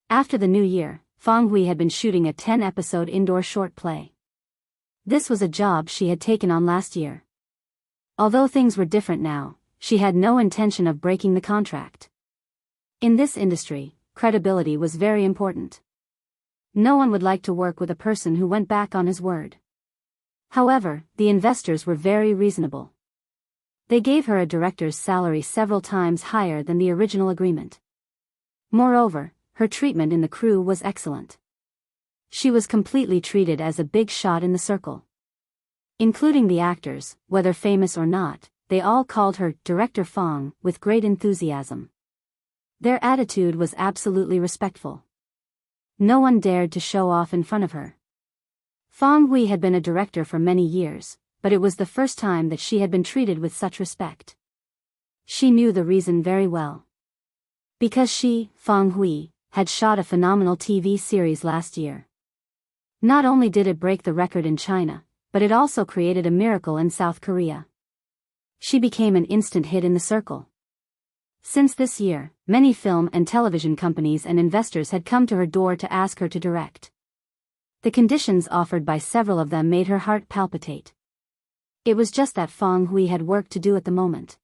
After the new year, Fang Hui had been shooting a 10-episode indoor short play. This was a job she had taken on last year. Although things were different now, she had no intention of breaking the contract. In this industry, credibility was very important. No one would like to work with a person who went back on his word. However, the investors were very reasonable. They gave her a director's salary several times higher than the original agreement. Moreover, her treatment in the crew was excellent. She was completely treated as a big shot in the circle. Including the actors, whether famous or not, they all called her Director Fang with great enthusiasm. Their attitude was absolutely respectful. No one dared to show off in front of her. Fang Hui had been a director for many years, but it was the first time that she had been treated with such respect. She knew the reason very well. Because she, Fang Hui, had shot a phenomenal TV series last year. Not only did it break the record in China, but it also created a miracle in South Korea. She became an instant hit in the circle. Since this year, many film and television companies and investors had come to her door to ask her to direct. The conditions offered by several of them made her heart palpitate. It was just that Fang Hui had work to do at the moment.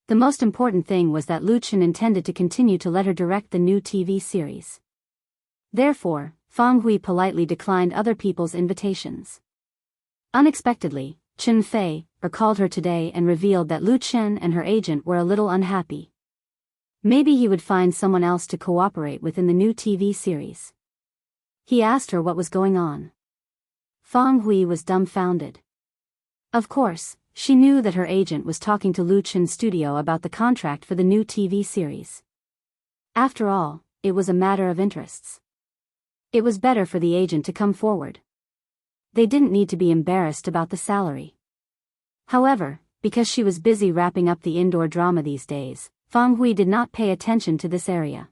The most important thing was that Lu Chen intended to continue to let her direct the new TV series. Therefore, Fang Hui politely declined other people's invitations. Unexpectedly, Chen Fei called her today and revealed that Lu Chen and her agent were a little unhappy. Maybe he would find someone else to cooperate with in the new TV series. He asked her what was going on. Fang Hui was dumbfounded. Of course, she knew that her agent was talking to Lu Chen's studio about the contract for the new TV series. After all, it was a matter of interests. It was better for the agent to come forward. They didn't need to be embarrassed about the salary. However, because she was busy wrapping up the indoor drama these days, Fang Hui did not pay attention to this area.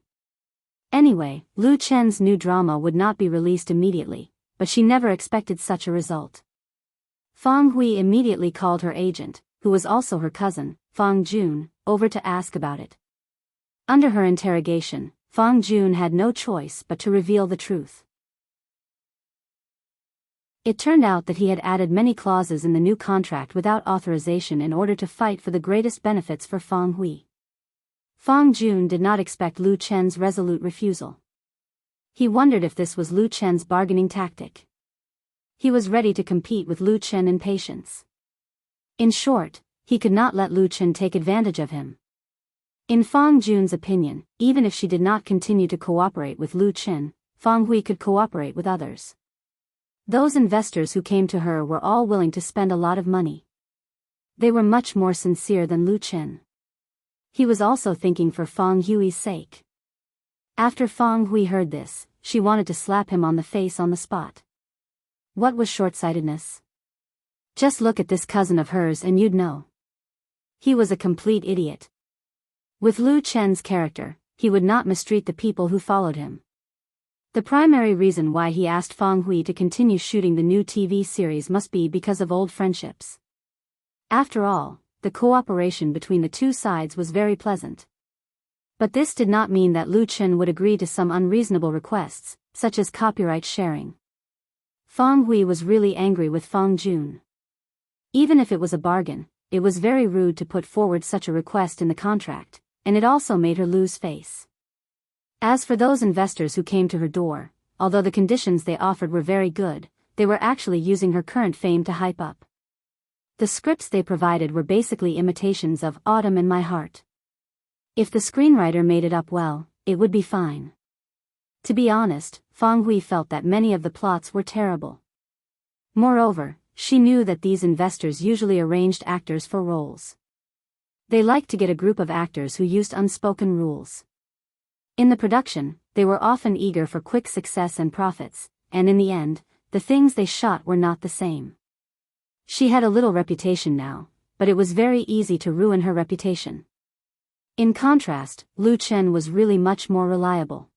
Anyway, Lu Chen's new drama would not be released immediately, but she never expected such a result. Fang Hui immediately called her agent, who was also her cousin, Fang Jun, over to ask about it. Under her interrogation, Fang Jun had no choice but to reveal the truth. It turned out that he had added many clauses in the new contract without authorization in order to fight for the greatest benefits for Fang Hui. Fang Jun did not expect Lu Chen's resolute refusal. He wondered if this was Lu Chen's bargaining tactic. He was ready to compete with Lu Chen in patience. In short, he could not let Lu Chen take advantage of him. In Fang Jun's opinion, even if she did not continue to cooperate with Lu Chen, Fang Hui could cooperate with others. Those investors who came to her were all willing to spend a lot of money. They were much more sincere than Lu Chen. He was also thinking for Fang Hui's sake. After Fang Hui heard this, she wanted to slap him on the face on the spot. What was short-sightedness? Just look at this cousin of hers and you'd know. He was a complete idiot. With Lu Chen's character, he would not mistreat the people who followed him. The primary reason why he asked Fang Hui to continue shooting the new TV series must be because of old friendships. After all, the cooperation between the two sides was very pleasant. But this did not mean that Lu Chen would agree to some unreasonable requests, such as copyright sharing. Fang Hui was really angry with Fang Jun. Even if it was a bargain, it was very rude to put forward such a request in the contract, and it also made her lose face. As for those investors who came to her door, although the conditions they offered were very good, they were actually using her current fame to hype up. The scripts they provided were basically imitations of Autumn in My Heart. If the screenwriter made it up well, it would be fine. To be honest, Fang Hui felt that many of the plots were terrible. Moreover, she knew that these investors usually arranged actors for roles. They liked to get a group of actors who used unspoken rules. In the production, they were often eager for quick success and profits, and in the end, the things they shot were not the same. She had a little reputation now, but it was very easy to ruin her reputation. In contrast, Lu Chen was really much more reliable.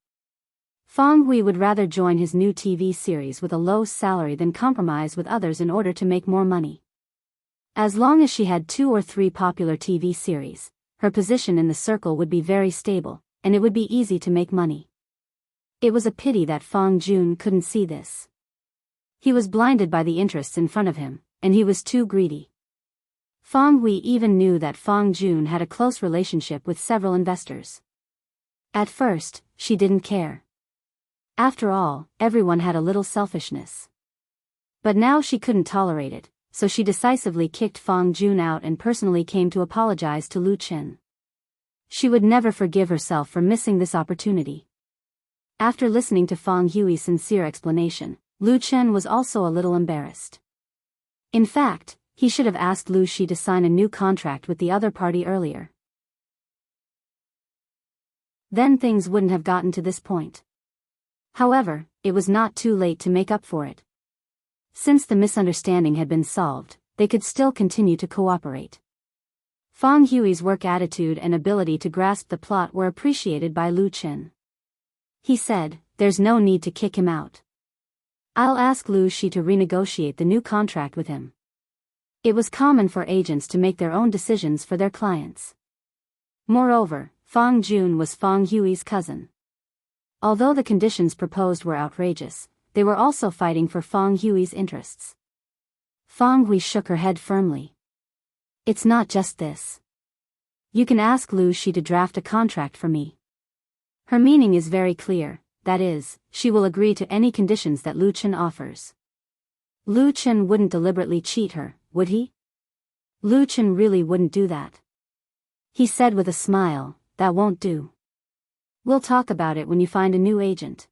Fang Hui would rather join his new TV series with a low salary than compromise with others in order to make more money. As long as she had 2 or 3 popular TV series, her position in the circle would be very stable, and it would be easy to make money. It was a pity that Fang Jun couldn't see this. He was blinded by the interests in front of him, and he was too greedy. Fang Hui even knew that Fang Jun had a close relationship with several investors. At first, she didn't care. After all, everyone had a little selfishness. But now she couldn't tolerate it, so she decisively kicked Fang Jun out and personally came to apologize to Lu Chen. She would never forgive herself for missing this opportunity. After listening to Fang Hui's sincere explanation, Lu Chen was also a little embarrassed. In fact, he should have asked Lu Shi to sign a new contract with the other party earlier. Then things wouldn't have gotten to this point. However, it was not too late to make up for it. Since the misunderstanding had been solved, they could still continue to cooperate. Fang Hui's work attitude and ability to grasp the plot were appreciated by Lu Chen. He said, "There's no need to kick him out. I'll ask Lu Shi to renegotiate the new contract with him." It was common for agents to make their own decisions for their clients. Moreover, Fang Jun was Fang Hui's cousin. Although the conditions proposed were outrageous, they were also fighting for Fang Hui's interests. Fang Hui shook her head firmly. "It's not just this. You can ask Lu Shi to draft a contract for me. Her meaning is very clear, that is, she will agree to any conditions that Lu Chen offers." Lu Chen wouldn't deliberately cheat her, would he? Lu Chen really wouldn't do that. He said with a smile, "That won't do. We'll talk about it when you find a new agent.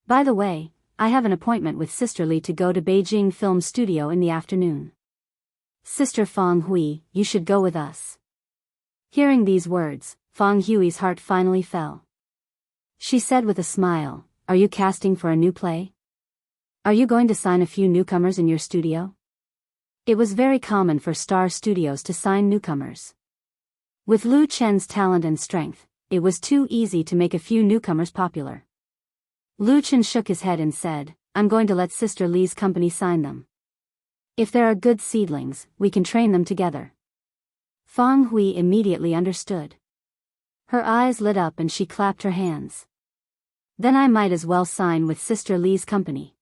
By the way, I have an appointment with Sister Li to go to Beijing Film Studio in the afternoon. Sister Fang Hui, you should go with us." Hearing these words, Fang Hui's heart finally fell. She said with a smile, "Are you casting for a new play? Are you going to sign a few newcomers in your studio?" It was very common for star studios to sign newcomers. With Lu Chen's talent and strength, it was too easy to make a few newcomers popular. Lu Chen shook his head and said, "I'm going to let Sister Li's company sign them. If there are good seedlings, we can train them together." Fang Hui immediately understood. Her eyes lit up and she clapped her hands. "Then I might as well sign with Sister Li's company."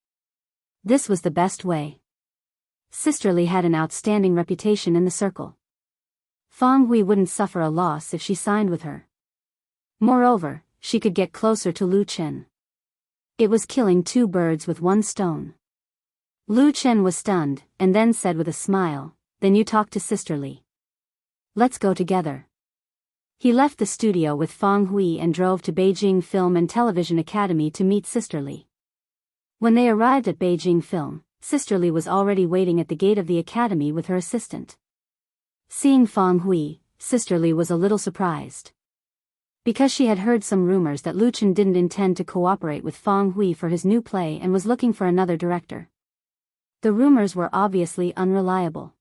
This was the best way. Sister Li had an outstanding reputation in the circle. Fang Hui wouldn't suffer a loss if she signed with her. Moreover, she could get closer to Lu Chen. It was killing 2 birds with 1 stone. Lu Chen was stunned, and then said with a smile, "Then you talk to Sister Li. Let's go together." He left the studio with Fang Hui and drove to Beijing Film and Television Academy to meet Sister Li. When they arrived at Beijing Film, Sister Li was already waiting at the gate of the academy with her assistant. Seeing Fang Hui, Sister Li was a little surprised. Because she had heard some rumors that Lu Chen didn't intend to cooperate with Fang Hui for his new play and was looking for another director. The rumors were obviously unreliable.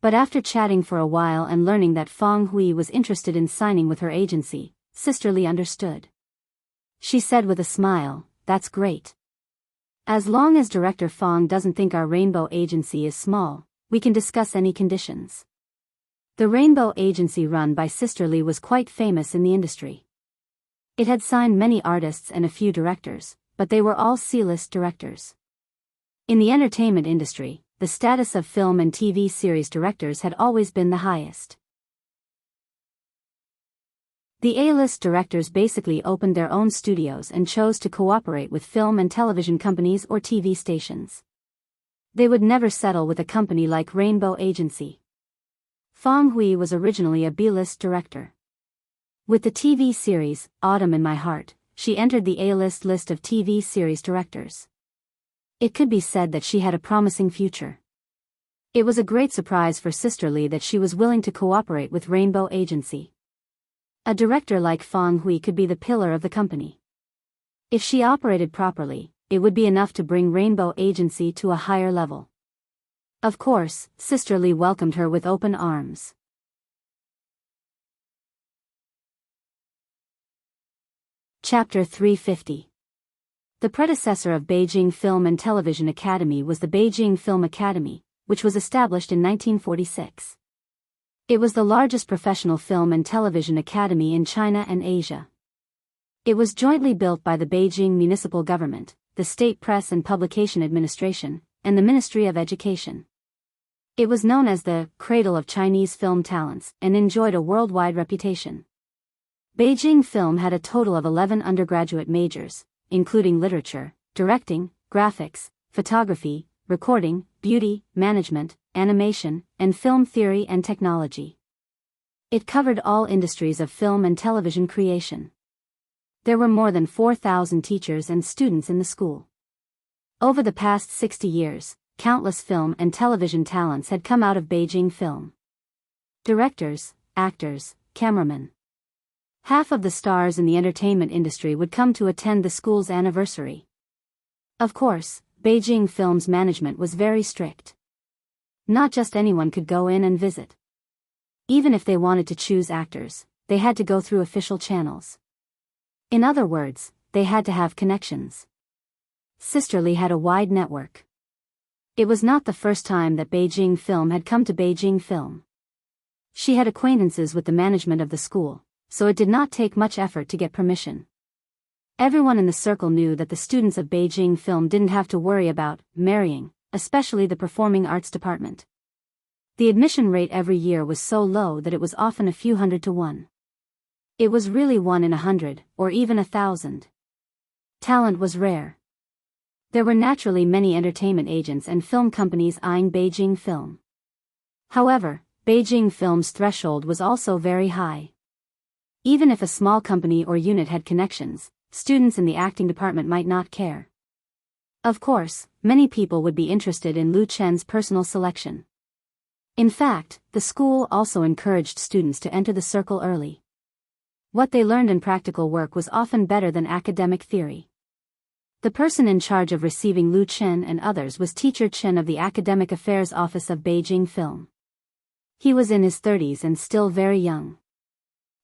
But after chatting for a while and learning that Fang Hui was interested in signing with her agency, Sister Li understood. She said with a smile, "That's great. As long as Director Fang doesn't think our Rainbow Agency is small, we can discuss any conditions." The Rainbow Agency run by Sister Li was quite famous in the industry. It had signed many artists and a few directors, but they were all C-list directors. In the entertainment industry, the status of film and TV series directors had always been the highest. The A-list directors basically opened their own studios and chose to cooperate with film and television companies or TV stations. They would never settle with a company like Rainbow Agency. Fang Hui was originally a B-list director. With the TV series, Autumn in My Heart, she entered the A-list list of TV series directors. It could be said that she had a promising future. It was a great surprise for Sister Li that she was willing to cooperate with Rainbow Agency. A director like Fang Hui could be the pillar of the company. If she operated properly, it would be enough to bring Rainbow Agency to a higher level. Of course, Sister Li welcomed her with open arms. Chapter 350. The predecessor of Beijing Film and Television Academy was the Beijing Film Academy, which was established in 1946. It was the largest professional film and television academy in China and Asia. It was jointly built by the Beijing Municipal Government, the State Press and Publication Administration, and the Ministry of Education. It was known as the cradle of Chinese film talents and enjoyed a worldwide reputation. Beijing Film had a total of 11 undergraduate majors, including literature, directing, graphics, photography, recording, beauty, management, animation, and film theory and technology. It covered all industries of film and television creation. There were more than 4,000 teachers and students in the school. Over the past 60 years, countless film and television talents had come out of Beijing Film. Directors, actors, cameramen. Half of the stars in the entertainment industry would come to attend the school's anniversary. Of course, Beijing Film's management was very strict. Not just anyone could go in and visit. Even if they wanted to choose actors, they had to go through official channels. In other words, they had to have connections. Sister Li had a wide network. It was not the first time that Beijing Film had come to Beijing Film. She had acquaintances with the management of the school, so it did not take much effort to get permission. Everyone in the circle knew that the students of Beijing Film didn't have to worry about marrying, especially the performing arts department. The admission rate every year was so low that it was often a few hundred to one. It was really 1 in 100, or even 1,000. Talent was rare. There were naturally many entertainment agents and film companies eyeing Beijing Film. However, Beijing Film's threshold was also very high. Even if a small company or unit had connections, students in the acting department might not care. Of course, many people would be interested in Lu Chen's personal selection. In fact, the school also encouraged students to enter the circle early. What they learned in practical work was often better than academic theory. The person in charge of receiving Lu Chen and others was Teacher Chen of the Academic Affairs Office of Beijing Film. He was in his 30s and still very young.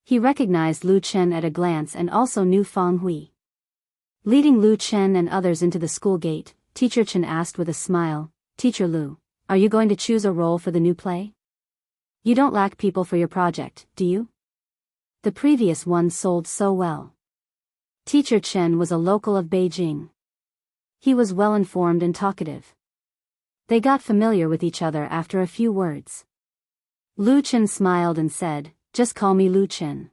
He recognized Lu Chen at a glance and also knew Fang Hui. Leading Lu Chen and others into the school gate, Teacher Chen asked with a smile, "Teacher Lu, are you going to choose a role for the new play? You don't lack people for your project, do you? The previous one sold so well." Teacher Chen was a local of Beijing. He was well-informed and talkative. They got familiar with each other after a few words. Lu Chen smiled and said, "Just call me Lu Chen.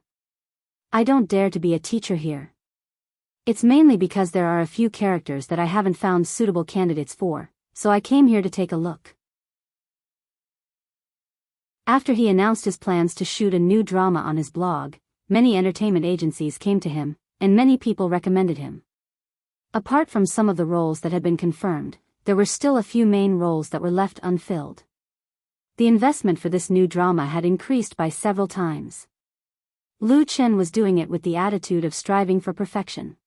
I don't dare to be a teacher here. It's mainly because there are a few characters that I haven't found suitable candidates for, so I came here to take a look. After he announced his plans to shoot a new drama on his blog, many entertainment agencies came to him, and many people recommended him. Apart from some of the roles that had been confirmed, there were still a few main roles that were left unfilled. The investment for this new drama had increased by several times. Lu Chen was doing it with the attitude of striving for perfection.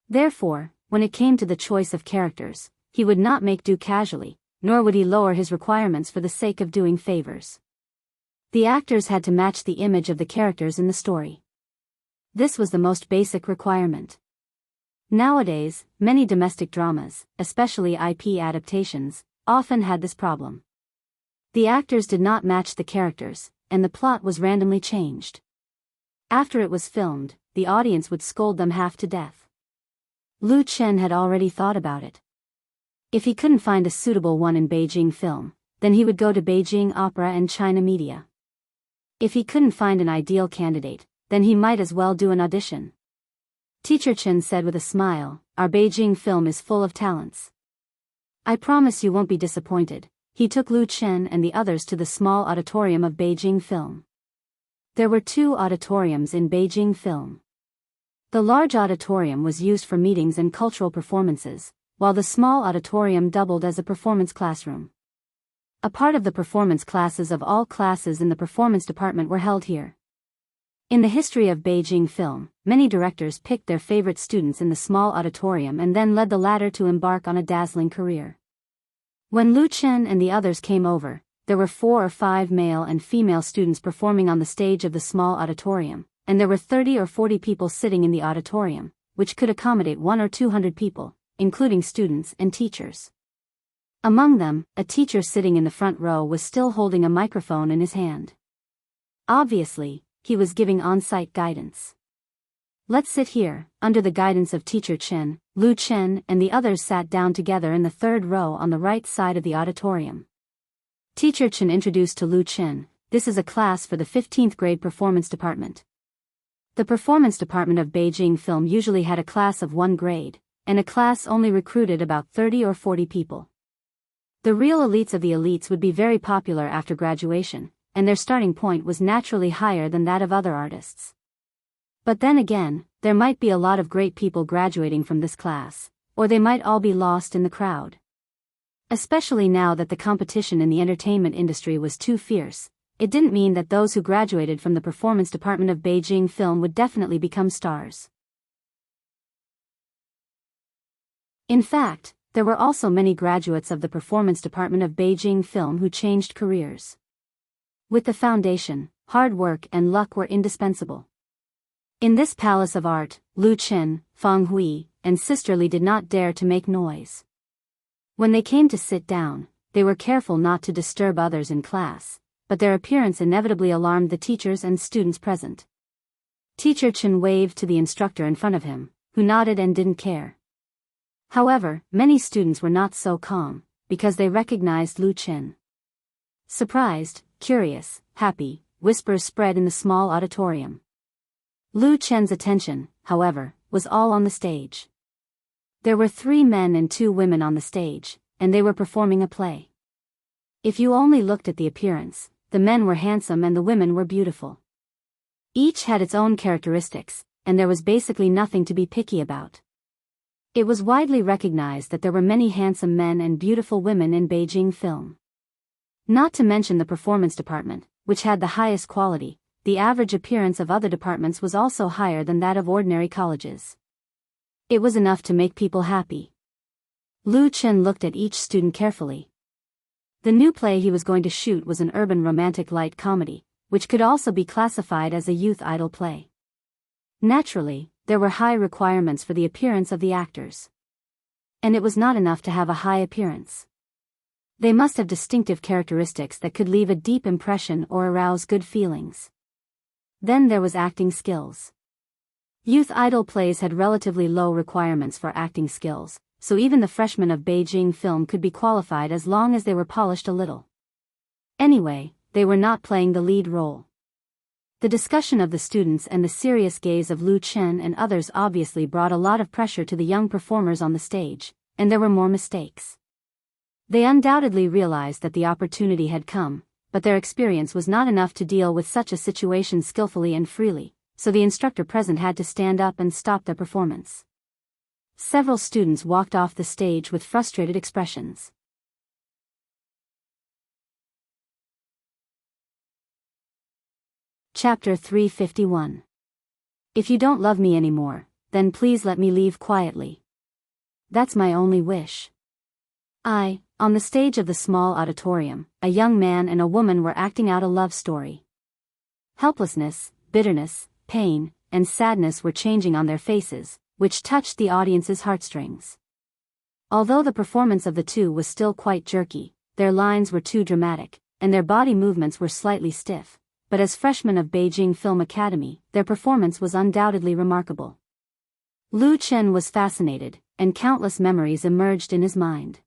Therefore, when it came to the choice of characters, he would not make do casually, nor would he lower his requirements for the sake of doing favors. The actors had to match the image of the characters in the story. This was the most basic requirement. Nowadays, many domestic dramas, especially IP adaptations, often had this problem. The actors did not match the characters, and the plot was randomly changed. After it was filmed, the audience would scold them half to death. Lu Chen had already thought about it. If he couldn't find a suitable one in Beijing film, then he would go to Beijing opera and China media. If he couldn't find an ideal candidate, then he might as well do an audition. Teacher Chen said with a smile, "Our Beijing film is full of talents. I promise you won't be disappointed." He took Lu Chen and the others to the small auditorium of Beijing film. There were 2 auditoriums in Beijing film. The large auditorium was used for meetings and cultural performances, while the small auditorium doubled as a performance classroom. A part of the performance classes of all classes in the performance department were held here. In the history of Beijing film, many directors picked their favorite students in the small auditorium and then led the latter to embark on a dazzling career. When Lu Chen and the others came over, there were 4 or 5 male and female students performing on the stage of the small auditorium, and there were 30 or 40 people sitting in the auditorium, which could accommodate 100 or 200 people, including students and teachers. Among them, a teacher sitting in the front row was still holding a microphone in his hand. Obviously, he was giving on-site guidance. "Let's sit here." Under the guidance of Teacher Chen, Lu Chen and the others sat down together in the 3rd row on the right side of the auditorium. Teacher Chen introduced to Lu Chen, "This is a class for the 15th grade performance department." The performance department of Beijing film usually had a class of 1 grade, and a class only recruited about 30 or 40 people. The real elites of the elites would be very popular after graduation, and their starting point was naturally higher than that of other artists. But then again, there might be a lot of great people graduating from this class, or they might all be lost in the crowd. Especially now that the competition in the entertainment industry was too fierce, it didn't mean that those who graduated from the performance department of Beijing film would definitely become stars. In fact, there were also many graduates of the performance department of Beijing film who changed careers. With the foundation, hard work and luck were indispensable. In this palace of art, Lu Chen, Fang Hui, and Sister Li did not dare to make noise. When they came to sit down, they were careful not to disturb others in class, but their appearance inevitably alarmed the teachers and students present. Teacher Chen waved to the instructor in front of him, who nodded and didn't care. However, many students were not so calm, because they recognized Lu Chen. Surprised, curious, happy, whispers spread in the small auditorium. Lu Chen's attention, however, was all on the stage. There were 3 men and 2 women on the stage, and they were performing a play. If you only looked at the appearance, the men were handsome and the women were beautiful. Each had its own characteristics, and there was basically nothing to be picky about. It was widely recognized that there were many handsome men and beautiful women in Beijing film. Not to mention the performance department, which had the highest quality. The average appearance of other departments was also higher than that of ordinary colleges. It was enough to make people happy. Lu Chen looked at each student carefully. The new play he was going to shoot was an urban romantic light comedy, which could also be classified as a youth idol play. Naturally, there were high requirements for the appearance of the actors. And it was not enough to have a high appearance. They must have distinctive characteristics that could leave a deep impression or arouse good feelings. Then there was acting skills. Youth idol plays had relatively low requirements for acting skills, so even the freshmen of Beijing film could be qualified as long as they were polished a little. Anyway, they were not playing the lead role. The discussion of the students and the serious gaze of Lu Chen and others obviously brought a lot of pressure to the young performers on the stage, and there were more mistakes. They undoubtedly realized that the opportunity had come, but their experience was not enough to deal with such a situation skillfully and freely, so the instructor present had to stand up and stop their performance. Several students walked off the stage with frustrated expressions. Chapter 351. If you don't love me anymore, then please let me leave quietly. That's my only wish. On the stage of the small auditorium, a young man and a woman were acting out a love story. Helplessness, bitterness, pain, and sadness were changing on their faces, which touched the audience's heartstrings. Although the performance of the two was still quite jerky, their lines were too dramatic, and their body movements were slightly stiff, but as freshmen of Beijing Film Academy, their performance was undoubtedly remarkable. Lu Chen was fascinated, and countless memories emerged in his mind.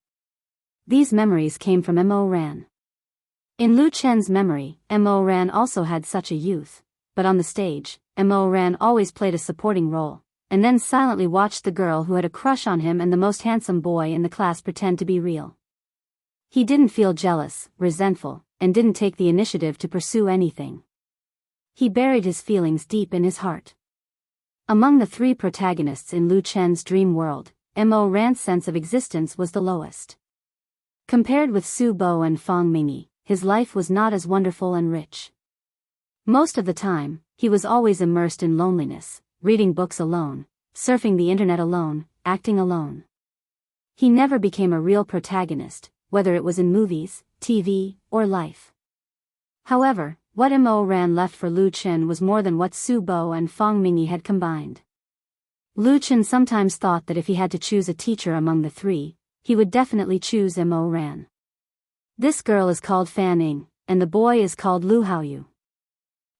These memories came from Mo Ran. In Lu Chen's memory, Mo Ran also had such a youth, but on the stage, Mo Ran always played a supporting role, and then silently watched the girl who had a crush on him and the most handsome boy in the class pretend to be real. He didn't feel jealous, resentful, and didn't take the initiative to pursue anything. He buried his feelings deep in his heart. Among the three protagonists in Lu Chen's dream world, Mo Ran's sense of existence was the lowest. Compared with Su Bo and Fang Mingyi, his life was not as wonderful and rich. Most of the time, he was always immersed in loneliness, reading books alone, surfing the internet alone, acting alone. He never became a real protagonist, whether it was in movies, TV, or life. However, what Mo Ran left for Lu Chen was more than what Su Bo and Fang Mingyi had combined. Lu Chen sometimes thought that if he had to choose a teacher among the three, he would definitely choose Mo Ran. This girl is called Fan Ning, and the boy is called Lu Haoyu.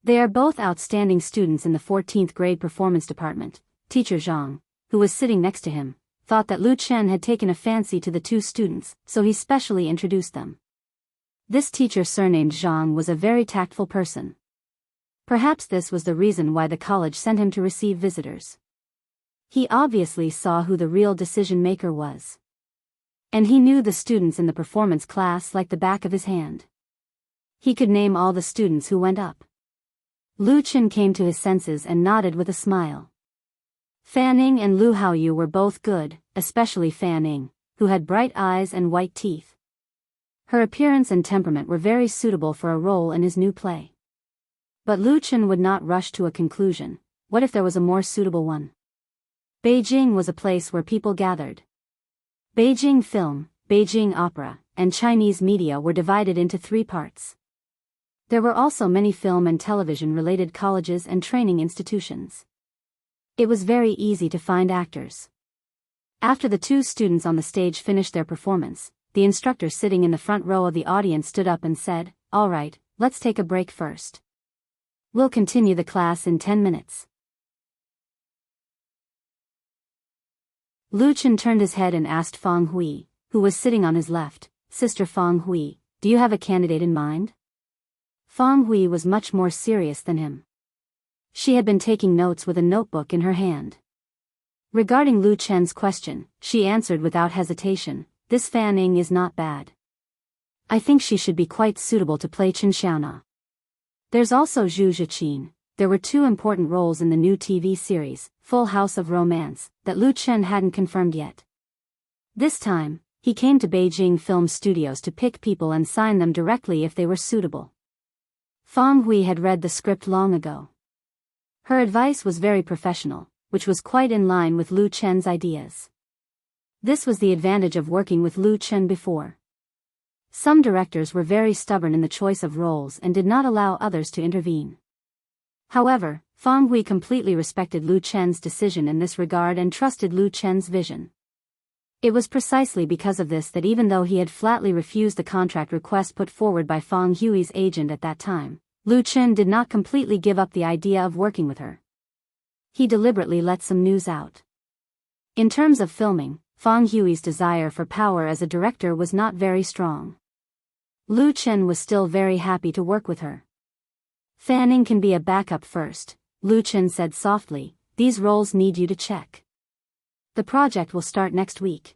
They are both outstanding students in the 14th grade performance department. Teacher Zhang, who was sitting next to him, thought that Lu Chen had taken a fancy to the two students, so he specially introduced them. This teacher surnamed Zhang was a very tactful person. Perhaps this was the reason why the college sent him to receive visitors. He obviously saw who the real decision-maker was. And he knew the students in the performance class like the back of his hand. He could name all the students who went up. Lu Chen came to his senses and nodded with a smile. Fan Ning and Lu Haoyu were both good, especially Fan Ning, who had bright eyes and white teeth. Her appearance and temperament were very suitable for a role in his new play. But Lu Chen would not rush to a conclusion. What if there was a more suitable one? Beijing was a place where people gathered. Beijing film, Beijing opera, and Chinese media were divided into three parts. There were also many film and television-related colleges and training institutions. It was very easy to find actors. After the two students on the stage finished their performance, the instructor sitting in the front row of the audience stood up and said, "All right, let's take a break first. We'll continue the class in 10 minutes. Lu Chen turned his head and asked Fang Hui, who was sitting on his left, "Sister Fang Hui, do you have a candidate in mind?" Fang Hui was much more serious than him. She had been taking notes with a notebook in her hand. Regarding Lu Chen's question, she answered without hesitation, "This Fan Ning is not bad. I think she should be quite suitable to play Chen Xiaona. There's also Zhu Zhiqin." There were two important roles in the new TV series, Full House of Romance, that Lu Chen hadn't confirmed yet. This time, he came to Beijing Film Studios to pick people and sign them directly if they were suitable. Fang Hui had read the script long ago. Her advice was very professional, which was quite in line with Lu Chen's ideas. This was the advantage of working with Lu Chen before. Some directors were very stubborn in the choice of roles and did not allow others to intervene. However, Fang Hui completely respected Lu Chen's decision in this regard and trusted Lu Chen's vision. It was precisely because of this that even though he had flatly refused the contract request put forward by Fang Hui's agent at that time, Lu Chen did not completely give up the idea of working with her. He deliberately let some news out. In terms of filming, Fang Hui's desire for power as a director was not very strong. Lu Chen was still very happy to work with her. "Fan Ning can be a backup first," Lu Chen said softly, "these roles need you to check. The project will start next week."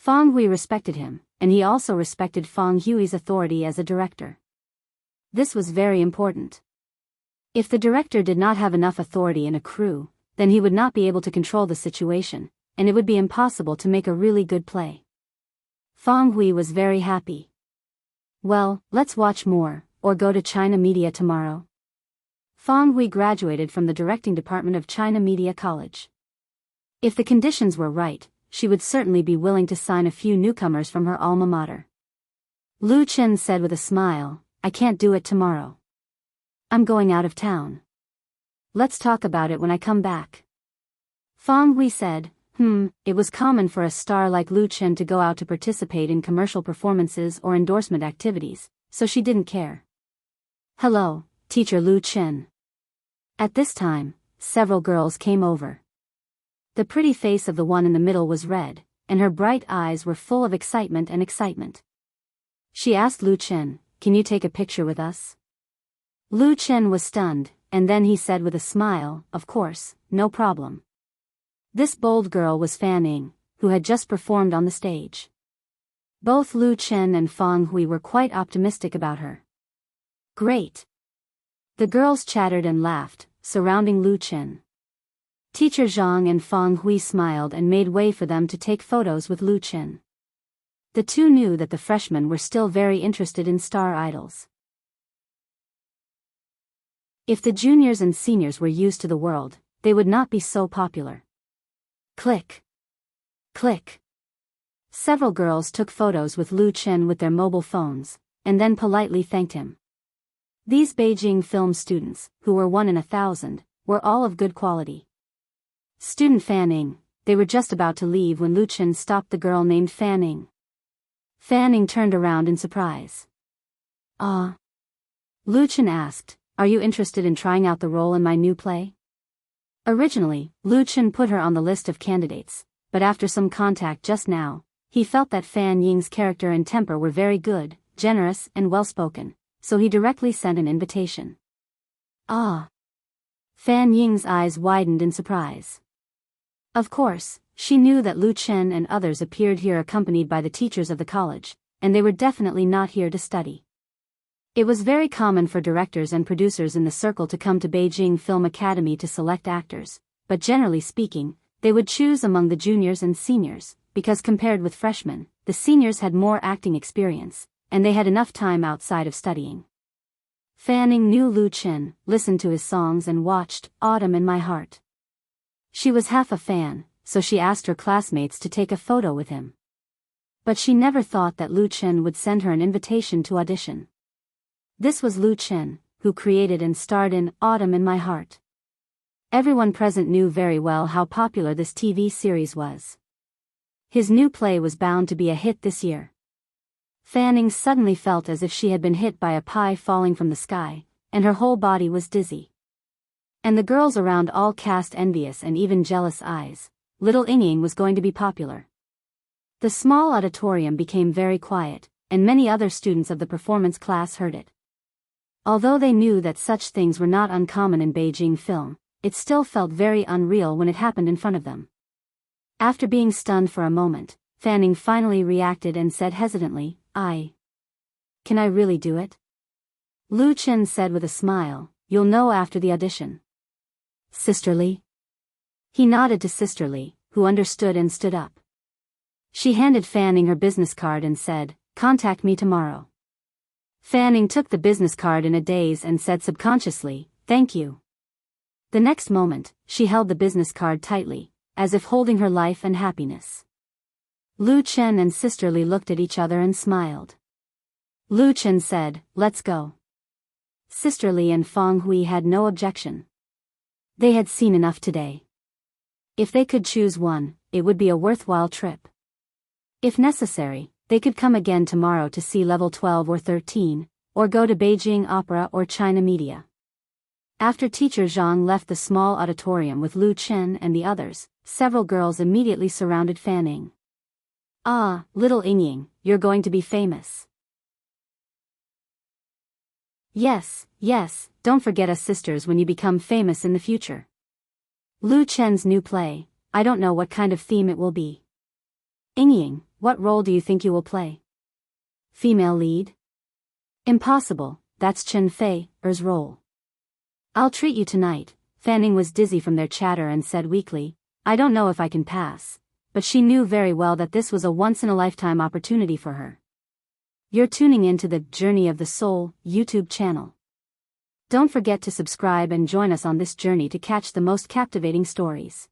Fang Hui respected him, and he also respected Fang Hui's authority as a director. This was very important. If the director did not have enough authority in a crew, then he would not be able to control the situation, and it would be impossible to make a really good play. Fang Hui was very happy. Well, let's watch more, or go to China Media tomorrow. Fang Hui graduated from the directing department of China Media College. If the conditions were right, she would certainly be willing to sign a few newcomers from her alma mater. Lu Chen said with a smile, I can't do it tomorrow. I'm going out of town. Let's talk about it when I come back. Fang Hui said, it was common for a star like Lu Chen to go out to participate in commercial performances or endorsement activities, so she didn't care. Hello, teacher Lu Chen. At this time, several girls came over. The pretty face of the one in the middle was red, and her bright eyes were full of excitement. She asked Lu Chen, can you take a picture with us? Lu Chen was stunned, and then he said with a smile, of course, no problem. This bold girl was Fan Ying, who had just performed on the stage. Both Lu Chen and Fang Hui were quite optimistic about her. Great. The girls chattered and laughed, surrounding Lu Chen. Teacher Zhang and Fang Hui smiled and made way for them to take photos with Lu Chen. The two knew that the freshmen were still very interested in star idols. If the juniors and seniors were used to the world, they would not be so popular. Click. Click. Several girls took photos with Lu Chen with their mobile phones, and then politely thanked him. These Beijing film students, who were 1 in 1,000, were all of good quality. Student Fan Ying, they were just about to leave when Lu Chen stopped the girl named Fan Ying. Fan Ying turned around in surprise. Lu Chen asked, are you interested in trying out the role in my new play? Originally, Lu Chen put her on the list of candidates, but after some contact just now, he felt that Fan Ying's character and temper were very good, generous and well-spoken, so he directly sent an invitation. Fan Ying's eyes widened in surprise. Of course, she knew that Lu Chen and others appeared here accompanied by the teachers of the college, and they were definitely not here to study. It was very common for directors and producers in the circle to come to Beijing Film Academy to select actors, but generally speaking, they would choose among the juniors and seniors, because compared with freshmen, the seniors had more acting experience, and they had enough time outside of studying. Fan Ying knew Lu Chen, listened to his songs and watched Autumn in My Heart. She was half a fan, so she asked her classmates to take a photo with him. But she never thought that Lu Chen would send her an invitation to audition. This was Lu Chen, who created and starred in Autumn in My Heart. Everyone present knew very well how popular this TV series was. His new play was bound to be a hit this year. Fan Ying suddenly felt as if she had been hit by a pie falling from the sky, and her whole body was dizzy. And the girls around all cast envious and even jealous eyes. Little Ying was going to be popular. The small auditorium became very quiet, and many other students of the performance class heard it. Although they knew that such things were not uncommon in Beijing film, it still felt very unreal when it happened in front of them. After being stunned for a moment, Fan Ying finally reacted and said hesitantly, Can I really do it? Lu Chen said with a smile, you'll know after the audition. Sisterly? He nodded to Sisterly, who understood and stood up. She handed Fan Ying her business card and said, contact me tomorrow. Fan Ying took the business card in a daze and said subconsciously, thank you. The next moment, she held the business card tightly, as if holding her life and happiness. Lu Chen and Sisterly looked at each other and smiled. Lu Chen said, let's go. Sisterly and Fang Hui had no objection. They had seen enough today. If they could choose one, it would be a worthwhile trip. If necessary, they could come again tomorrow to see level 12 or 13, or go to Beijing Opera or China Media. After teacher Zhang left the small auditorium with Lu Chen and the others, several girls immediately surrounded Fan Ying. Little Ying, you're going to be famous. Yes, don't forget us sisters when you become famous in the future. Lu Chen's new play, I don't know what kind of theme it will be. Ying, What role do you think you will play? Female lead? Impossible, that's Chen Fei's role. I'll treat you tonight. Fanning was dizzy from their chatter and said weakly, I don't know if I can pass. But she knew very well that this was a once-in-a-lifetime opportunity for her. You're tuning in to the Journey of the Soul YouTube channel. Don't forget to subscribe and join us on this journey to catch the most captivating stories.